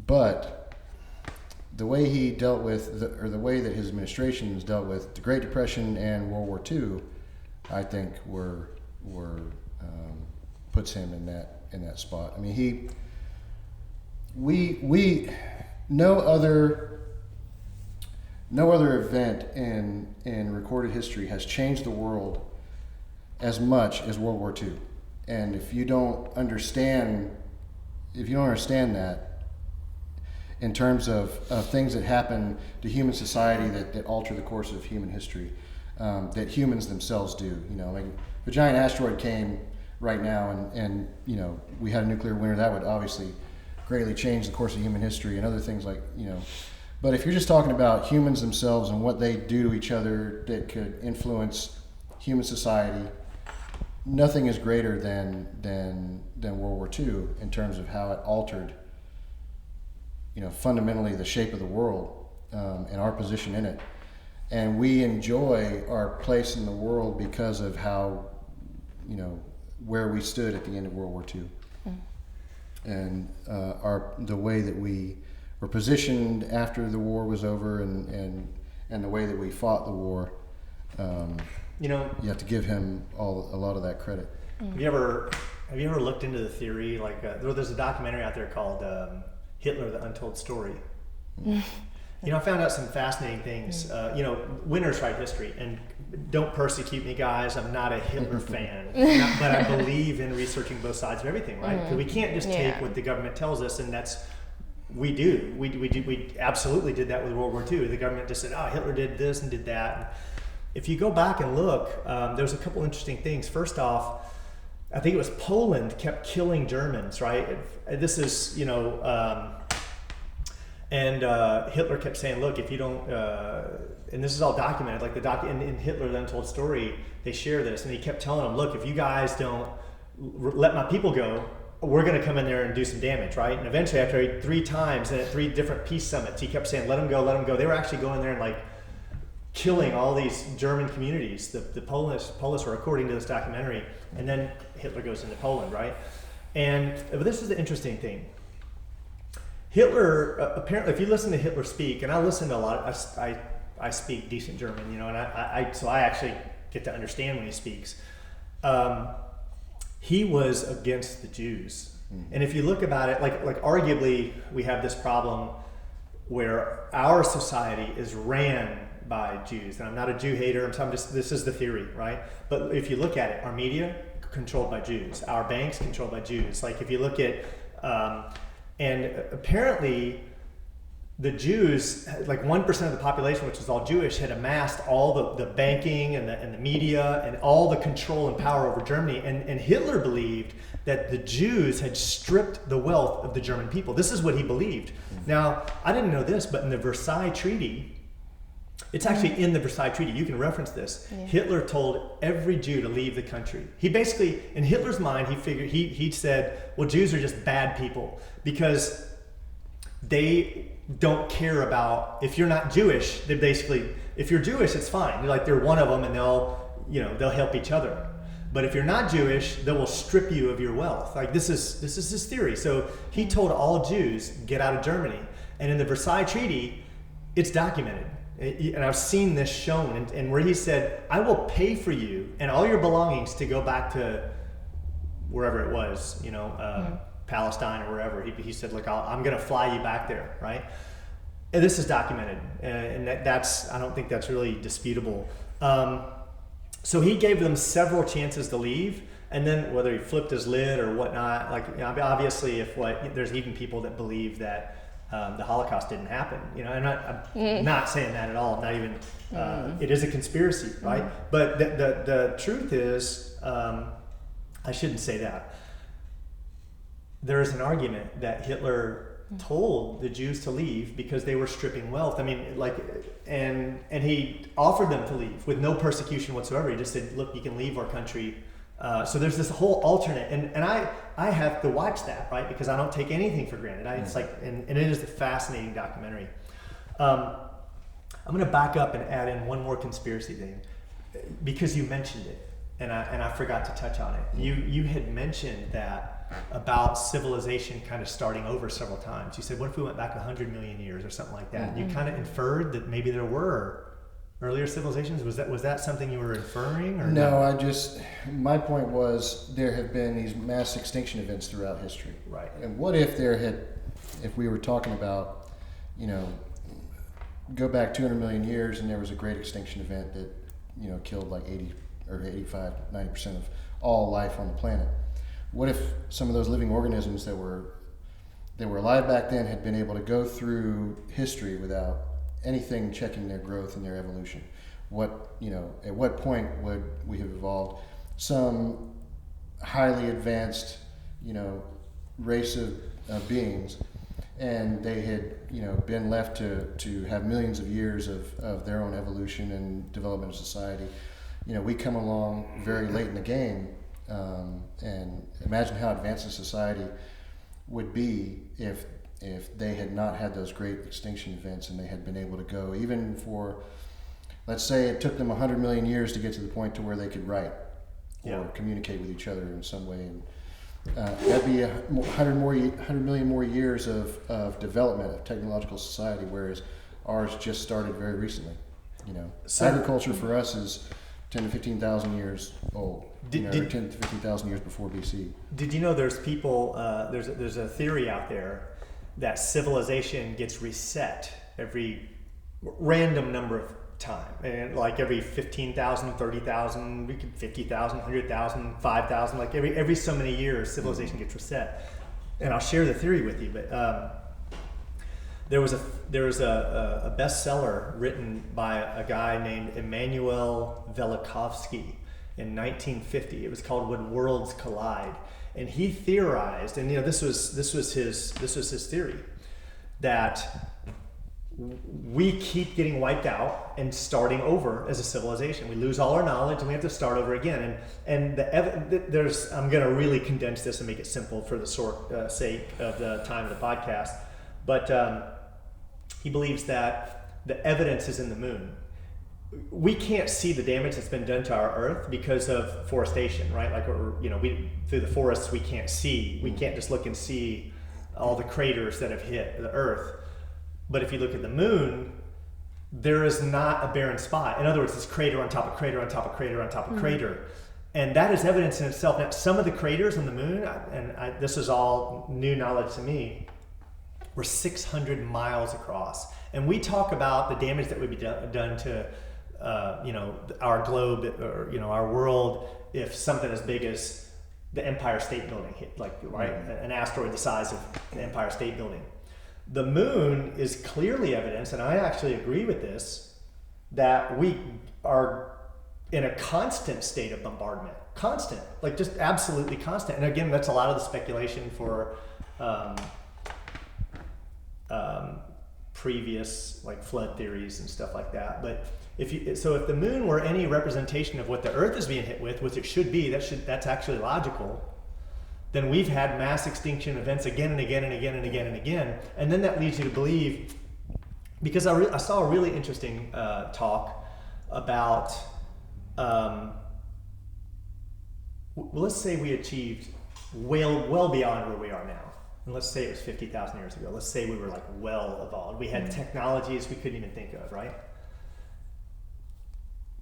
But the way he dealt with the way that his administrations dealt with the Great Depression and World War II, I think were puts him in that spot. I mean, no other event in recorded history has changed the world as much as World War II. And if you don't understand that in terms of things that happen to human society that alter the course of human history, that humans themselves do. Like if a giant asteroid came right now and we had a nuclear winter, that would obviously greatly change the course of human history and other things like. But if you're just talking about humans themselves and what they do to each other that could influence human society, nothing is greater than World War II in terms of how it altered, fundamentally the shape of the world and our position in it. And we enjoy our place in the world because of how, where we stood at the end of World War II, and the way that we were positioned after the war was over, and the way that we fought the war. You have to give him a lot of that credit. Have you ever looked into the theory? Like there's a documentary out there called Hitler: The Untold Story. I found out some fascinating things. Winners write history, and don't persecute me, guys. I'm not a Hitler fan, but I believe in researching both sides of everything, right? Because we can't just take what the government tells us, and we do. We absolutely did that with World War II. The government just said, Hitler did this and did that. And if you go back and look, there's a couple interesting things. First off, I think it was Poland kept killing Germans, right? This is, and Hitler kept saying, look, if you don't, and this is all documented, like in Hitler, The Untold Story, they share this, and he kept telling them, look, if you guys don't let my people go, we're going to come in there and do some damage, right? And eventually, after 3 times and at 3 different peace summits, he kept saying, let them go, let them go. They were actually going there and killing all these German communities. The Polish were, according to this documentary, and then Hitler goes into Poland, right? And this is the interesting thing. Hitler, apparently, if you listen to Hitler speak, and I listen to a lot, I speak decent German, and so I actually get to understand when he speaks. He was against the Jews. And if you look about it, like arguably we have this problem where our society is ran by Jews. And I'm not a Jew hater, this is the theory, right? But if you look at it, our media, controlled by Jews. Our banks, controlled by Jews. Like if you look at, and apparently the Jews, like 1% of the population, which is all Jewish, had amassed all the banking and the media and all the control and power over Germany. And Hitler believed that the Jews had stripped the wealth of the German people. This is what he believed. Now, I didn't know this, but in the Versailles Treaty, it's actually in the Versailles Treaty, you can reference this. Yeah. Hitler told every Jew to leave the country. He basically, in Hitler's mind, he said, well, Jews are just bad people because they don't care about, if you're not Jewish, they basically, if you're Jewish, it's fine. They're one of them and they'll help each other. But if you're not Jewish, they will strip you of your wealth. This is his theory. So he told all Jews, get out of Germany. And in the Versailles Treaty, it's documented. And I've seen this shown, and where he said, I will pay for you and all your belongings to go back to wherever it was, Palestine or wherever. He said, look, I'm going to fly you back there, right? And this is documented, and that's I don't think that's really disputable. So he gave them several chances to leave, and then whether he flipped his lid or whatnot, obviously there's even people that believe that the Holocaust didn't happen, and I'm not saying that at all. I'm not even, it is a conspiracy, right? But the truth is, I shouldn't say that. There is an argument that Hitler told the Jews to leave because they were stripping wealth. And he offered them to leave with no persecution whatsoever. He just said, look, you can leave our country. So there's this whole alternate, and I have to watch that, right? Because I don't take anything for granted. And it is a fascinating documentary. I'm going to back up and add in one more conspiracy thing, because you mentioned it, and I forgot to touch on it. You had mentioned that about civilization kind of starting over several times. You said, what if we went back 100 million years or something like that? And you kind of inferred that maybe there were earlier civilizations. Was that something you were inferring? Or no, my point was there have been these mass extinction events throughout history. Right. And what if if we were talking about, go back 200 million years and there was a great extinction event that, killed like 80 or 85, 90% of all life on the planet. What if some of those living organisms that were alive back then had been able to go through history without anything checking their growth and their evolution? At what point would we have evolved some highly advanced, race of beings, and they had, been left to have millions of years of their own evolution and development of society. We come along very late in the game, and imagine how advanced a society would be if they had not had those great extinction events and they had been able to go even for, let's say it took them 100 million years to get to the point to where they could write or communicate with each other in some way. And that'd be 100 million more years of development of technological society, whereas ours just started very recently. So agriculture for us is 10 to 15,000 years old. 10 to 15,000 years before BC. Did you know there's people? There's a theory out there that civilization gets reset every random number of time, and like every 15,000, 30,000, 50,000, 100,000, 5,000, like every so many years, civilization gets reset. And I'll share the theory with you, but there was a bestseller written by a guy named Immanuel Velikovsky in 1950. It was called When Worlds Collide, and he theorized, and this was his theory, that we keep getting wiped out and starting over as a civilization. We lose all our knowledge and we have to start over again. And I'm going to really condense this and make it simple for the sake of the time of the podcast. But he believes that the evidence is in the moon. We can't see the damage that's been done to our Earth because of forestation, right? Like, we through the forests we can't see. We can't just look and see all the craters that have hit the Earth. But if you look at the moon, there is not a barren spot. In other words, it's crater on top of crater on top of crater on top of crater. And that is evidence in itself. Now, some of the craters on the moon, this is all new knowledge to me, were 600 miles across. And we talk about the damage that would be done to our globe or our world if something as big as the Empire State Building hit, an asteroid the size of the Empire State Building. The moon is clearly evidence, and I actually agree with this, that we are in a constant state of bombardment. Constant, like just absolutely constant. And again, that's a lot of the speculation for previous like flood theories and stuff like that. But if the moon were any representation of what the Earth is being hit with, which it should be, that's actually logical, then we've had mass extinction events again and again and again and again and again. And then that leads you to believe, because I saw a really interesting talk about, let's say we achieved well beyond where we are now. And let's say it was 50,000 years ago. Let's say we were like well evolved. We had technologies we couldn't even think of, right?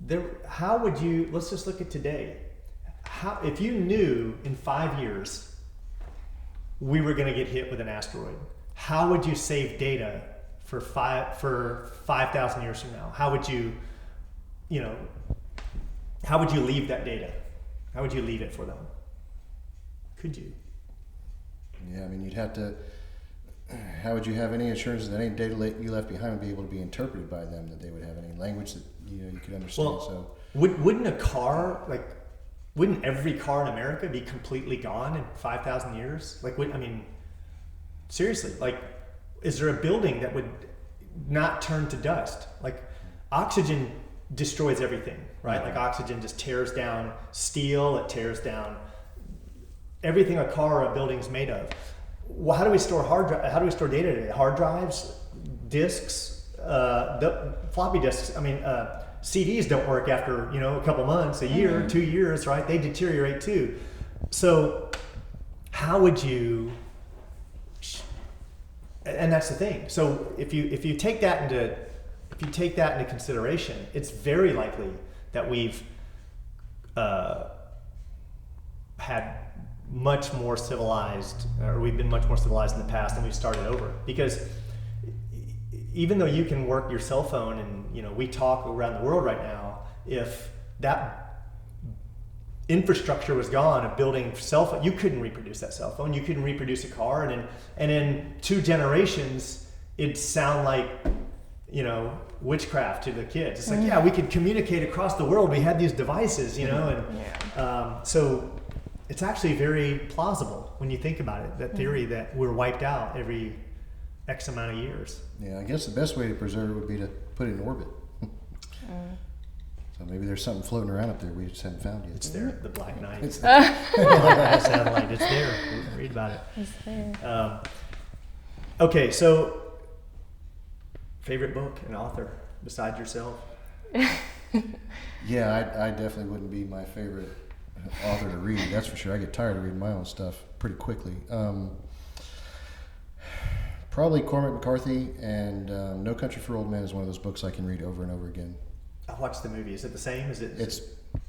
Let's just look at today. If you knew in 5 years we were going to get hit with an asteroid, how would you save data for 5,000 years from now? How would you leave that data? How would you leave it for them? Could you? Yeah, I mean, you'd have to. How would you have any assurance that any data you left behind would be able to be interpreted by them? That they would have any language that you could understand? Well, so wouldn't every car in America be completely gone in 5,000 years? Seriously, is there a building that would not turn to dust? Like, oxygen destroys everything, right? Like, oxygen just tears down steel, it tears down everything a car or a building's made of. Well, how do we store data today? Hard drives, disks, floppy disks. CDs don't work after a couple months, a year, 2 years, right? They deteriorate too. So how would you? And that's the thing. So if you take that into consideration, it's very likely that we've had much more civilized, or we've been much more civilized in the past, and we've started over. Because even though you can work your cell phone and we talk around the world right now, if that infrastructure was gone of building cell phone, you couldn't reproduce that cell phone, you couldn't reproduce a car, and in 2 generations it'd sound like witchcraft to the kids. It's like, yeah, we could communicate across the world, we had these devices, so it's actually very plausible when you think about it, that theory that we're wiped out every X amount of years. Yeah, I guess the best way to preserve it would be to put it in orbit. So maybe there's something floating around up there we just haven't found yet. It's there, the Black Knight. It's there. Satellite, it's there. Read about it. It's there. Okay, so favorite book and author besides yourself? Yeah, I definitely wouldn't be my favorite author to read. That's for sure. I get tired of reading my own stuff pretty quickly. Probably Cormac McCarthy, and No Country for Old Men is one of those books I can read over and over again. I watched the movie. Is it the same? It's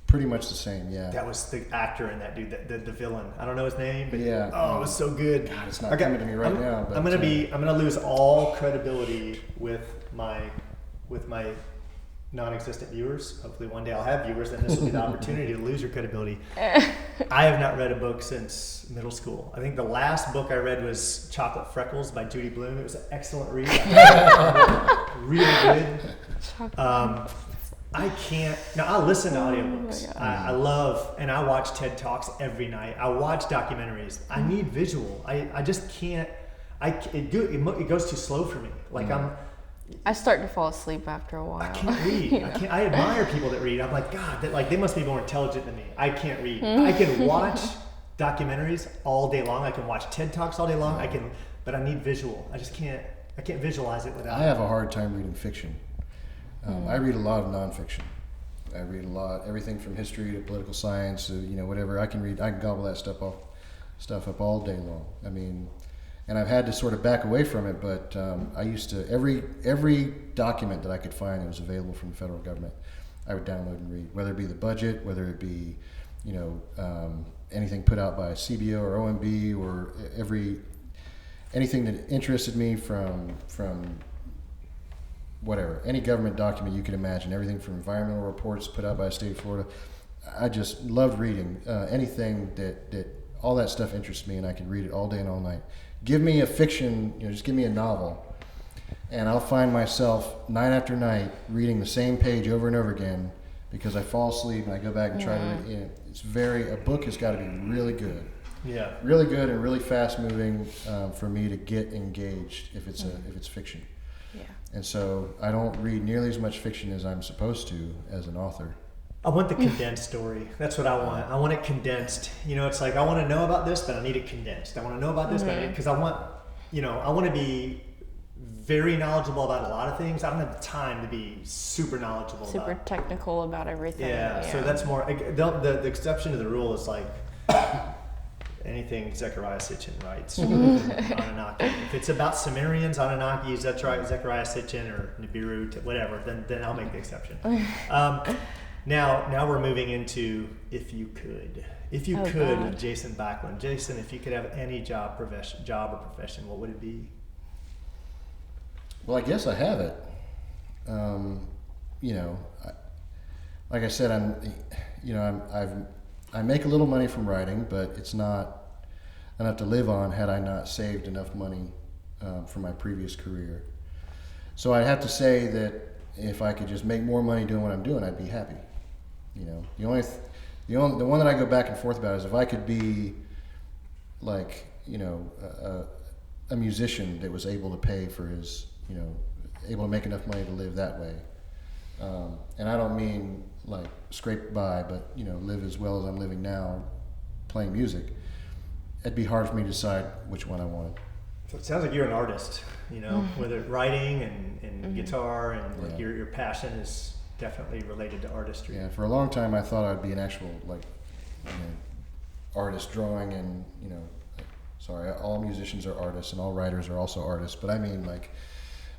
pretty much the same, yeah. That was the actor in that dude, the villain. I don't know his name, but yeah. It was so good. God, it's not coming to me right now. But I'm gonna lose all credibility with my non-existent viewers. Hopefully one day I'll have viewers, and this will be the opportunity to lose your credibility. I have not read a book since middle school. I think the last book I read was Chocolate Freckles by Judy Blume. It was an excellent read. Really good. I can't. Now I listen to audiobooks. I love, and I watch TED Talks every night. I watch documentaries. I need visual. I just can't. It goes too slow for me. Like I start to fall asleep after a while. I can't read. I admire people that read. I'm like, God, they must be more intelligent than me. I can't read. I can watch documentaries all day long. I can watch TED Talks all day long. But I need visual. I just can't. I can't visualize it without. I have a hard time reading fiction. I read a lot of nonfiction. I read a lot, everything from history to political science, to, whatever. I can gobble that stuff up all day long. I mean, and I've had to sort of back away from it, but I used to, every document that I could find that was available from the federal government, I would download and read, whether it be the budget, whether it be, anything put out by CBO or OMB, or anything that interested me from whatever, any government document you can imagine, everything from environmental reports put out by the state of Florida. I just loved reading anything that all that stuff interests me, and I can read it all day and all night. Give me a fiction, just give me a novel, and I'll find myself night after night reading the same page over and over again because I fall asleep and I go back and try to read. A book has got to be really good. Yeah. Really good and really fast moving for me to get engaged if it's fiction. Yeah. And so I don't read nearly as much fiction as I'm supposed to as an author. I want the condensed story. That's what I want. I want it condensed. It's like I want to know about this, but I need it condensed. I want to know about this, because I want to be very knowledgeable about a lot of things. I don't have the time to be super knowledgeable. Super technical about everything. Yeah. So that's more. The exception to the rule is like anything Zechariah Sitchin writes. Anunnaki. If it's about Sumerians, Anunnaki, Zechariah Sitchin, or Nibiru, whatever, then I'll make the exception. Now we're moving into If You Could. If you could, with Jason Backlund. Jason, if you could have any job or profession, what would it be? Well, I guess I have it. Like I said, I make a little money from writing, but it's not enough to live on had I not saved enough money for my previous career. So I'd have to say that if I could just make more money doing what I'm doing, I'd be happy. The one that I go back and forth about is if I could be like, a musician that was able to pay for his, able to make enough money to live that way. And I don't mean like scrape by, but live as well as I'm living now, playing music. It'd be hard for me to decide which one I wanted. So it sounds like you're an artist, whether writing and guitar and like your passion is definitely related to artistry. Yeah, for a long time I thought I'd be an actual artist, drawing, and sorry, all musicians are artists and all writers are also artists, but I mean like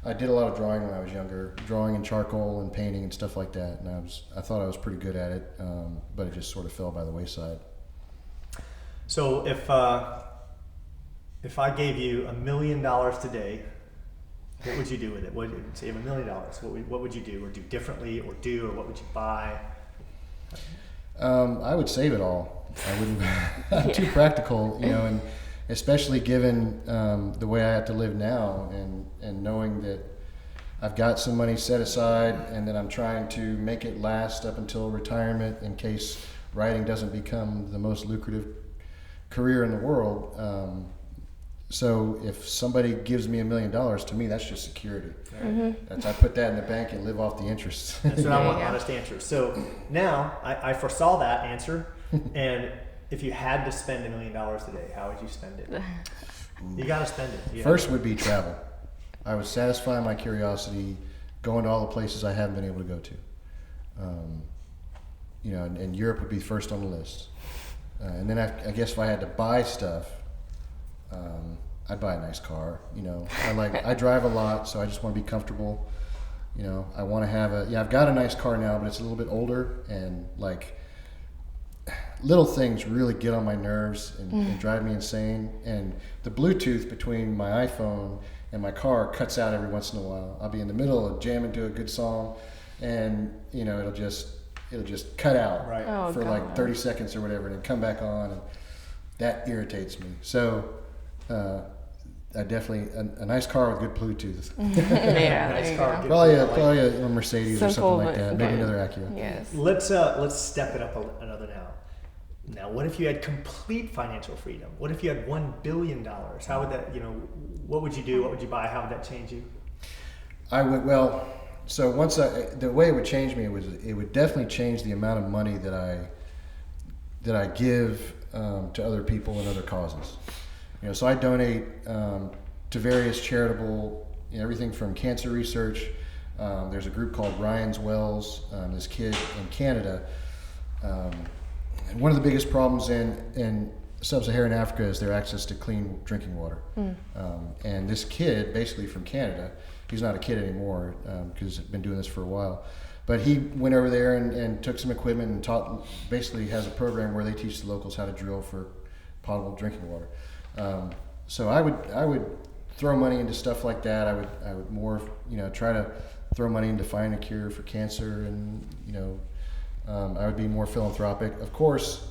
I did a lot of drawing when I was younger, drawing in charcoal and painting and stuff like that, and I thought I was pretty good at it, but it just sort of fell by the wayside. So if I gave you $1 million today What would you do with it? What, say you have $1 million. What would you do, or do differently, or what would you buy? I would save it all. I wouldn't. I'm too practical, and especially given the way I have to live now, and knowing that I've got some money set aside, and that I'm trying to make it last up until retirement in case writing doesn't become the most lucrative career in the world. So if somebody gives me $1 million, to me that's just security. Mm-hmm. I put that in the bank and live off the interest. That's what I want, honest answers. So now I foresaw that answer, and if you had to spend $1 million today, how would you spend it? You got to spend it. First would be travel. I would satisfy my curiosity, going to all the places I haven't been able to go to. And Europe would be first on the list. And then I guess if I had to buy stuff, I'd buy a nice car. I drive a lot, so I just want to be comfortable. I want to have I've got a nice car now, but it's a little bit older, and little things really get on my nerves and drive me insane. And the Bluetooth between my iPhone and my car cuts out every once in a while. I'll be in the middle of jamming to a good song, and it'll just cut out for like 30 seconds or whatever, and then come back on, and that irritates me. So I definitely a nice car with good Bluetooth. Nice car. Probably a Mercedes simple, or something like that. Maybe another Acura. Yes. Let's step it up another now. Now, what if you had complete financial freedom? What if you had $1 billion? How would that? What would you do? What would you buy? How would that change you? I would So once the way it would change me it would definitely change the amount of money that I give to other people and other causes. So I donate to various charitable, everything from cancer research. There's a group called Ryan's Wells. This kid in Canada, and one of the biggest problems in sub-Saharan Africa is their access to clean drinking water. And this kid, basically from Canada, he's not a kid anymore because he's been doing this for a while, but he went over there and took some equipment and basically has a program where they teach the locals how to drill for potable drinking water. So I would throw money into stuff like that. I would more try to throw money into finding a cure for cancer, and I would be more philanthropic. Of course,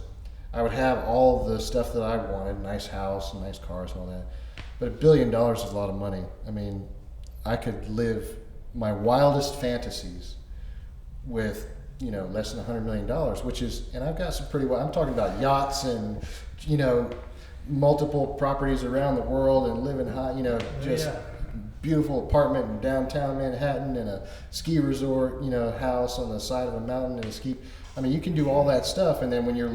I would have all the stuff that I wanted, nice house and nice cars and all that. But $1 billion is a lot of money. I mean, I could live my wildest fantasies with less than $100 million, which is, and I've got some I'm talking about yachts and multiple properties around the world and living high, beautiful apartment in downtown Manhattan and a ski resort, house on the side of a mountain and a ski. I mean, you can do all that stuff, and then when you're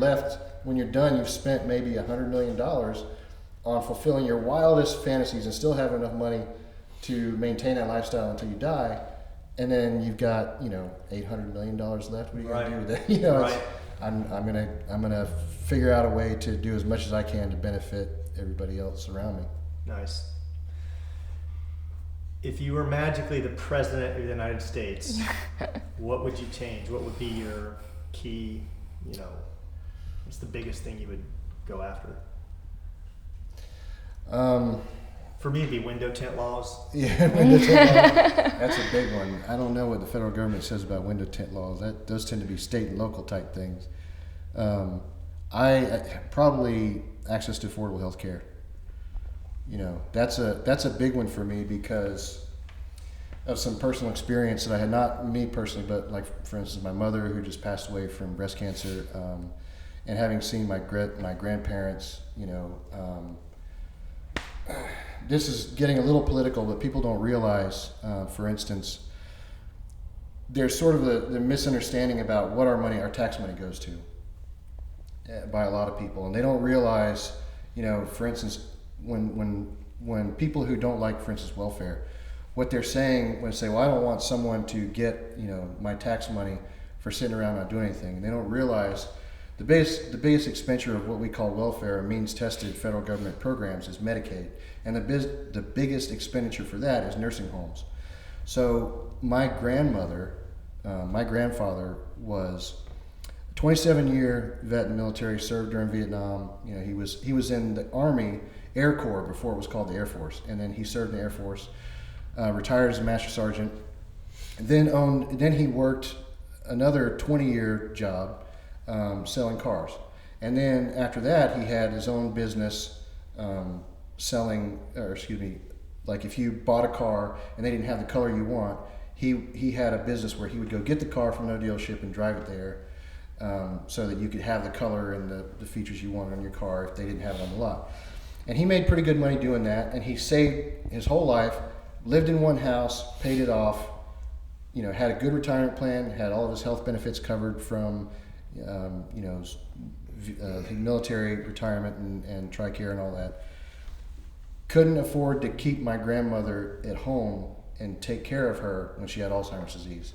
done, you've spent maybe $100 million on fulfilling your wildest fantasies and still have enough money to maintain that lifestyle until you die. And then you've got, $800 million left. What are you going to do with that? I'm gonna figure out a way to do as much as I can to benefit everybody else around me. Nice. If you were magically the president of the United States, what would you change? What would be your key? What's the biggest thing you would go after? For me, it'd be window tint laws. Yeah, window tint laws. That's a big one. I don't know what the federal government says about window tint laws. Those tend to be state and local type things. I probably access to affordable health care. That's a big one for me because of some personal experience that I had, not me personally, but like for instance, my mother who just passed away from breast cancer, and having seen my grandparents, this is getting a little political, but people don't realize, for instance, there's sort of the misunderstanding about what our tax money goes to by a lot of people, and they don't realize, for instance, when people who don't like, for instance, welfare, what they're saying when they say, well, I don't want someone to get, my tax money for sitting around not doing anything, and they don't realize the biggest expenditure of what we call welfare, means-tested federal government programs, is Medicaid, and the biggest expenditure for that is nursing homes. So my grandfather was a 27-year vet in the military, served during Vietnam. He was in the Army Air Corps before it was called the Air Force, and then he served in the Air Force. retired as a master sergeant. Then he worked another 20-year job selling cars. And then after that, he had his own business like if you bought a car and they didn't have the color you want, he had a business where he would go get the car from no dealership and drive it there so that you could have the color and the features you wanted on your car if they didn't have it on the lot. And he made pretty good money doing that, and he saved his whole life, lived in one house, paid it off, had a good retirement plan, had all of his health benefits covered from military retirement and TRICARE and all that. Couldn't afford to keep my grandmother at home and take care of her when she had Alzheimer's disease,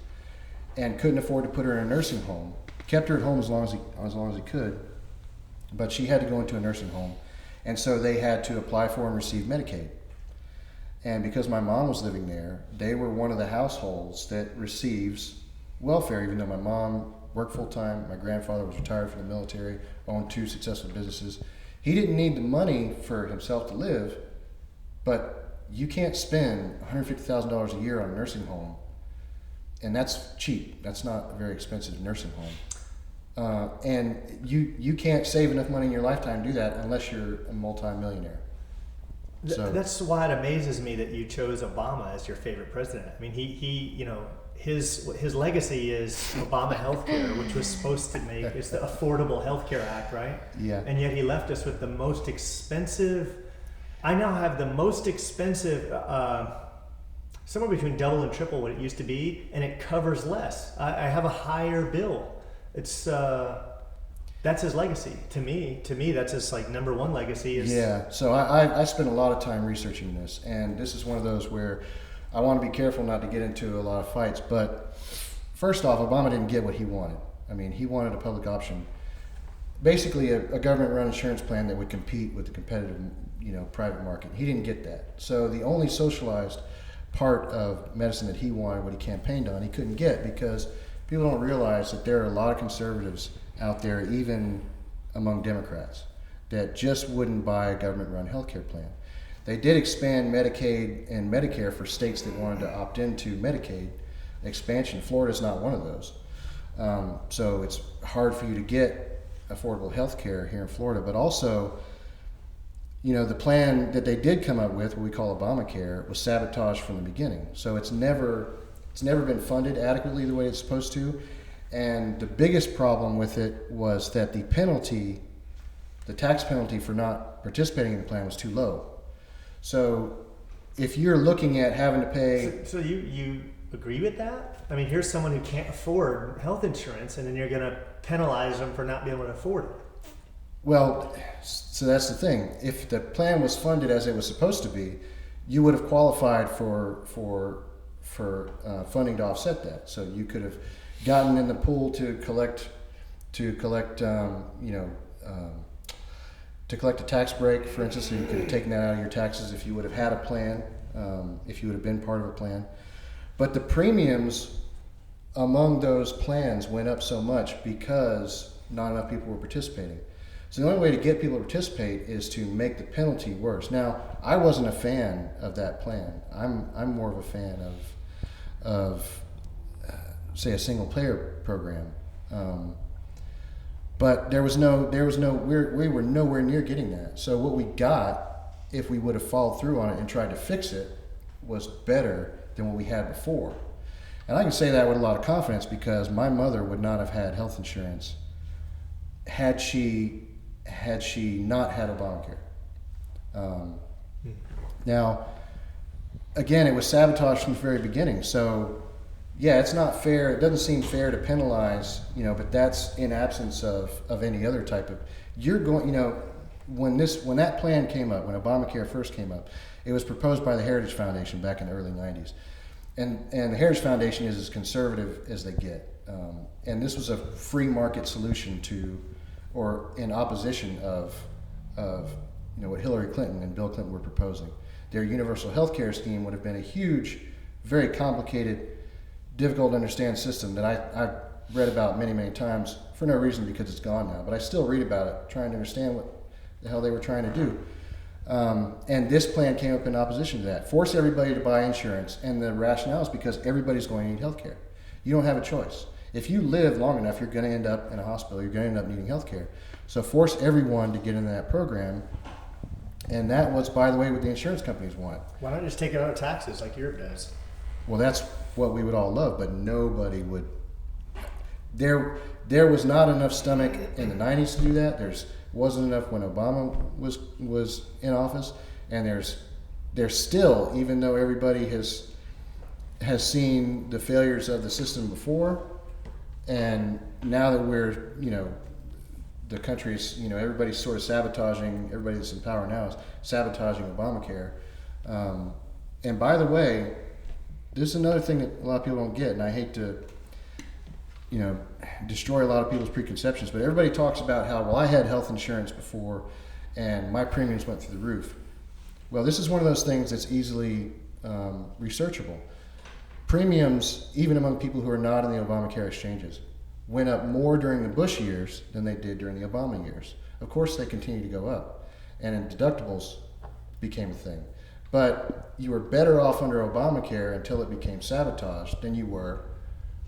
and couldn't afford to put her in a nursing home. Kept her at home as long as he could, but she had to go into a nursing home, and so they had to apply for and receive Medicaid. And because my mom was living there, they were one of the households that receives welfare, even though my mom worked full time. My grandfather was retired from the military, owned 2 successful businesses. He didn't need the money for himself to live, but you can't spend $150,000 a year on a nursing home, and that's cheap. That's not a very expensive nursing home. And you can't save enough money in your lifetime to do that unless you're a multi-millionaire. So that's why it amazes me that you chose Obama as your favorite president. I mean, his legacy is Obama healthcare, which was supposed to make it's the Affordable Healthcare Act, right? Yeah. And yet he left us with the most expensive. I now have the most expensive, somewhere between double and triple what it used to be, and it covers less. I have a higher bill. It's that's his legacy. To me, that's his number one legacy. Yeah. So I spent a lot of time researching this, and this is one of those where I want to be careful not to get into a lot of fights. But first off, Obama didn't get what he wanted. I mean, he wanted a public option, basically a government-run insurance plan that would compete with the competitive, private market. He didn't get that. So the only socialized part of medicine that he wanted, what he campaigned on, he couldn't get because people don't realize that there are a lot of conservatives out there, even among Democrats, that just wouldn't buy a government-run healthcare plan. They did expand Medicaid and Medicare for states that wanted to opt into Medicaid expansion. Florida's not one of those. So it's hard for you to get affordable healthcare here in Florida. But also, the plan that they did come up with, what we call Obamacare, was sabotaged from the beginning. So it's never been funded adequately the way it's supposed to. And the biggest problem with it was that the tax penalty for not participating in the plan was too low. So if you're looking at having to pay... So you agree with that? I mean, here's someone who can't afford health insurance, and then you're going to penalize them for not being able to afford it. Well, so that's the thing. If the plan was funded as it was supposed to be, you would have qualified for funding to offset that. So you could have gotten in the pool to collect a tax break, for instance, and you could have taken that out of your taxes if you would have had a plan, if you would have been part of a plan. But the premiums among those plans went up so much because not enough people were participating. So the only way to get people to participate is to make the penalty worse. Now, I wasn't a fan of that plan. I'm more of a fan of say a single player program. But we were nowhere near getting that. So what we got, if we would have followed through on it and tried to fix it, was better than what we had before. And I can say that with a lot of confidence because my mother would not have had health insurance had she not had Obamacare. Now, again, it was sabotaged from the very beginning. So, yeah, it's not fair. It doesn't seem fair to penalize, but that's in absence of any other type of. You're going, when that plan came up, when Obamacare first came up, it was proposed by the Heritage Foundation back in the early '90s, and the Heritage Foundation is as conservative as they get, and this was a free market solution to, or in opposition of what Hillary Clinton and Bill Clinton were proposing. Their universal health care scheme would have been a huge, very complicated, difficult to understand system that I've read about many, many times for no reason because it's gone now. But I still read about it, trying to understand what the hell they were trying to do. And this plan came up in opposition to that. Force everybody to buy insurance, and the rationale is because everybody's going to need health care. You don't have a choice. If you live long enough, you're going to end up in a hospital. You're going to end up needing health care. So force everyone to get into that program. And that was, by the way, what the insurance companies want. Why not just take it out of taxes like Europe does? Well, that's what we would all love, but nobody would. There was not enough stomach in the 90s to do that. Wasn't enough when Obama was in office, and there's still, even though everybody has seen the failures of the system before, and now that we're, the country's, everybody's sort of sabotaging, everybody that's in power now is sabotaging Obamacare. And by the way, this is another thing that a lot of people don't get, and I hate to, destroy a lot of people's preconceptions, but everybody talks about how, well, I had health insurance before and my premiums went through the roof. Well, this is one of those things that's easily researchable. Premiums, even among people who are not in the Obamacare exchanges, went up more during the Bush years than they did during the Obama years. Of course, they continue to go up, and deductibles became a thing. But you were better off under Obamacare until it became sabotaged than you were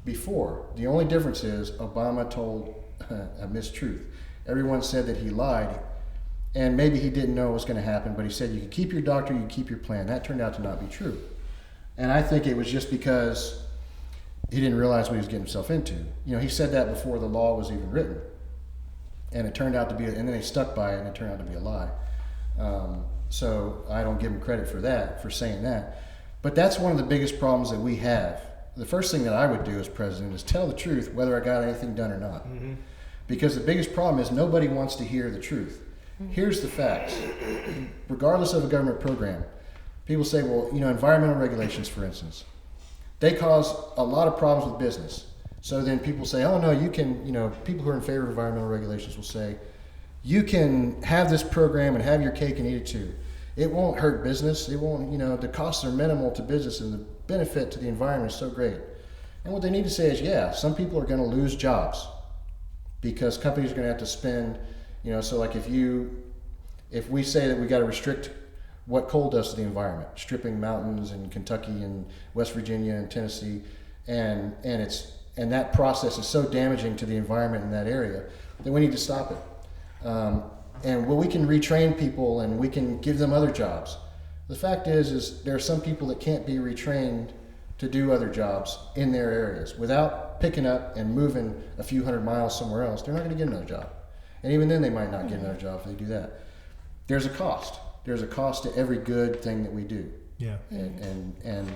before. The only difference is Obama told a mistruth. Everyone said that he lied, and maybe he didn't know what was going to happen, but he said you could keep your doctor, you could keep your plan. That turned out to not be true. And I think it was just because he didn't realize what he was getting himself into. He said that before the law was even written. And it turned out to be, and then they stuck by it, and it turned out to be a lie. So I don't give him credit for that, for saying that. But that's one of the biggest problems that we have. The first thing that I would do as president is tell the truth whether I got anything done or not. Mm-hmm. Because the biggest problem is nobody wants to hear the truth. Mm-hmm. Here's the facts. Regardless of a government program, people say, well, environmental regulations, for instance, they cause a lot of problems with business. So then people say, oh no, you can, people who are in favor of environmental regulations will say, you can have this program and have your cake and eat it too. It won't hurt business. It won't, the costs are minimal to business and the benefit to the environment is so great. And what they need to say is, yeah, some people are going to lose jobs because companies are going to have to spend, so like if we say that we got to restrict what coal does to the environment, stripping mountains in Kentucky and West Virginia and Tennessee, and that process is so damaging to the environment in that area that we need to stop it. We can retrain people and we can give them other jobs. The fact is there are some people that can't be retrained to do other jobs in their areas without picking up and moving a few hundred miles somewhere else. They're not going to get another job, and even then they might not get another job if they do that. There's a cost. There's a cost to every good thing that we do. Yeah. And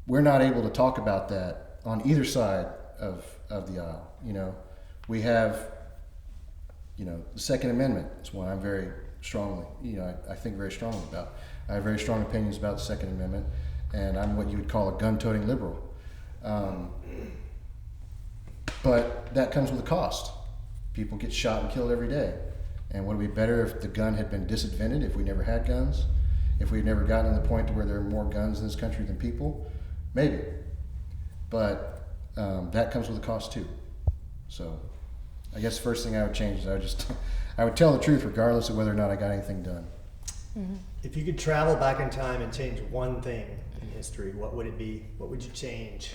we're not able to talk about that on either side of the aisle. We have, the Second Amendment is one I'm very strongly, I think very strongly about. I have very strong opinions about the Second Amendment, and I'm what you would call a gun-toting liberal. But that comes with a cost. People get shot and killed every day. And would it be better if the gun had been disinvented, if we never had guns? If we'd never gotten to the point to where there are more guns in this country than people? Maybe. But that comes with a cost too. So I guess the first thing I would change is I would tell the truth regardless of whether or not I got anything done. Mm-hmm. If you could travel back in time and change one thing in history, what would it be? What would you change?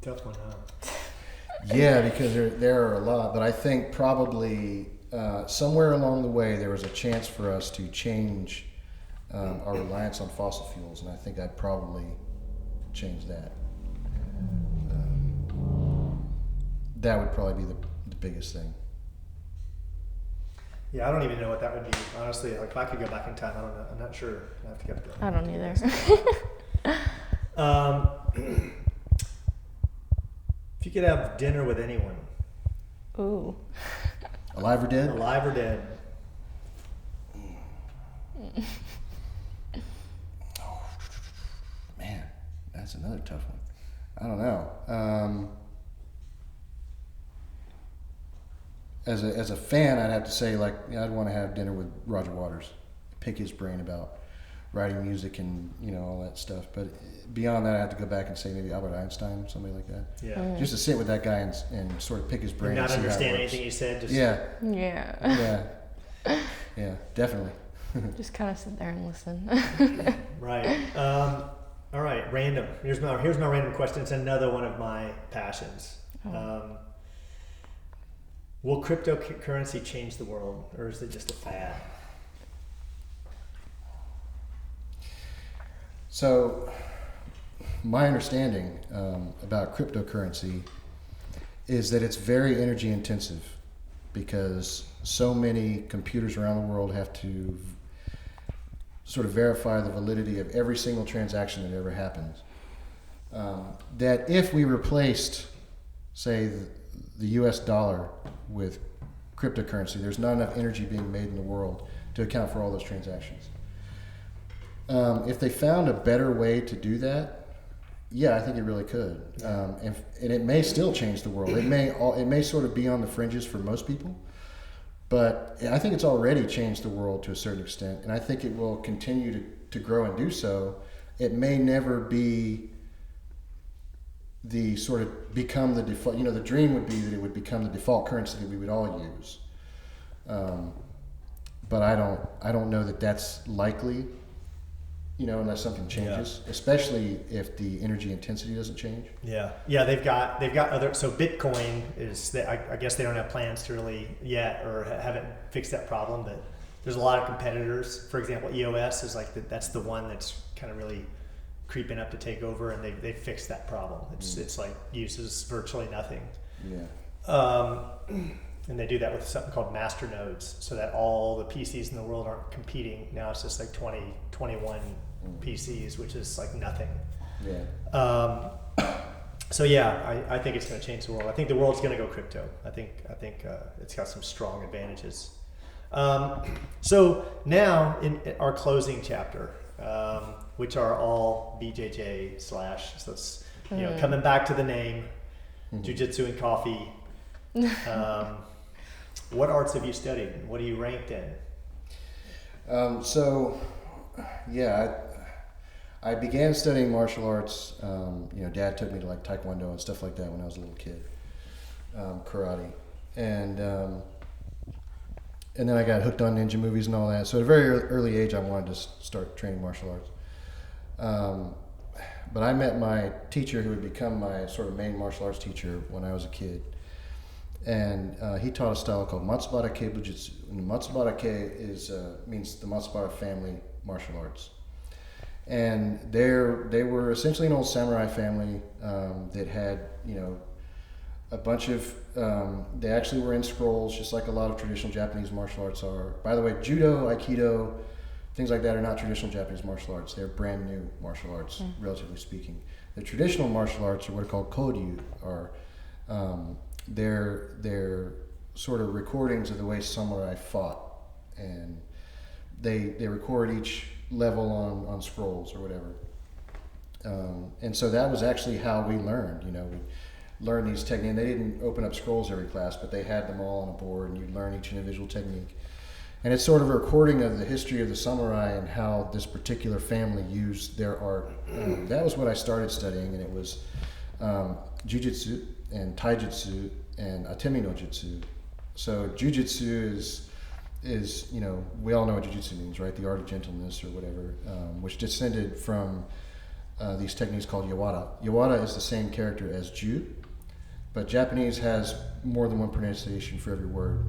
Tough one, huh? Yeah, because there are a lot, but I think probably somewhere along the way there was a chance for us to change our reliance on fossil fuels, and I think I'd probably change that. That would probably be the biggest thing. Yeah, I don't even know what that would be. Honestly, like if I could go back in time, I don't know. I'm not sure. I have to get going. I don't either. If you could have dinner with anyone. Ooh. Alive or dead? Alive or dead. Oh, man, that's another tough one. I don't know. As a fan, I'd have to say, I'd want to have dinner with Roger Waters, pick his brain about writing music and all that stuff. But beyond that, I have to go back and say maybe Albert Einstein, somebody like that. Yeah. Just to sit with that guy and sort of pick his brain. And not and see understand how it works. anything he said. Just Definitely. Just kind of sit there and listen. Right. All right. Random. Here's my random question. It's another one of my passions. Will cryptocurrency change the world, or is it just a fad? So, my understanding about cryptocurrency is that it's very energy intensive because so many computers around the world have to sort of verify the validity of every single transaction that ever happens. That if we replaced, say, the US dollar with cryptocurrency, there's not enough energy being made in the world to account for all those transactions. If they found a better way to do that, yeah, I think it really could. And it may still change the world. It may sort of be on the fringes for most people, but I think it's already changed the world to a certain extent, and I think it will continue to grow and do so. It may never be the sort of become the default. The dream would be that it would become the default currency that we would all use. But I don't know that that's likely. Unless something changes, especially if the energy intensity doesn't change. Yeah, they've got other. So Bitcoin is, I guess they don't have plans to really yet, or haven't fixed that problem. But there's a lot of competitors. For example, EOS is that's the one that's kind of really creeping up to take over, and they fixed that problem. It's like uses virtually nothing. Yeah. And they do that with something called master nodes, so that all the PCs in the world aren't competing. Now it's just like 21 PCs, which is like nothing. Yeah. So yeah, I think it's going to change the world. I think the world's going to go crypto. I think it's got some strong advantages. So now in our closing chapter, which are all BJJ / so it's coming back to the name, Jiu-Jitsu and Coffee. What arts have you studied? What are you ranked in? I began studying martial arts. Dad took me to like Taekwondo and stuff like that when I was a little kid, karate, and then I got hooked on ninja movies and all that. So at a very early age, I wanted to start training martial arts. But I met my teacher, who would become my sort of main martial arts teacher when I was a kid. And he taught a style called Matsubara Kei Bujutsu. And Matsubara Kei means the Matsubara family martial arts. And they were essentially an old samurai family that had, a bunch of, they actually were in scrolls, just like a lot of traditional Japanese martial arts are. By the way, Judo, Aikido, things like that are not traditional Japanese martial arts. They're brand new martial arts, relatively speaking. The traditional martial arts are what are called Kodyu, or they're sort of recordings of the way samurai fought, and they record each level on scrolls or whatever. And so that was actually how we learned. We learned these techniques. They didn't open up scrolls every class, but they had them all on a board, and you'd learn each individual technique. And it's sort of a recording of the history of the samurai and how this particular family used their art. That was what I started studying, and it was Jujitsu and Taijutsu and Atemi no Jutsu. So Jujitsu is we all know what Jujitsu means, right? The art of gentleness or whatever, which descended from these techniques called Yawata. Yawata is the same character as Ju, but Japanese has more than one pronunciation for every word.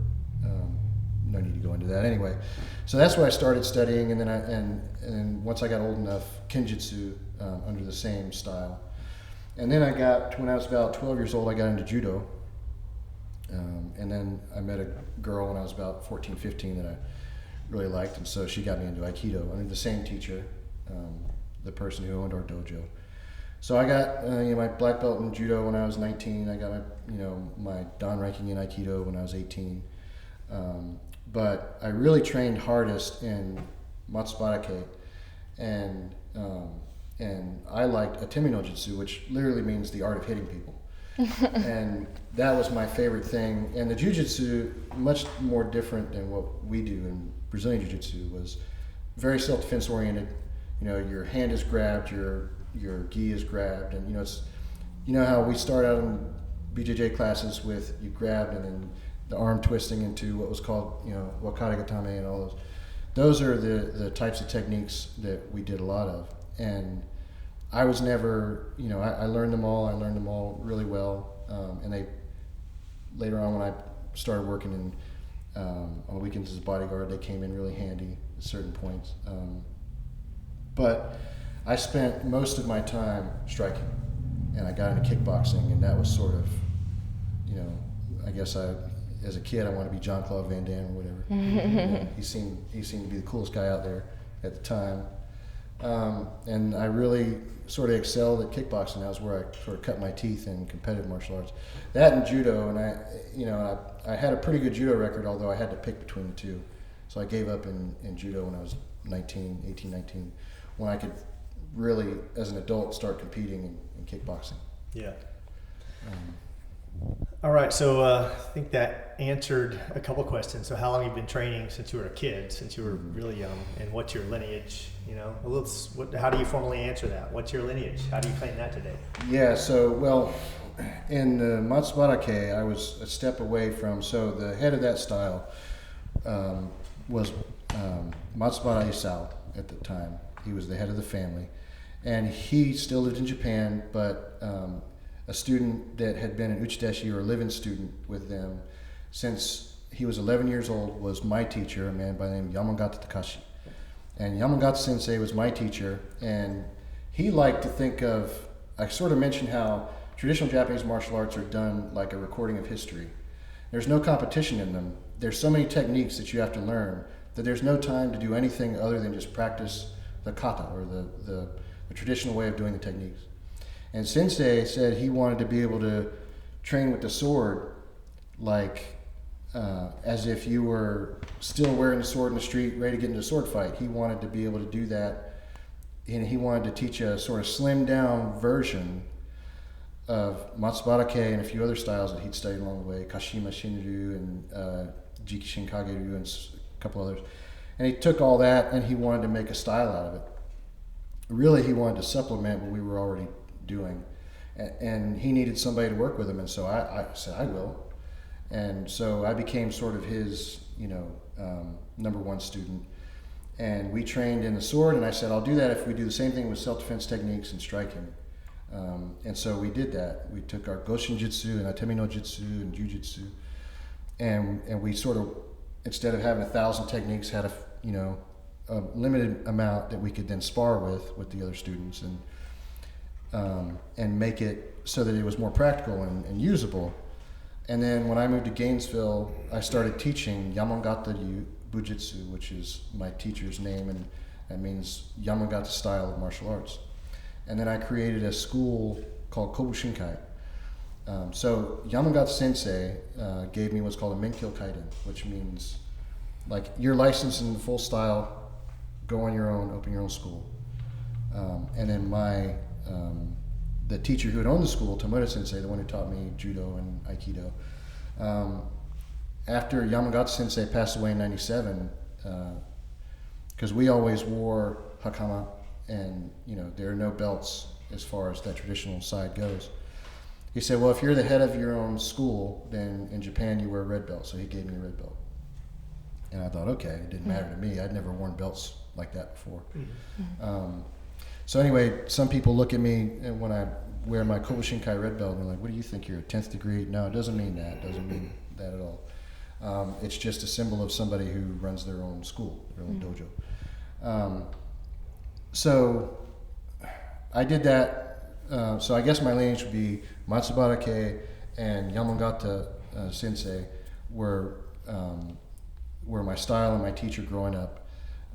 No need to go into that anyway. So that's what I started studying, and then and once I got old enough, Kenjutsu under the same style. And then when I was about 12 years old, I got into judo. And then I met a girl when I was about 14, 15 that I really liked, and so she got me into Aikido under the same teacher, the person who owned our dojo. So I got my black belt in judo when I was 19. I got my dan ranking in Aikido when I was 18. But I really trained hardest in Matsubara Kei, and I liked Atemi no Jutsu, which literally means the art of hitting people. And that was my favorite thing. And the Jiu-Jitsu, much more different than what we do in Brazilian Jiu-Jitsu, was very self-defense oriented. your hand is grabbed, your gi is grabbed, and it's how we start out in BJJ classes with you grabbed and then the arm twisting into what was called wakare gatame and all those. Those are the types of techniques that we did a lot of, and I was never I learned them all. I learned them all really well, and they later on when I started working in on weekends as a bodyguard, they came in really handy at certain points. But I spent most of my time striking, and I got into kickboxing, and that was sort of, I guess as a kid, I wanted to be Jean-Claude Van Damme or whatever. He seemed to be the coolest guy out there at the time. And I really sort of excelled at kickboxing. That was where I sort of cut my teeth in competitive martial arts. That and judo, and I had a pretty good judo record, although I had to pick between the two. So I gave up in judo when I was 19, when I could really, as an adult, start competing in kickboxing. Yeah. All right, so I think that answered a couple questions. So how long have you been training since you were a kid, since you were really young, and what's your lineage? How do you formally answer that? What's your lineage? How do you claim that today? Yeah, so, in Matsubara-ke, I was a step away from, so the head of that style was Matsubara Isao at the time. He was the head of the family, and he still lived in Japan, but a student that had been an uchideshi or a live-in student with them since he was 11 years old was my teacher, a man by the name of Yamagata Takashi. And Yamagata sensei was my teacher, and he liked to think of, I sort of mentioned how traditional Japanese martial arts are done like a recording of history. There's no competition in them. There's so many techniques that you have to learn that there's no time to do anything other than just practice the kata, or the traditional way of doing the techniques. And sensei said he wanted to be able to train with the sword like as if you were still wearing the sword in the street, ready to get into a sword fight. He wanted to be able to do that, and he wanted to teach a sort of slimmed down version of Matsubara-ke and a few other styles that he'd studied along the way, Kashima Shinryu and Jiki Shinkageryu and a couple others. And he took all that and he wanted to make a style out of it. Really, he wanted to supplement what we were already doing, and he needed somebody to work with him, and so I said I will, and so I became sort of his number one student, and we trained in the sword, and I said I'll do that if we do the same thing with self-defense techniques and striking, and so we did that. We took our Goshin Jitsu and Atemi no Jitsu and Jujitsu, and we sort of, instead of having 1,000 techniques, had a limited amount that we could then spar with the other students, and make it so that it was more practical and usable. And then when I moved to Gainesville, I started teaching Yamagata Bujitsu, which is my teacher's name, and that means Yamagata style of martial arts. And then I created a school called Kobushinkai. So Yamagata Sensei gave me what's called a Menkyo Kaiden, which means like you're licensed in full style, go on your own, open your own school. And then the teacher who had owned the school, Tomoda Sensei, the one who taught me judo and aikido, after Yamagata Sensei passed away in '97, because we always wore hakama, and there are no belts as far as that traditional side goes. He said, well, if you're the head of your own school, then in Japan you wear a red belt. So he gave me a red belt. And I thought, okay, it didn't matter to me. I'd never worn belts like that before. So anyway, some people look at me and when I wear my Kobushinkai red belt, and they're like, what do you think, you're a 10th degree? No, it doesn't mean that. It doesn't mean that at all. It's just a symbol of somebody who runs their own school, their own dojo. So I did that. So I guess my lineage would be Matsubara-ke and Yamagata Sensei were my style and my teacher growing up.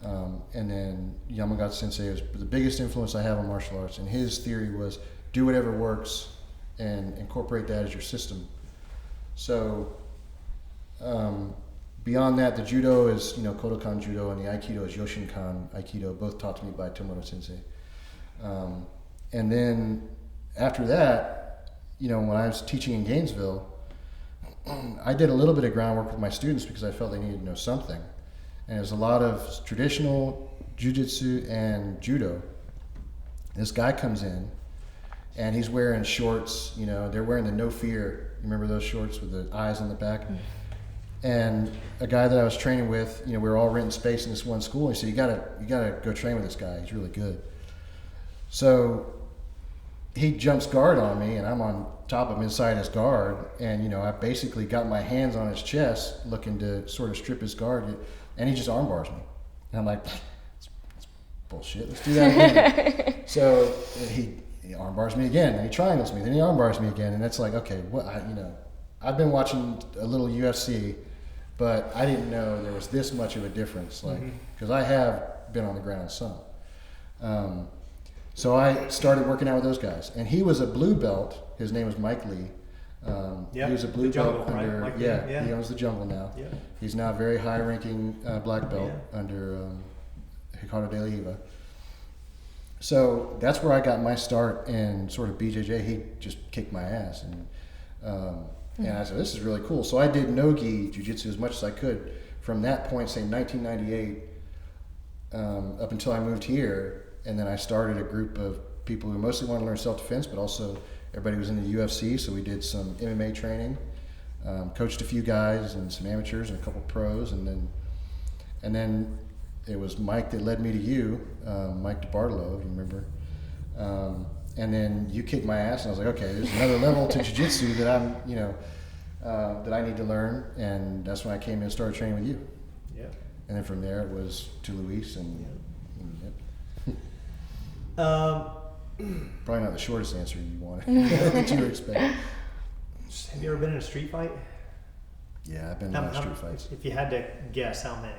And then Yamagata Sensei was the biggest influence I have on martial arts, and his theory was do whatever works and incorporate that as your system. So beyond that, the judo is Kodokan Judo, and the Aikido is Yoshinkan Aikido, both taught to me by Tomoda Sensei. And then after that, when I was teaching in Gainesville, I did a little bit of groundwork with my students because I felt they needed to know something. And there's a lot of traditional Jujitsu and Judo. This guy comes in, and he's wearing shorts. You know, they're wearing the No Fear. You remember those shorts with the eyes on the back? And a guy that I was training with, you know, we were all renting space in this one school. He said, "You gotta go train with this guy. He's really good." So he jumps guard on me, and I'm on top of him inside his guard, and you know, I basically got my hands on his chest, looking to sort of strip his guard, and he just arm bars me, and I'm like, "That's bullshit. Let's do that again." So he arm bars me again, and he triangles me, then he arm bars me again, and it's like, okay, I've been watching a little UFC, but I didn't know there was this much of a difference, like, because I have been on the ground some. So I started working out with those guys, and he was a blue belt. His name was Mike Lee. He was a blue belt under, right? He owns the Jungle now. Yeah. He's now a very high-ranking black belt under Ricardo de la Hiva. So that's where I got my start in sort of BJJ. He just kicked my ass, and I said, this is really cool. So I did no-gi jiu-jitsu as much as I could from that point, say 1998, up until I moved here. And then I started a group of people who mostly wanted to learn self-defense, but also everybody was in the UFC, so we did some MMA training, coached a few guys and some amateurs and a couple pros, and then it was Mike that led me to you, Mike DeBartolo, if you remember. And then you kicked my ass, and I was like, okay, there's another level to jiu-jitsu that I'm, that I need to learn, and that's when I came in and started training with you. Yeah. And then from there it was to Luis, and probably not the shortest answer you wanted that you were expecting. Have you ever been in a street fight? Yeah, I've been in a lot of street fights. If you had to guess, how many?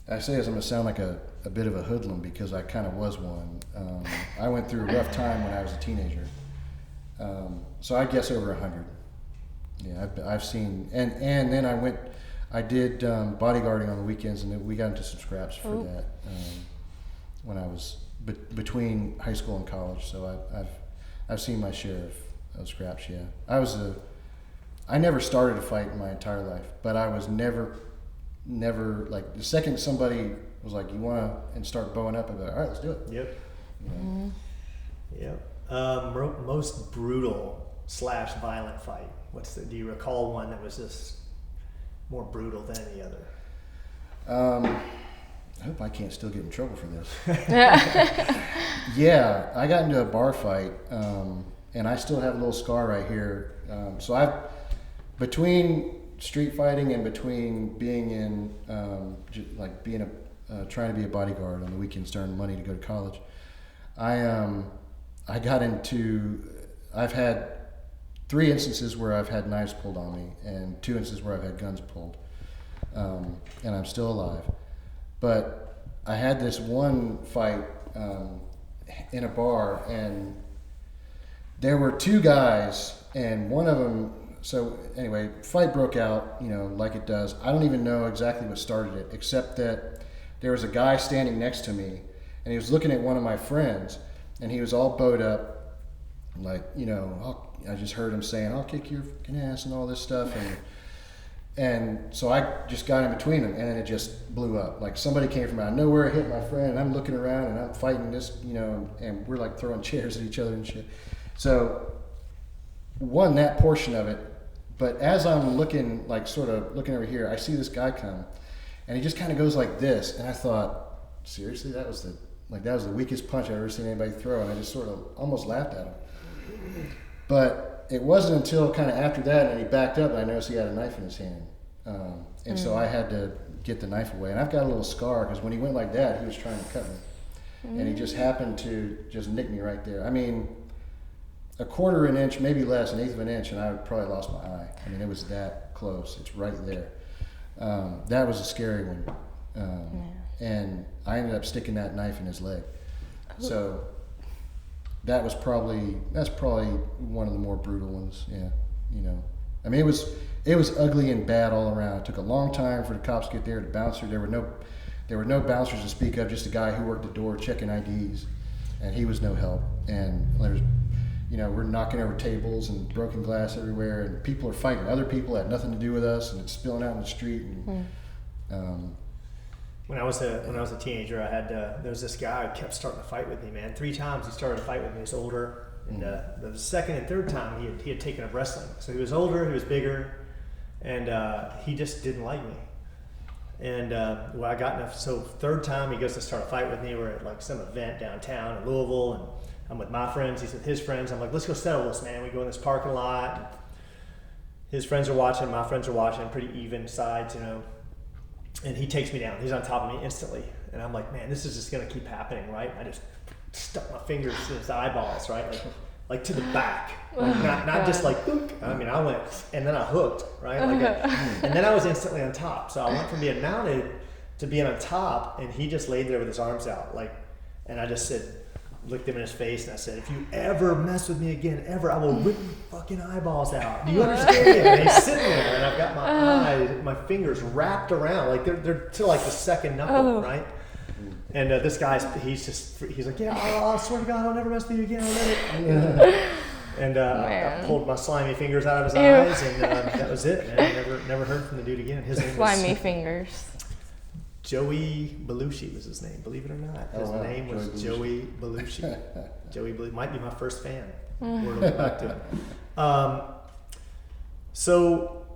I say this, I'm going to sound like a bit of a hoodlum because I kind of was one. I went through a rough time when I was a teenager. So I guess over 100. Yeah, I've seen, and then I did bodyguarding on the weekends, and we got into some scraps for that when I was between high school and college. So I've seen my share of scraps. Yeah, I never started a fight in my entire life, but I was never like the second somebody was like, "You want to?" and start bowing up, I'd be like, "All right, let's do it." Yep. Yep. Most brutal / violent fight. Do you recall one that was just more brutal than any other? I hope I can't still get in trouble for this. Yeah, I got into a bar fight, and I still have a little scar right here. So between street fighting and between being in, trying to be a bodyguard on the weekends to earn money to go to college, I got into, I've had 3 instances where I've had knives pulled on me, and 2 instances where I've had guns pulled, and I'm still alive. But I had this one fight in a bar, and there were 2 guys, and one of them, so anyway, fight broke out, like it does. I don't even know exactly what started it, except that there was a guy standing next to me, and he was looking at one of my friends, and he was all bowed up, like, I just heard him saying, "I'll kick your fucking ass," and all this stuff, and so I just got in between them, and then it just blew up. Like somebody came from out of nowhere, hit my friend, and I'm looking around, and I'm fighting this, and we're like throwing chairs at each other and shit. So won that portion of it, but as I'm looking, like sort of looking over here, I see this guy come, and he just kind of goes like this, and I thought, seriously, that was the weakest punch I've ever seen anybody throw, and I just sort of almost laughed at him. But it wasn't until kind of after that, and he backed up, and I noticed he had a knife in his hand, and so I had to get the knife away, and I've got a little scar because when he went like that, he was trying to cut me, and he just happened to just nick me right there. I mean, a quarter of an inch, maybe less, an eighth of an inch, and I would probably lost my eye. I mean, it was that close. It's right there. That was a scary one, and I ended up sticking that knife in his leg. So that's probably one of the more brutal ones. Yeah, I mean, it was ugly and bad all around. It took a long time for the cops to get there. The bouncer, there were no bouncers to speak of. Just a guy who worked the door checking IDs, and he was no help. And there's, we're knocking over tables and broken glass everywhere, and people are fighting other people that had nothing to do with us, and it's spilling out in the street. And when I was a teenager, I had there was this guy who kept starting to fight with me, man. 3 times he started to fight with me. He was older, and the second and third time he had taken up wrestling. So he was older, he was bigger, and he just didn't like me. And I got enough. So third time he goes to start a fight with me. We're at like some event downtown in Louisville, and I'm with my friends. He's with his friends. I'm like, let's go settle this, man. We go in this parking lot. And his friends are watching. My friends are watching. Pretty even sides, you know. And he takes me down. He's on top of me instantly. And I'm like, man, this is just gonna keep happening, right? I just stuck my fingers in his eyeballs, right? Like to the back, not just like, boop. I mean, I went, and then I hooked, right? And then I was instantly on top. So I went from being mounted to being on top, and he just laid there with his arms out, like, and I just looked him in his face, and I said, if you ever mess with me again, ever, I will rip your fucking eyeballs out. Do you understand? And he's sitting there, and I've got my fingers wrapped around, like they're to like the second knuckle, right? And this guy's, he's like, yeah, I swear to God, I'll never mess with you again. I pulled my slimy fingers out of his eyes, and that was it, man. I never heard from the dude again. His name was slimy fingers. Joey Belushi was his name, believe it or not. His name was Joey Belushi. Joey Belushi might be my first fan. We'll get back to it. So,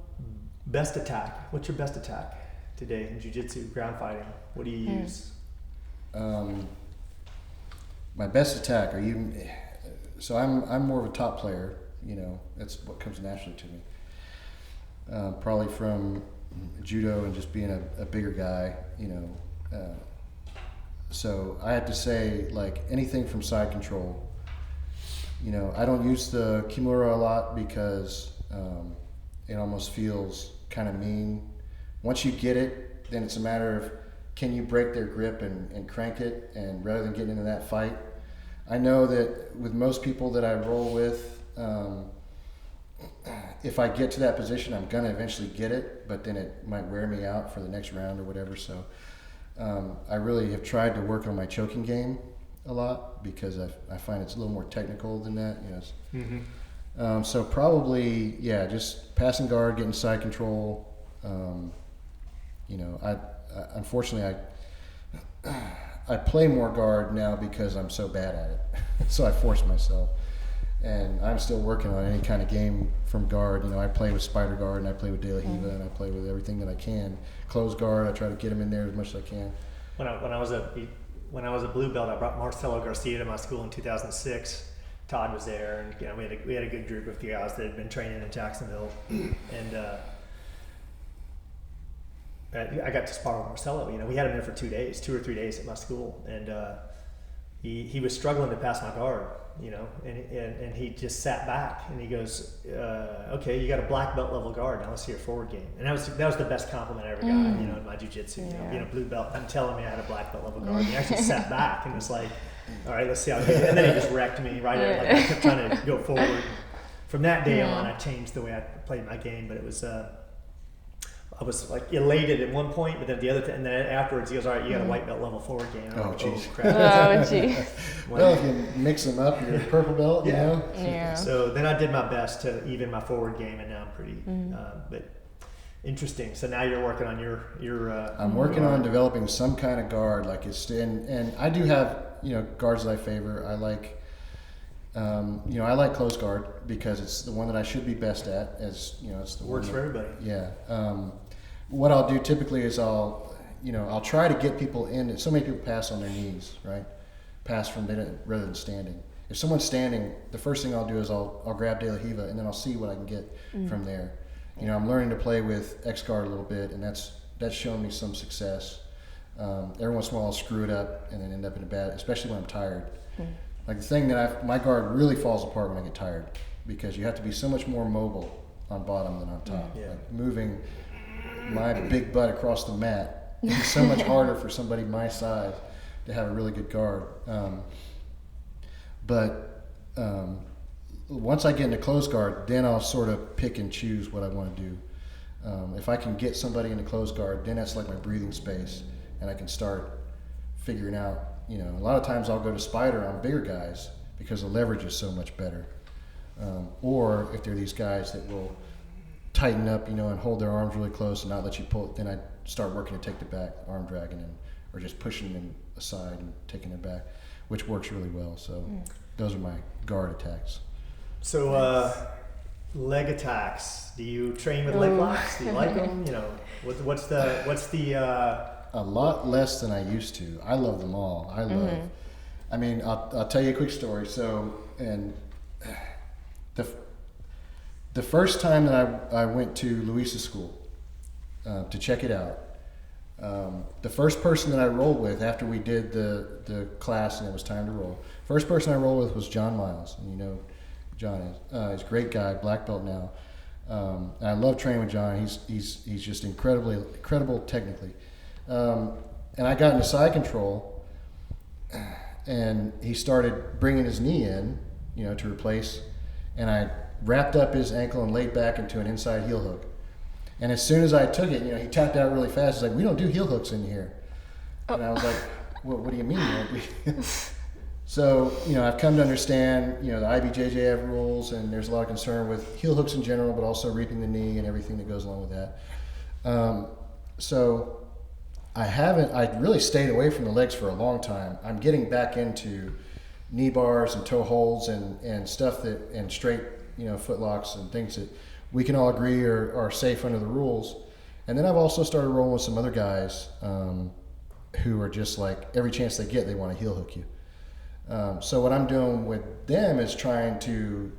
best attack. What's your best attack today in jiu-jitsu, ground fighting? What do you use? My best attack. So I'm more of a top player. You know, that's what comes naturally to me. Probably from judo and just being a bigger guy. You know, so I had to say, like, anything from side control. You know, I don't use the kimura a lot because it almost feels kind of mean. Once you get it, then it's a matter of, can you break their grip and crank it, and rather than getting into that fight. I know that with most people that I roll with, if I get to that position, I'm going to eventually get it, but then it might wear me out for the next round or whatever. So I really have tried to work on my choking game a lot, because I find it's a little more technical than that. Yes. Mm-hmm. So probably, yeah, just passing guard, getting side control. You know, unfortunately, I play more guard now because I'm so bad at it. So I force myself, and I'm still working on any kind of game from guard. You know, I play with spider guard, and I play with De La Riva, and I play with everything that I can. Close guard, I try to get them in there as much as I can. When I was a blue belt, I brought Marcelo Garcia to my school in 2006. Todd was there, and you know, we had a good group of guys that had been training in Jacksonville, and I got to spar with Marcelo. You know, we had him there for 2 or 3 days at my school, and he was struggling to pass my guard. You know, and he just sat back, and he goes, "Okay, you got a black belt level guard. Now let's see your forward game." And that was the best compliment I ever got. You know, in my jiu-jitsu. You know, being a blue belt, I'm telling me I had a black belt level guard. And he actually sat back and was like, "All right, let's see how." And then he just wrecked me right there. Like, I kept trying to go forward. From that day on, I changed the way I played my game, but it was. I was like elated at one point, but then and then afterwards he goes, "All right, you got a white belt level forward game." Oh jeez. Oh jeez. Well, if you mix them up, you're a purple belt, you know. Yeah. So then I did my best to even my forward game, and now I'm pretty. But interesting. So now you're working on your. I'm working on developing some kind of guard, like and I do have, you know, guards that I favor. I like. You know, I like close guard because it's the one that I should be best at. As you know, it's the works one for everybody. Yeah. What I'll do typically is I'll try to get people in. So many people pass on their knees, right? Pass from rather than standing. If someone's standing, the first thing I'll do is I'll grab De La Riva, and then I'll see what I can get from there. You know, I'm learning to play with X guard a little bit, and that's shown me some success. Every once in a while I'll screw it up and then end up in a bad, especially when I'm tired. Like the thing that my guard really falls apart when I get tired, because you have to be so much more mobile on bottom than on top. Yeah. Like moving my big butt across the mat is so much harder for somebody my size to have a really good guard. But once I get into close guard, then I'll sort of pick and choose what I want to do. If I can get somebody into close guard, then that's like my breathing space, and I can start figuring out. You know, a lot of times I'll go to spider on bigger guys because the leverage is so much better. Or if they're these guys that will tighten up, you know, and hold their arms really close and not let you pull it. Then I start working to take the back, arm dragging them, or just pushing them aside and taking them back, which works really well. So those are my guard attacks. So leg attacks. Do you train with leg locks? Do you like them? You know, what's the A lot less than I used to. I love them all. I love. I mean, I'll tell you a quick story. So, and the first time that I went to Luis's school to check it out, the first person that I rolled with after we did the class and it was time to roll, first person I rolled with was John Miles. And you know, John is he's a great guy, black belt now. And I love training with John. He's just incredible technically. And I got into side control, and he started bringing his knee in, you know, to replace, and I wrapped up his ankle and laid back into an inside heel hook. And as soon as I took it, you know, he tapped out really fast. He's like, "We don't do heel hooks in here." And I was like, what do you mean? So, you know, I've come to understand, you know, the IBJJF rules, and there's a lot of concern with heel hooks in general, but also reaping the knee and everything that goes along with that. So I really stayed away from the legs for a long time. I'm getting back into knee bars and toe holds and stuff and straight, you know, foot locks and things that we can all agree are safe under the rules. And then I've also started rolling with some other guys who are just like, every chance they get, they want to heel hook you. So what I'm doing with them is trying to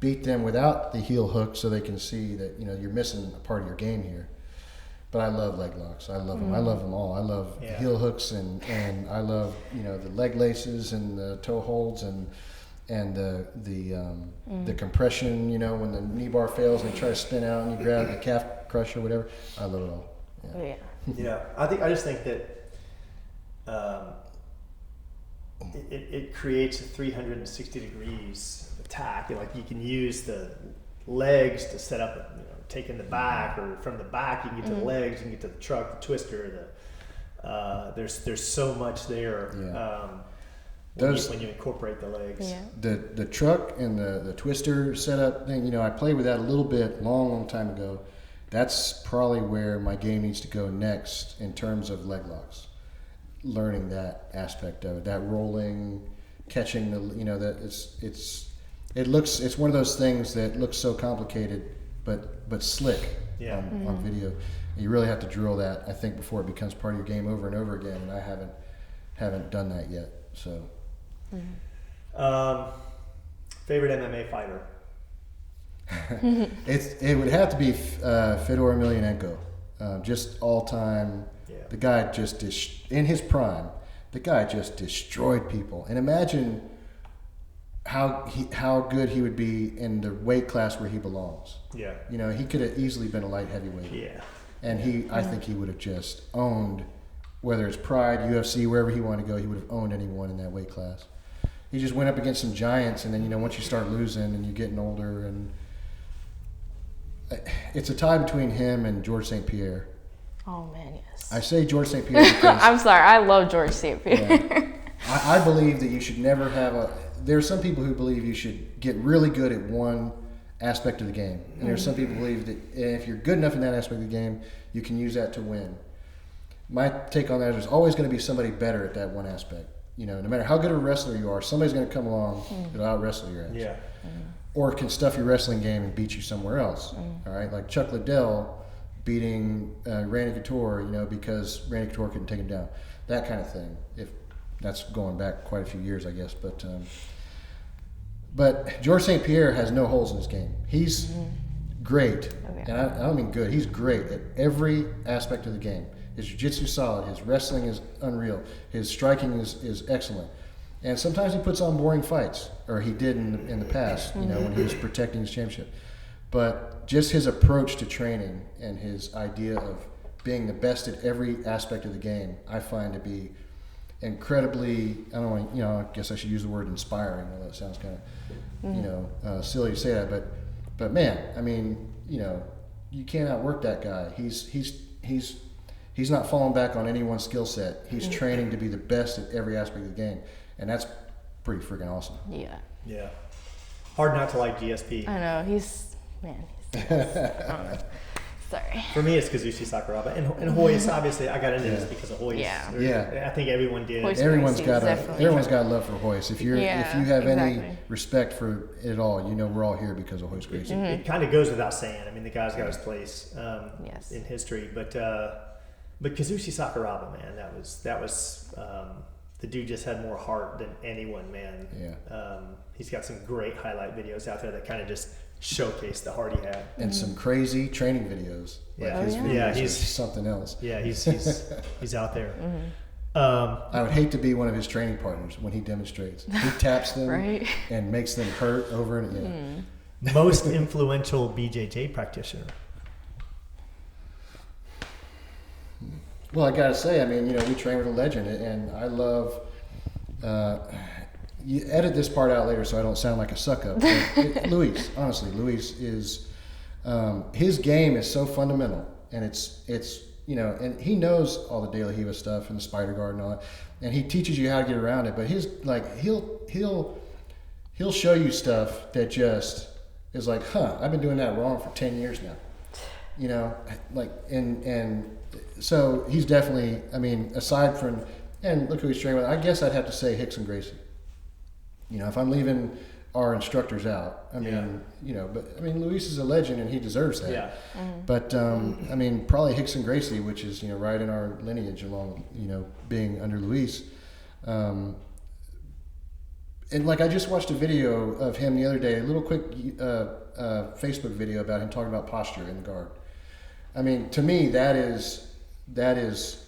beat them without the heel hook so they can see that, you know, you're missing a part of your game here. But I love leg locks. I love them. I love them all. I love heel hooks and I love, you know, the leg laces and the toe holds and the compression, you know, when the knee bar fails and you try to spin out and you grab the calf crusher or whatever. I love it all. Yeah. Yeah, I just think that it creates a 360 degrees attack. Like you can use the legs to set up, you know, taking the back, or from the back you can get to the legs, you can get to the truck, the twister. There's so much there when you incorporate the legs. Yeah. The truck and the twister setup thing, you know, I played with that a little bit long time ago. That's probably where my game needs to go next in terms of leg locks. Learning that aspect of it, that rolling, catching the, you know, that it's one of those things that looks so complicated but slick on video. You really have to drill that, I think, before it becomes part of your game over and over again, and I haven't done that yet. So favorite MMA fighter? It would have to be Fedor Emelianenko, just all time. Yeah. The guy just in his prime, the guy just destroyed people. And imagine how good he would be in the weight class where he belongs. Yeah. You know, he could have easily been a light heavyweight. Yeah. And I think he would have just owned, whether it's Pride, UFC, wherever he wanted to go, he would have owned anyone in that weight class. He just went up against some giants, and then, you know, once you start losing and you're getting older, and it's a tie between him and George St. Pierre. Oh man, yes. I say George St. Pierre because I'm sorry, I love George St. Pierre. I believe that you should never have there are some people who believe you should get really good at one aspect of the game. And there's some people who believe that if you're good enough in that aspect of the game, you can use that to win. My take on that is there's always going to be somebody better at that one aspect. You know, no matter how good of a wrestler you are, somebody's going to come along that'll out-wrestle your ass. Yeah. Or can stuff your wrestling game and beat you somewhere else. All right, like Chuck Liddell beating Randy Couture, you know, because Randy Couture couldn't take him down. That kind of thing. If that's going back quite a few years, I guess. But George St. Pierre has no holes in his game. He's great, and I don't mean good. He's great at every aspect of the game. His jiu-jitsu solid. His wrestling is unreal. His striking is excellent. And sometimes he puts on boring fights, or he did in the past, you know, when he was protecting his championship. But just his approach to training and his idea of being the best at every aspect of the game, I find to be incredibly, I don't want, you know, I guess I should use the word inspiring, although that sounds kind of, you know, silly to say that, but man, I mean, you know, you can't outwork that guy. He's not falling back on anyone's skill set. He's training to be the best at every aspect of the game, and that's pretty freaking awesome. Yeah. Yeah. Hard not to like GSP. I know, he's Sorry. For me, it's Kazushi Sakuraba and Hoist. Obviously, I got into this because of Hoist. Yeah. I think everyone did. Hoist Everyone's got Gracie love for Hoist. If you have any respect for it at all, we're all here because of Hoist Gracie. It kind of goes without saying. I mean, the guy's got his place in history, but Kazushi Sakuraba, man, that was the dude just had more heart than anyone, man. Yeah. He's got some great highlight videos out there that kind of just showcase the heart he had, and some crazy training videos. His videos he's something else. Yeah, he's out there. I would hate to be one of his training partners when he demonstrates. He taps them and makes them hurt over and again. Most influential BJJ practitioner. Well, I gotta say, we train with a legend, and I love. You edit this part out later so I don't sound like a suck up. Luis is his game is so fundamental, and it's and he knows all the De La Riva stuff and the spider guard and all that, and he teaches you how to get around it. But his he'll show you stuff that just is like, I've been doing that wrong for 10 years now, and so he's definitely, aside from, and look who he's training with. I guess I'd have to say Hicks and Gracie. If I'm leaving our instructors out, but Luis is a legend and he deserves that. Yeah. But probably Hicks and Gracie, which is right in our lineage along being under Luis. And I just watched a video of him the other day, a little quick Facebook video about him talking about posture in the guard. To me that is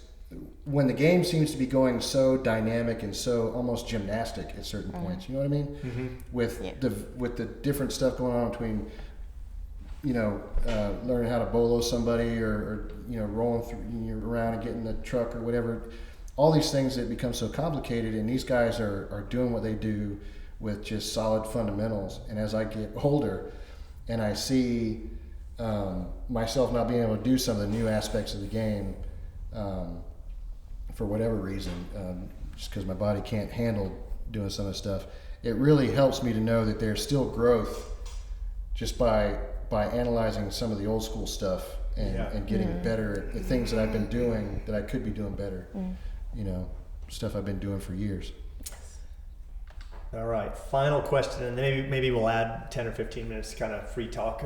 when the game seems to be going so dynamic and so almost gymnastic at certain points, you know what I mean? Mm-hmm. With the different stuff going on between, learning how to bolo somebody or rolling through around and getting the truck or whatever, all these things that become so complicated, and these guys are doing what they do with just solid fundamentals. And as I get older and I see myself not being able to do some of the new aspects of the game, for whatever reason, just because my body can't handle doing some of the stuff, it really helps me to know that there's still growth just by analyzing some of the old school stuff and getting better at the things that I've been doing that I could be doing better. Stuff I've been doing for years. All right, final question, and maybe we'll add 10 or 15 minutes kind of free talk.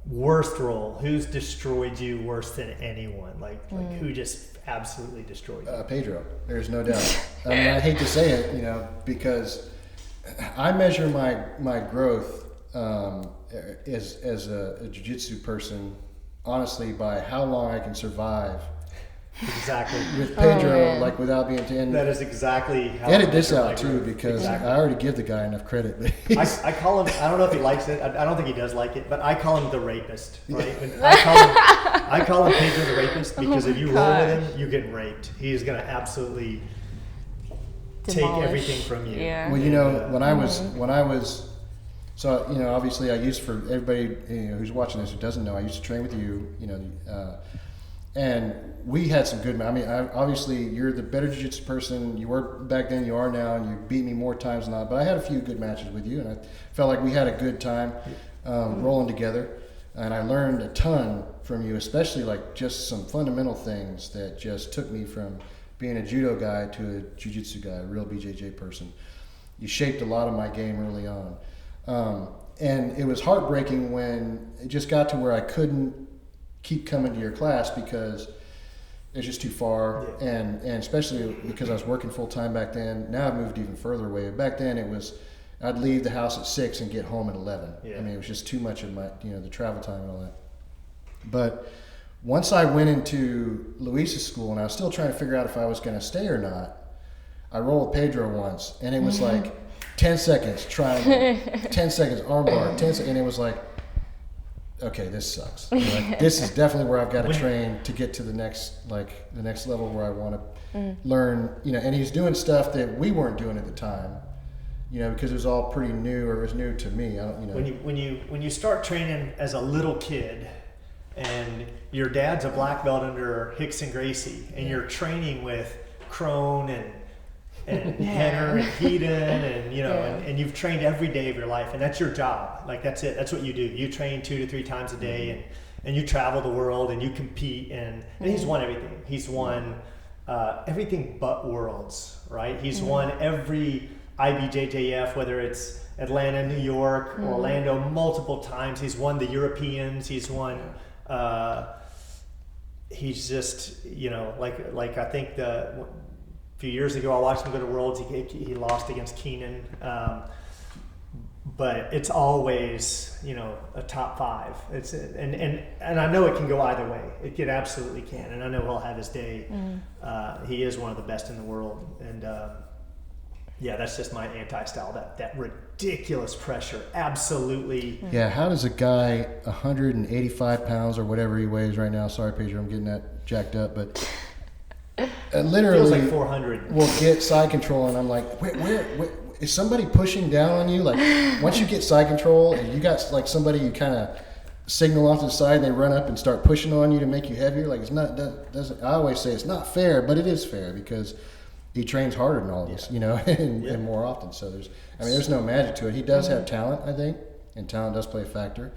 Worst role, who's destroyed you worse than anyone? Like who just absolutely destroyed you? Pedro, there's no doubt. I hate to say it, because I measure my growth as a jiu-jitsu person, honestly, by how long I can survive. Exactly. With Pedro, without being to end. That is exactly how edit this out too, because I already give the guy enough credit. I call him, I don't know if he likes it, I don't think he does like it, but I call him the rapist, right? I call him Pedro the rapist because if you roll with him, you're getting raped. He is going to absolutely take everything from you. Yeah. Well, when I was, so, obviously I used, for everybody who's watching this who doesn't know, I used to train with you, and we had some good. Obviously, you're the better jiu-jitsu person. You were back then. You are now, and you beat me more times than not. But I had a few good matches with you, and I felt like we had a good time rolling together. And I learned a ton from you, especially just some fundamental things that just took me from being a judo guy to a jiu-jitsu guy, a real BJJ person. You shaped a lot of my game early on, and it was heartbreaking when it just got to where I couldn't keep coming to your class because it's just too far, and especially because I was working full time back then. Now I've moved even further away. Back then it was, I'd leave the house at 6 and get home at 11. Yeah. It was just too much of my, the travel time and all that. But once I went into Luis's school and I was still trying to figure out if I was going to stay or not, I rolled Pedro once, and it was 10 seconds triangle, 10 seconds armbar, 10 seconds, and it was okay, this sucks. This is definitely where I've got to train to get to the next level where I want to learn, and he's doing stuff that we weren't doing at the time, because it was all pretty new, or it was new to me. When you start training as a little kid and your dad's a black belt under Hicks and Gracie and you're training with Crone and and Henner and Keaton and and you've trained every day of your life, and that's your job. Like that's it. That's what you do. You train 2 to 3 times a day, and you travel the world and you compete, and he's won everything. He's won everything but worlds, right? He's won every IBJJF, whether it's Atlanta, New York, Orlando, multiple times. He's won the Europeans. He's won. He's just like I think a few years ago I watched him go to Worlds. He lost against Keenan, but it's always a top 5. It's and I know it can go either way. It absolutely can, and I know he'll have his day. He is one of the best in the world, and that's just my anti-style. That ridiculous pressure, absolutely. Yeah, how does a guy 185 pounds or whatever he weighs right now? Sorry, Pedro, I'm getting that jacked up, but literally feels like 400. Will get side control, and I'm like, where is somebody pushing down on you? Like once you get side control, and you got like somebody you kind of signal off to the side, and they run up and start pushing on you to make you heavier. Like it's not doesn't. I always say it's not fair, but it is fair because he trains harder than all of us, and more often. So there's no magic to it. He does have talent, I think, and talent does play a factor.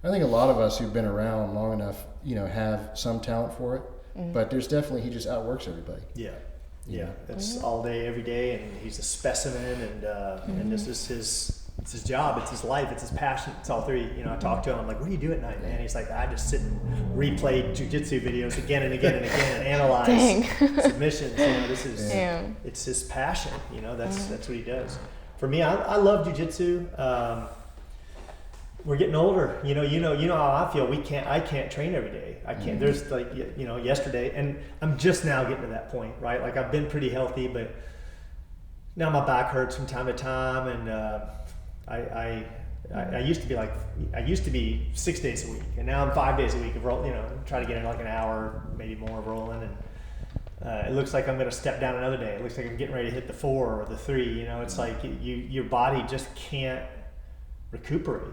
I think a lot of us who've been around long enough, have some talent for it, but there's definitely, he just outworks everybody. Yeah. It's all day, every day, and he's a specimen, and this is it's his job, it's his life, it's his passion, it's all three. I talk to him, I'm like, what do you do at night, man? He's like, I just sit and replay jiu-jitsu videos again and again and again and analyze submissions. This is it's his passion. That's what he does. For me, I love jiu-jitsu. We're getting older. You know how I feel. I can't train every day. I can't. There's yesterday, and I'm just now getting to that point, right? Like I've been pretty healthy, but now my back hurts from time to time, and I used to be 6 days a week, and now I'm 5 days a week of roll. Try to get in like an hour, maybe more of rolling, and it looks like I'm going to step down another day. It looks like I'm getting ready to hit the 4 or the 3. It's like your body just can't recuperate.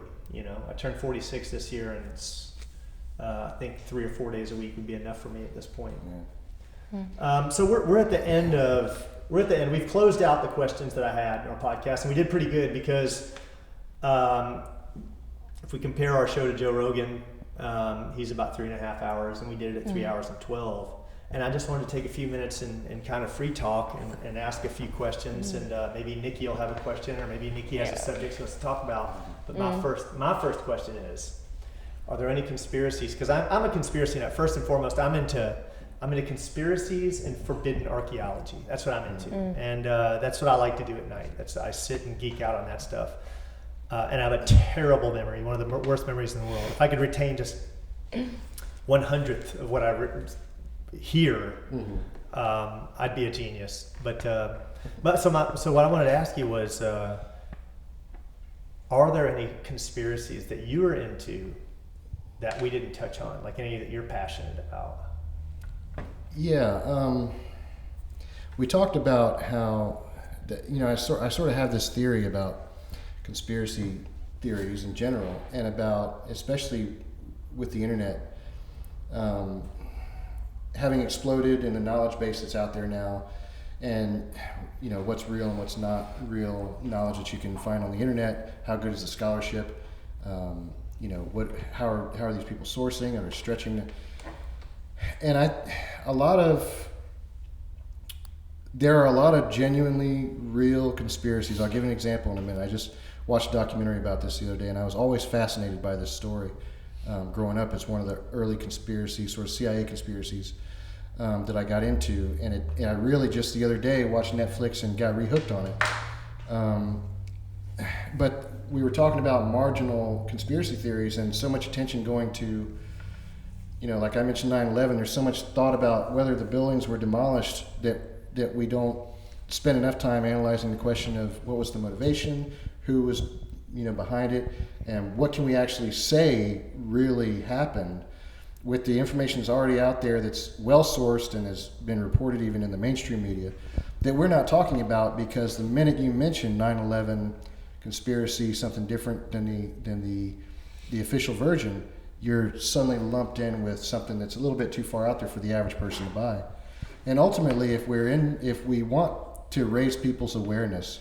I turned 46 this year, and it's I think 3 or 4 days a week would be enough for me at this point. So we're at the end. We've closed out the questions that I had in our podcast, and we did pretty good because if we compare our show to Joe Rogan, he's about 3.5 hours, and we did it at 3 hours and 12. And I just wanted to take a few minutes and kind of free talk and ask a few questions, and maybe Nikki will have a question, or maybe Nikki has a subject she wants to talk about. But my first question is, are there any conspiracies? Because I'm a conspiracy nut. First and foremost, I'm into conspiracies and forbidden archaeology. That's what I'm into, and that's what I like to do at night. I sit and geek out on that stuff, and I have a terrible memory, one of the worst memories in the world. If I could retain just 1/100th of what I hear, I'd be a genius. But so what I wanted to ask you was, are there any conspiracies that you are into that we didn't touch on, like any that you're passionate about? Yeah, we talked about how I sort of have this theory about conspiracy theories in general, and about, especially with the internet, having exploded in the knowledge base that's out there now, and what's real and what's not real knowledge that you can find on the internet. How good is the scholarship? How are these people sourcing? Are they stretching? And there are a lot of genuinely real conspiracies. I'll give an example in a minute. I just watched a documentary about this the other day, and I was always fascinated by this story. Growing up, it's one of the early conspiracies, sort of CIA conspiracies, that I got into, and I really just the other day watched Netflix and got rehooked on it. But we were talking about marginal conspiracy theories, and so much attention going to, like I mentioned 9/11. There's so much thought about whether the buildings were demolished that we don't spend enough time analyzing the question of what was the motivation, who was behind it, and what can we actually say really happened with the information that's already out there, that's well sourced and has been reported even in the mainstream media, that we're not talking about, because the minute you mention 9/11 conspiracy, something different than the official version, you're suddenly lumped in with something that's a little bit too far out there for the average person to buy. And ultimately, if we want to raise people's awareness.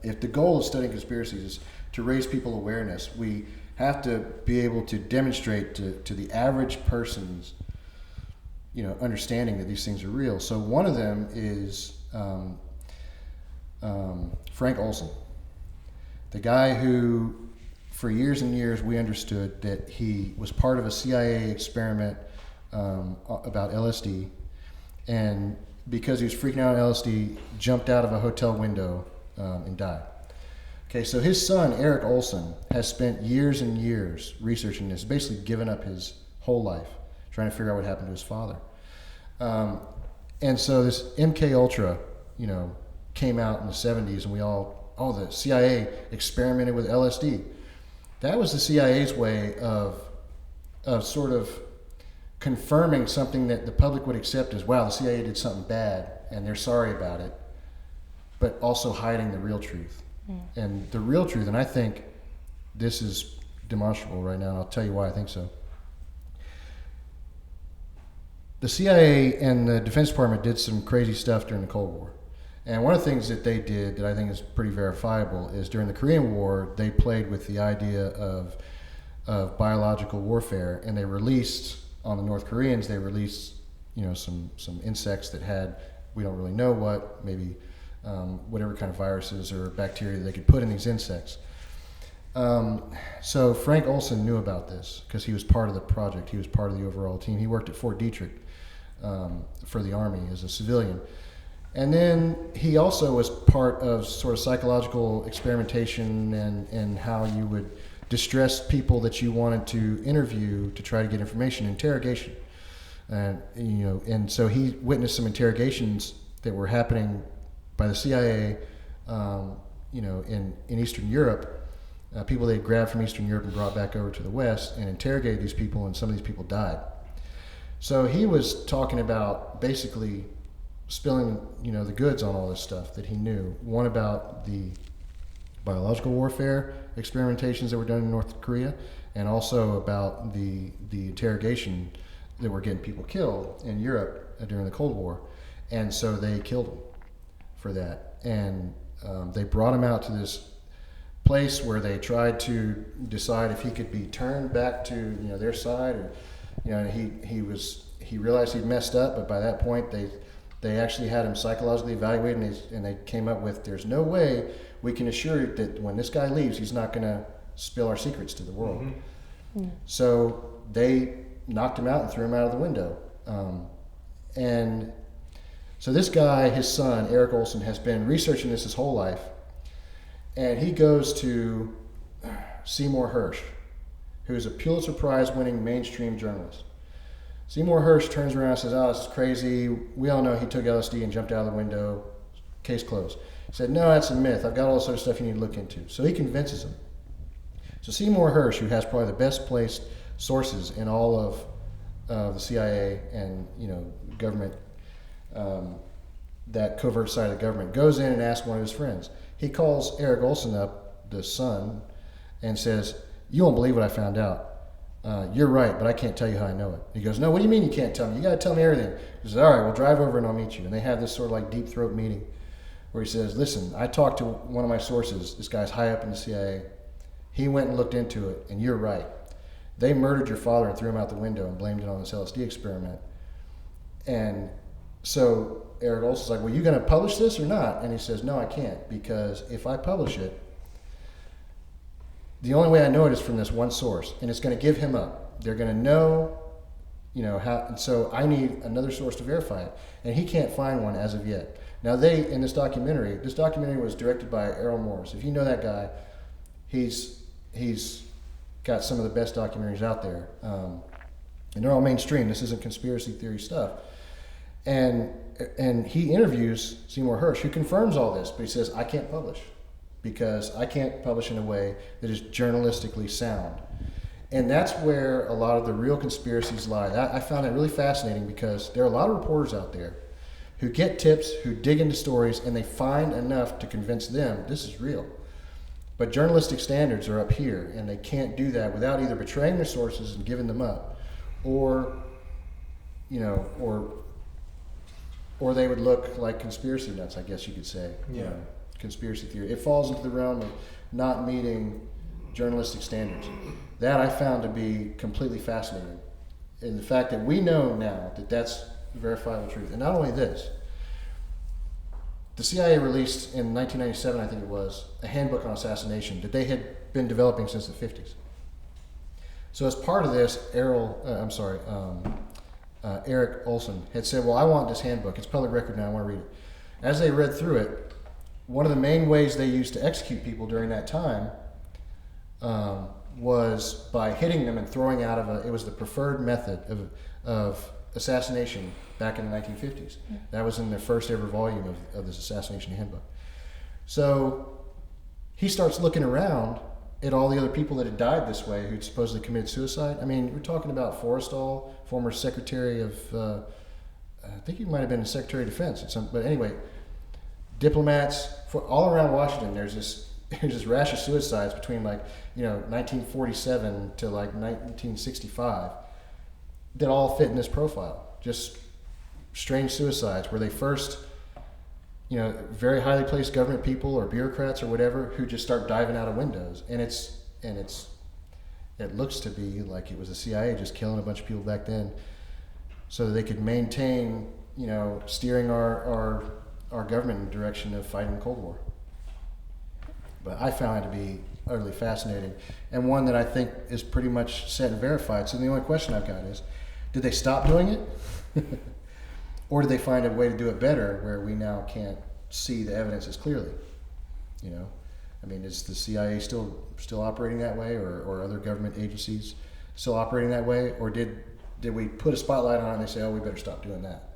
If the goal of studying conspiracies is to raise people awareness, we have to be able to demonstrate to the average person's, understanding that these things are real. So one of them is Frank Olson, the guy who, for years and years, we understood that he was part of a CIA experiment about LSD, and because he was freaking out on LSD, jumped out of a hotel window and died. Okay, so his son, Eric Olson, has spent years and years researching this, basically given up his whole life trying to figure out what happened to his father. And so this MK Ultra, came out in the 70s, and the CIA experimented with LSD. That was the CIA's way of sort of confirming something that the public would accept as, wow, the CIA did something bad and they're sorry about it, but also hiding the real truth. And the real truth, and I think this is demonstrable right now, and I'll tell you why I think so. The CIA and the Defense Department did some crazy stuff during the Cold War. And one of the things that they did that I think is pretty verifiable is during the Korean War, they played with the idea of biological warfare, and they released, on the North Koreans, they released, some insects that had, we don't really know what, maybe whatever kind of viruses or bacteria they could put in these insects. So Frank Olson knew about this because he was part of the project. He was part of the overall team. He worked at Fort Detrick for the Army as a civilian. And then he also was part of sort of psychological experimentation and how you would distress people that you wanted to interview to try to get information, interrogation. And so he witnessed some interrogations that were happening by the CIA, in Eastern Europe, people they grabbed from Eastern Europe and brought back over to the West and interrogated these people, and some of these people died. So he was talking about basically spilling, the goods on all this stuff that he knew. One about the biological warfare experimentations that were done in North Korea, and also about the interrogation that were getting people killed in Europe during the Cold War. And so they killed him for that. And they brought him out to this place where they tried to decide if he could be turned back to their side, or he realized he'd messed up, but by that point they actually had him psychologically evaluated, and they came up with, there's no way we can assure you that when this guy leaves, he's not going to spill our secrets to the world. Mm-hmm. So they knocked him out and threw him out of the window. And so this guy, his son, Eric Olson, has been researching this his whole life. And he goes to Seymour Hersh, who's a Pulitzer Prize winning mainstream journalist. Seymour Hersh turns around and says, oh, this is crazy. We all know he took LSD and jumped out of the window. Case closed. He said, no, that's a myth. I've got all this other stuff you need to look into. So he convinces him. So Seymour Hersh, who has probably the best placed sources in all of the CIA and government, that covert side of the government, goes in and asks one of his friends. He calls Eric Olson up, the son, and says, you won't believe what I found out. You're right, but I can't tell you how I know it. He goes, no, what do you mean you can't tell me? You got to tell me everything. He says, all right, well, drive over and I'll meet you. And they have this sort of like deep throat meeting where he says, listen, I talked to one of my sources. This guy's high up in the CIA. He went and looked into it, and you're right. They murdered your father and threw him out the window and blamed it on this LSD experiment. And so Eric Olson's like, well, you going to publish this or not? And he says, no, I can't, because if I publish it, the only way I know it is from this one source, and it's going to give him up. They're going to know, how, and so I need another source to verify it. And he can't find one as of yet. Now in this documentary was directed by Errol Morris. If you know that guy, he's got some of the best documentaries out there. And they're all mainstream. This isn't conspiracy theory stuff. And he interviews Seymour Hersh, who confirms all this, but he says, I can't publish because I can't publish in a way that is journalistically sound. And that's where a lot of the real conspiracies lie. I found that really fascinating because there are a lot of reporters out there who get tips, who dig into stories, and they find enough to convince them this is real. But journalistic standards are up here, and they can't do that without either betraying their sources and giving them up, or or they would look like conspiracy nuts, I guess you could say. Yeah. Conspiracy theory. It falls into the realm of not meeting journalistic standards. That I found to be completely fascinating. And the fact that we know now that that's verifiable truth. And not only this, the CIA released in 1997, I think it was, a handbook on assassination that they had been developing since the 50s. So as part of this, Eric Olson had said, well, I want this handbook. It's public record now. I want to read it. As they read through it, one of the main ways they used to execute people during that time was by hitting them and throwing out of it was the preferred method of assassination back in the 1950s. That was in their first ever volume of this assassination handbook. So he starts looking around at all the other people that had died this way who'd supposedly committed suicide. I mean, we're talking about Forrestal, former Secretary of, I think he might have been Secretary of Defense, but anyway, diplomats all around Washington. There's this rash of suicides between 1947 to 1965 that all fit in this profile. Just strange suicides where they first, very highly placed government people or bureaucrats or whatever who just start diving out of windows, and it looks to be like it was the CIA just killing a bunch of people back then, so that they could maintain, steering our government in the direction of fighting the Cold War. But I found it to be utterly fascinating, and one that I think is pretty much set and verified. So the only question I've got is, did they stop doing it? Or did they find a way to do it better where we now can't see the evidence as clearly? I mean, is the CIA still operating that way, or other government agencies still operating that way? Or did we put a spotlight on it and they say, oh, we better stop doing that?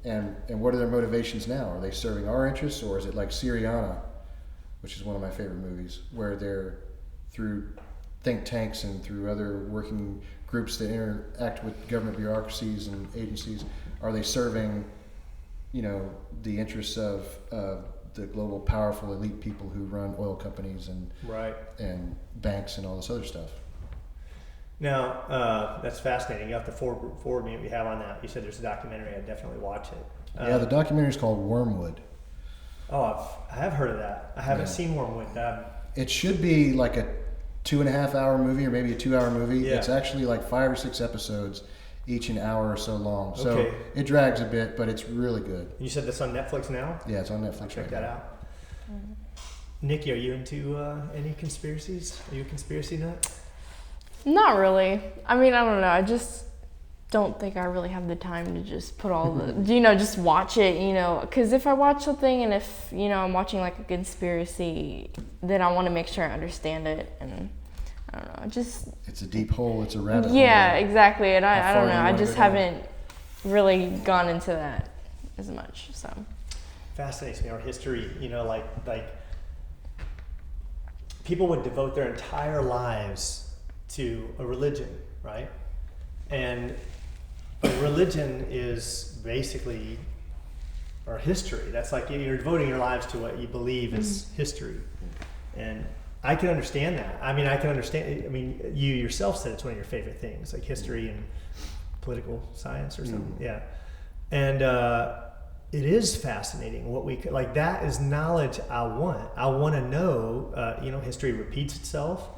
And what are their motivations now? Are they serving our interests, or is it like Syriana, which is one of my favorite movies, where they're through think tanks and through other working groups that interact with government bureaucracies and agencies, are they serving, the interests of the global powerful elite people who run oil companies and banks and all this other stuff? Now, that's fascinating. You have to forward me what you have on that. You said there's a documentary. I'd definitely watch it. Yeah, the documentary is called Wormwood. Oh, I have heard of that. I haven't seen Wormwood. It should be like a 2.5 hour movie or maybe a 2 hour movie. Yeah. It's actually like 5 or 6 episodes, each an hour or so long. So it drags a bit, but it's really good. You said that's on Netflix now? Yeah, it's on Netflix. I'll check that out. Nikki, are you into any conspiracies? Are you a conspiracy nut? Not really. I mean, I don't know. I just don't think I really have the time to just put all the, just watch it, because if I watch something and if, I'm watching like a conspiracy, then I want to make sure I understand it, and I don't know, it's a deep hole, it's a rabbit hole. Yeah, exactly, and I don't know, I just haven't really gone into that as much, so. Fascinates me, our history, like people would devote their entire lives to a religion, right? And a religion is basically our history. That's like you're devoting your lives to what you believe is history. And I can understand that. I mean, you yourself said it's one of your favorite things, like history and political science or something. Yeah. And it is fascinating what we could, like, that is knowledge I want. I want to know, history repeats itself.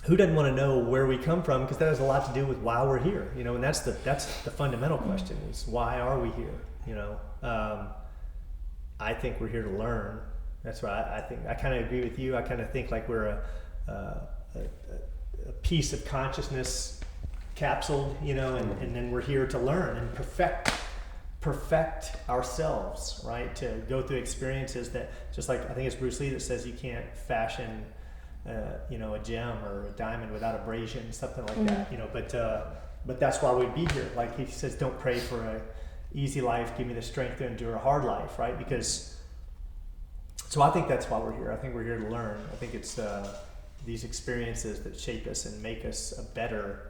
Who doesn't want to know where we come from? Because that has a lot to do with why we're here, and that's the fundamental question is, why are we here? I think we're here to learn. That's why I think, I kind of agree with you. I kind of think like we're a piece of consciousness capsuled, and then we're here to learn and perfect ourselves, right? To go through experiences that, just like I think it's Bruce Lee that says you can't fashion a gem or a diamond without abrasion, something like that, but that's why we'd be here. Like he says, don't pray for a easy life, give me the strength to endure a hard life, right? So I think that's why we're here. I think we're here to learn. I think it's these experiences that shape us and make us a better,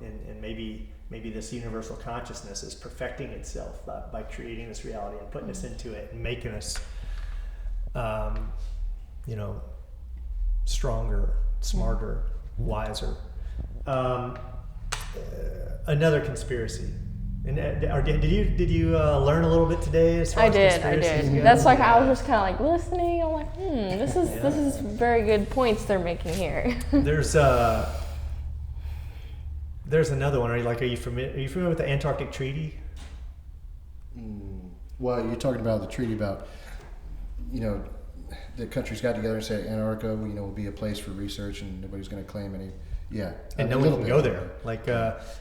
and maybe this universal consciousness is perfecting itself by creating this reality and putting us into it and making us, stronger, smarter, wiser. Another conspiracy And did you learn a little bit today as far I as did. conspiracies go? That's like I was just kind of like listening. I'm like, this is very good points they're making here. There's another one. Are you familiar with the Antarctic Treaty? Well, you're talking about the treaty about, the countries got together and said Antarctica, will be a place for research and nobody's going to claim any. Yeah. And no one can go there. Like,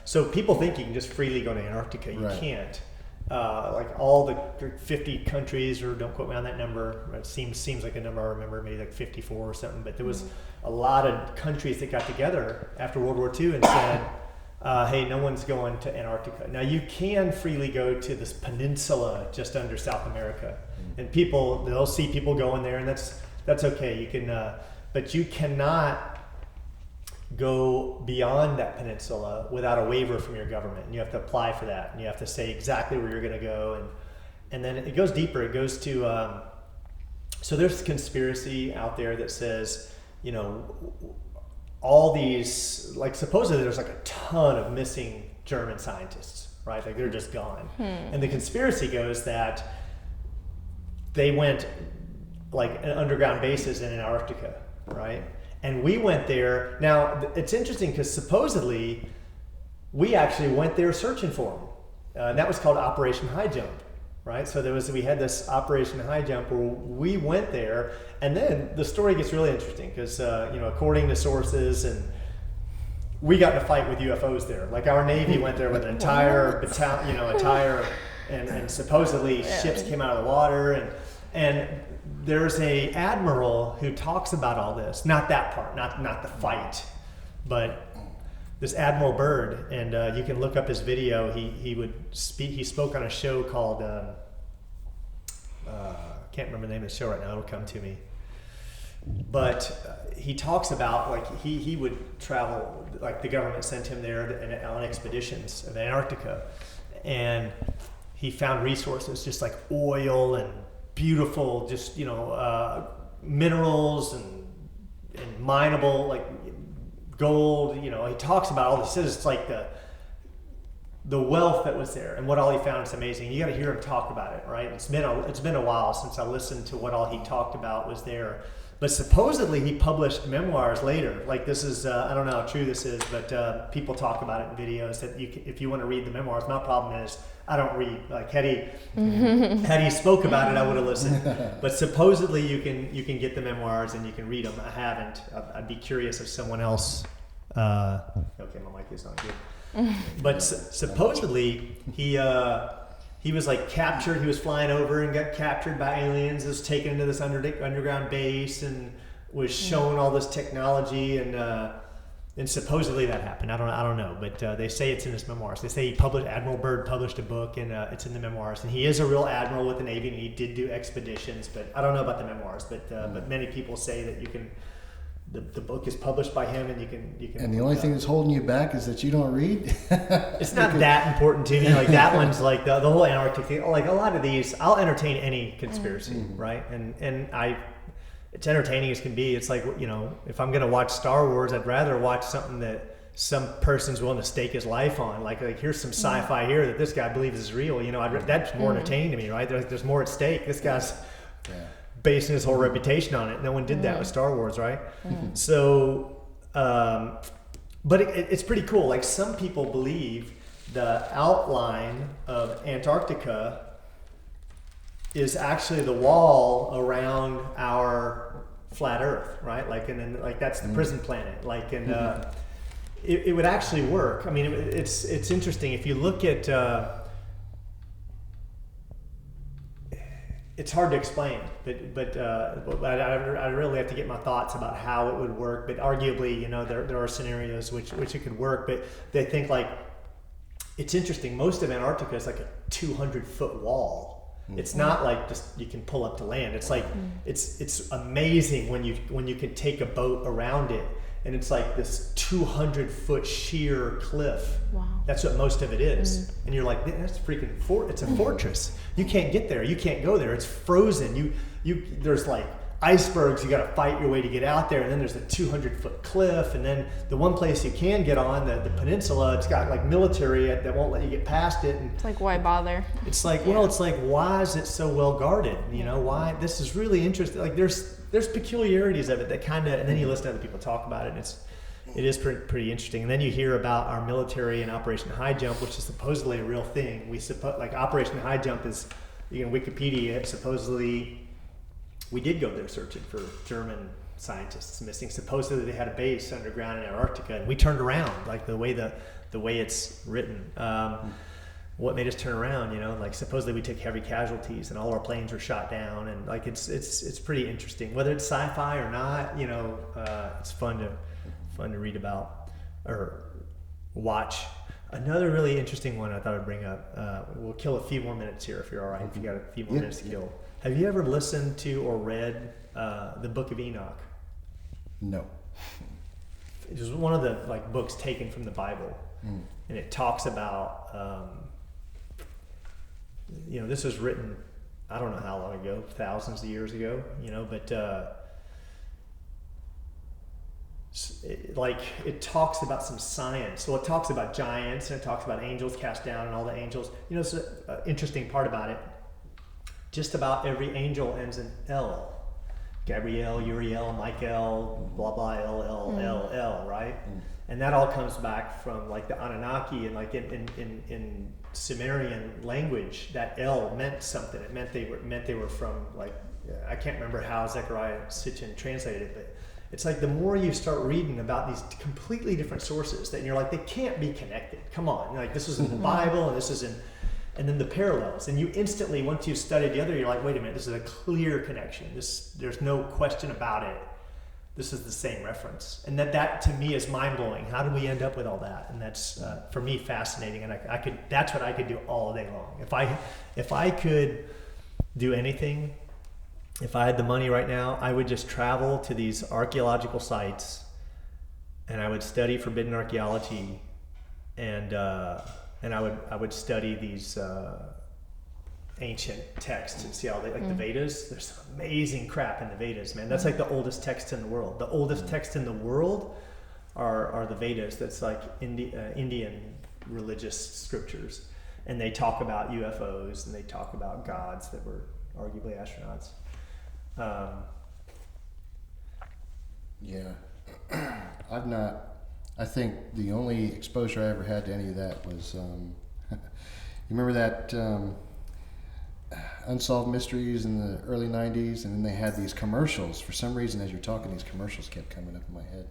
so people think you can just freely go to Antarctica. You Right. can't. Like all the 50 countries, or don't quote me on that number. It seems like a number I remember, maybe like 54 or something. But there was a lot of countries that got together after World War II and said, hey, no one's going to Antarctica. Now you can freely go to this peninsula just under South America, and they'll see people going there, and that's okay. You can, but you cannot go beyond that peninsula without a waiver from your government, and you have to apply for that, and you have to say exactly where you're going to go, and then it goes deeper. It goes to so there's conspiracy out there that says, all these, like, supposedly there's like a ton of missing German scientists, right? Like they're just gone. And the conspiracy goes that they went like underground bases in Antarctica, right? And we went there. Now, it's interesting because supposedly we actually went there searching for them. And that was called Operation High Jump, right? So we had this Operation High Jump where we went there. And then the story gets really interesting because, according to sources, and we got in a fight with UFOs there. Like our Navy went there with an entire battalion, and supposedly ships came out of the water. And there's a admiral who talks about all this, not that part, not the fight, but this Admiral Byrd, and you can look up his video. He spoke on a show called can't remember the name of the show right now. It'll come to me. But he talks about like he would travel, like the government sent him there on expeditions of Antarctica, and he found resources just like oil and beautiful, just minerals and mineable like gold. He talks about all this. He says it's like the wealth that was there and what all he found is amazing. You got to hear him talk about it, right? It's been a while since I listened to what all he talked about was there. But supposedly he published memoirs later. Like this is, I don't know how true this is, but people talk about it in videos that if you want to read the memoirs. My problem is I don't read. Like had he spoke about it, I would have listened. But supposedly you can get the memoirs and you can read them. I haven't. I'd be curious if someone else. Okay, my mic is not good. But supposedly he was like captured. He was flying over and got captured by aliens. Was taken into this underground base and was shown all this technology, and supposedly that happened. I don't know, but they say it's in his memoirs. They say Admiral Byrd published a book, and it's in the memoirs. And he is a real admiral with the Navy, and he did do expeditions. But I don't know about the memoirs. But many people say that you can. The book is published by him, and you can. And the only thing that's holding you back is that you don't read. It's not that important to me. Like that one's like the whole Antarctic thing. Like a lot of these, I'll entertain any conspiracy, right? And it's entertaining as can be. It's like if I'm gonna watch Star Wars, I'd rather watch something that some person's willing to stake his life on. Like here's some sci-fi here that this guy believes is real. That's more entertaining to me, right? There's more at stake. This guy's. Yeah. Basing his whole reputation on it. No one did that with Star Wars, right? So, but it's pretty cool. Like some people believe the outline of Antarctica is actually the wall around our flat Earth, right? Like, and then like that's the prison planet. Like, and it would actually work. I mean, it's interesting if you look at. It's hard to explain, but I really have to get my thoughts about how it would work. But arguably, there are scenarios which it could work. But they think like it's interesting. Most of Antarctica is like a 200-foot wall. It's not like just you can pull up to land. It's like it's amazing when you can take a boat around it. And it's like this 200-foot sheer cliff. Wow. That's what most of it is. And you're like, that's freaking it's a fortress. You can't get there. You can't go there. It's frozen. There's like icebergs you got to fight your way to get out there, and then there's a 200-foot cliff, and then the one place you can get on, the peninsula, it's got like military that won't let you get past it. And it's like, why bother? It's like, well, it's like, why is it so well guarded? You know, why? This is really interesting. Like there's peculiarities of it that kind of, and then you listen to other people talk about it, and it is pretty interesting. And then you hear about our military and Operation High Jump, which is supposedly a real thing. Like Operation High Jump is, you know, Wikipedia, supposedly we did go there searching for German scientists missing. Supposedly they had a base underground in Antarctica, and we turned around, like the way it's written. What made us turn around? You know, like supposedly we took heavy casualties and all our planes were shot down, and like it's pretty interesting. Whether it's sci-fi or not, you know, it's fun to read about or watch. Another really interesting one I thought I'd bring up. We'll kill a few more minutes here if you're all right. If you got a few more minutes to kill. Have you ever listened to or read the Book of Enoch? No. It was one of the like books taken from the Bible, and it talks about you know, this was written I don't know how long ago, thousands of years ago, you know, but it talks about some science. Well, it talks about giants, and it talks about angels cast down and all the angels. You know, it's an interesting part about it. Just about every angel ends in L. Gabriel, Uriel, Michael, blah, blah, L, right? And that all comes back from like the Anunnaki, and like in Sumerian language, that L meant something. It meant they were from, like, I can't remember how Zecharia Sitchin translated it, but it's like the more you start reading about these completely different sources, that you're like, they can't be connected. Come on, like this is in the Bible, and this is in, and then the parallels, and you instantly, once you've studied the other, you're like, wait a minute, this is a clear connection. There's no question about it. This is the same reference, and that to me is mind blowing. How do we end up with all that? And that's for me fascinating, and that's what I could do all day long. If I could do anything, if I had the money right now, I would just travel to these archaeological sites, and I would study forbidden archaeology, and I would study these ancient texts and see how they, like the Vedas. There's some amazing crap in the Vedas, man. That's like the oldest text in the world. The oldest text in the world are the Vedas. That's like Indian religious scriptures, and they talk about UFOs, and they talk about gods that were arguably astronauts. Yeah, I think the only exposure I ever had to any of that was, you remember that Unsolved Mysteries in the early 90s, and then they had these commercials. For some reason, as you're talking, these commercials kept coming up in my head,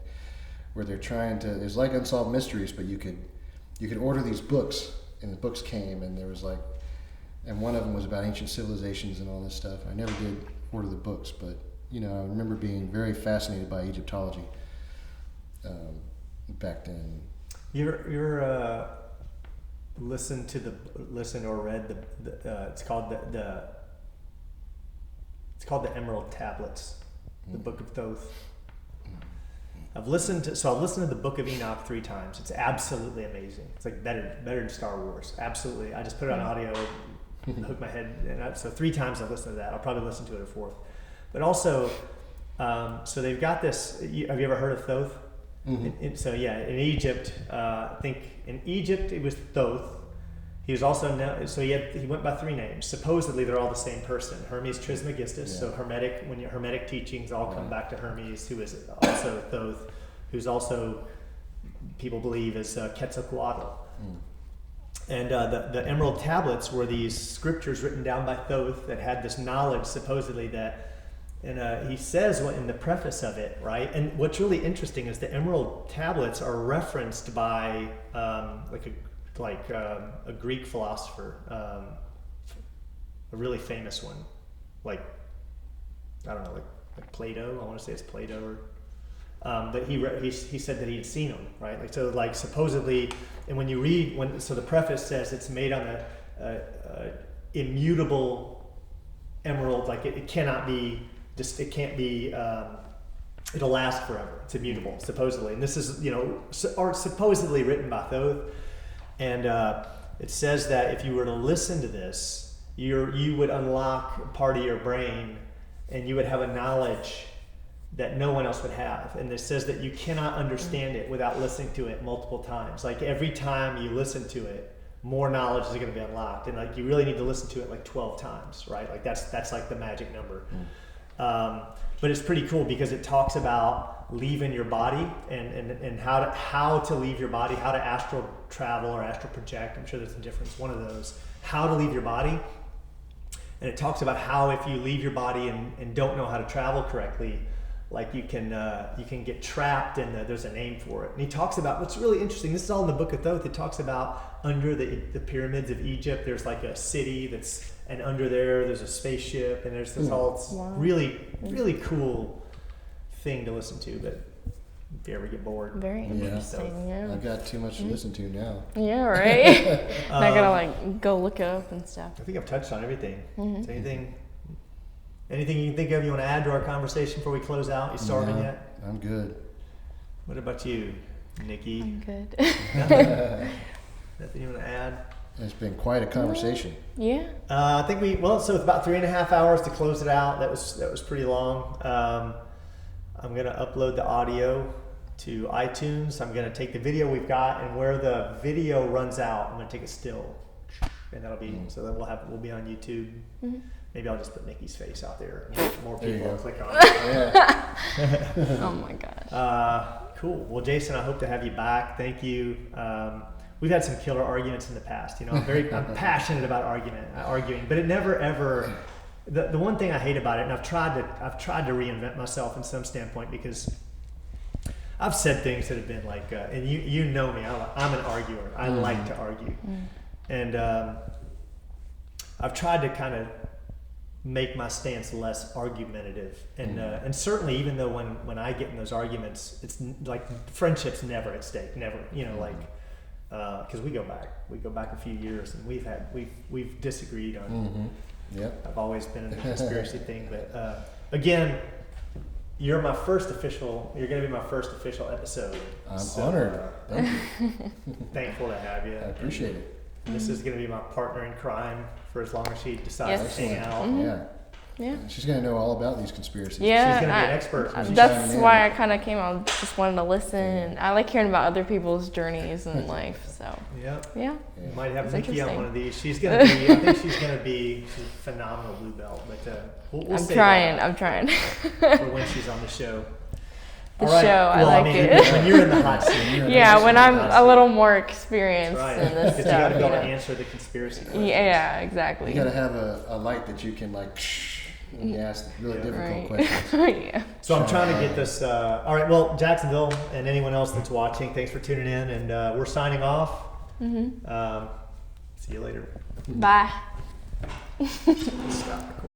where they're trying to, there's like Unsolved Mysteries, but you could order these books, and the books came, and there was like, and one of them was about ancient civilizations and all this stuff. I never did order the books, but you know, I remember being very fascinated by Egyptology back then. You're listen or read it's called the Emerald Tablets, the Book of Thoth. I've listened to the Book of Enoch 3 times. It's absolutely amazing. It's like better than Star Wars. Absolutely. I just put it on audio, hook my head, and so 3 times I've listened to that. I'll probably listen to it a 4th. But also, so they've got this. Have you ever heard of Thoth? So yeah, in Egypt, I think in Egypt it was Thoth. He was also he went by 3 names. Supposedly they're all the same person: Hermes Trismegistus. Yeah. So Hermetic teachings all come back to Hermes, who is also Thoth, who's also, people believe, is Quetzalcoatl. And the Emerald Tablets were these scriptures written down by Thoth that had this knowledge, supposedly, that. And he says in the preface of it, right? And what's really interesting is the Emerald Tablets are referenced by a Greek philosopher, a really famous one, like I don't know, like Plato. I want to say it's Plato, but he said that he had seen them, right? Like so, like supposedly, and when you read the preface says it's made on a immutable emerald, like it cannot be. It can't be, it'll last forever. It's immutable, supposedly. And this is, supposedly written by Thoth. And it says that if you were to listen to this, you would unlock part of your brain and you would have a knowledge that no one else would have. And it says that you cannot understand it without listening to it multiple times. Like every time you listen to it, more knowledge is going to be unlocked. And like you really need to listen to it like 12 times, right? Like that's like the magic number. But it's pretty cool because it talks about leaving your body and how to leave your body, how to astral travel or astral project. I'm sure there's a difference, one of those. How to leave your body. And it talks about how if you leave your body and don't know how to travel correctly, like you can get trapped and there's a name for it. And he talks about, what's really interesting, this is all in the Book of Thoth, it talks about under the pyramids of Egypt, there's like a city and under there's a spaceship, and there's this really, really cool thing to listen to, but if you ever get bored. Very interesting, yeah. I've got too much to listen to now. Yeah, right? Not gonna like go look it up and stuff. I think I've touched on everything. Is anything you can think of you want to add to our conversation before we close out? You starving yet? I'm good. What about you, Nikki? I'm good. Nothing you want to add? It's been quite a conversation. Yeah. I think so it's about 3.5 hours to close it out. That was pretty long. I'm going to upload the audio to iTunes. I'm going to take the video we've got, and where the video runs out, I'm going to take a still. And that'll be, so then we'll be on YouTube. Maybe I'll just put Nikki's face out there. More people will click on it. Oh my gosh. Cool. Well, Jason, I hope to have you back. Thank you. We've had some killer arguments in the past. You know, I'm passionate about arguing, but it never ever. The one thing I hate about it, and I've tried to reinvent myself in some standpoint, because I've said things that have been like, and you know me, I'm an arguer. I like to argue, and I've tried to kind of make my stance less argumentative, and certainly even though when I get in those arguments, it's like friendship's never at stake, never, you know, like because we go back a few years, and we've disagreed on. I've always been in the conspiracy thing, but again, you're going to be my first official episode. I'm honored. Thank you. Thankful to have you. I appreciate it. This is going to be my partner in crime for as long as she decides to hang out. Yeah. She's going to know all about these conspiracies. Yeah, she's going to be an expert. That's why I kind of came out. Just wanted to listen. And I like hearing about other people's journeys in life. So yeah. You might have Nikki on one of these. She's going to be. I think she's going to be a phenomenal blue belt. But we'll I'm say trying. for when she's on the show. Show, I like it. When you're in the hot seat. When I'm a little more experienced in this stuff. You got to be able to answer the conspiracy questions. Yeah, exactly. You got to have a light that you can like. When you ask really difficult questions. So I'm trying to get this. All right. Well, Jacksonville and anyone else that's watching, thanks for tuning in, and we're signing off. See you later. Bye. Stop.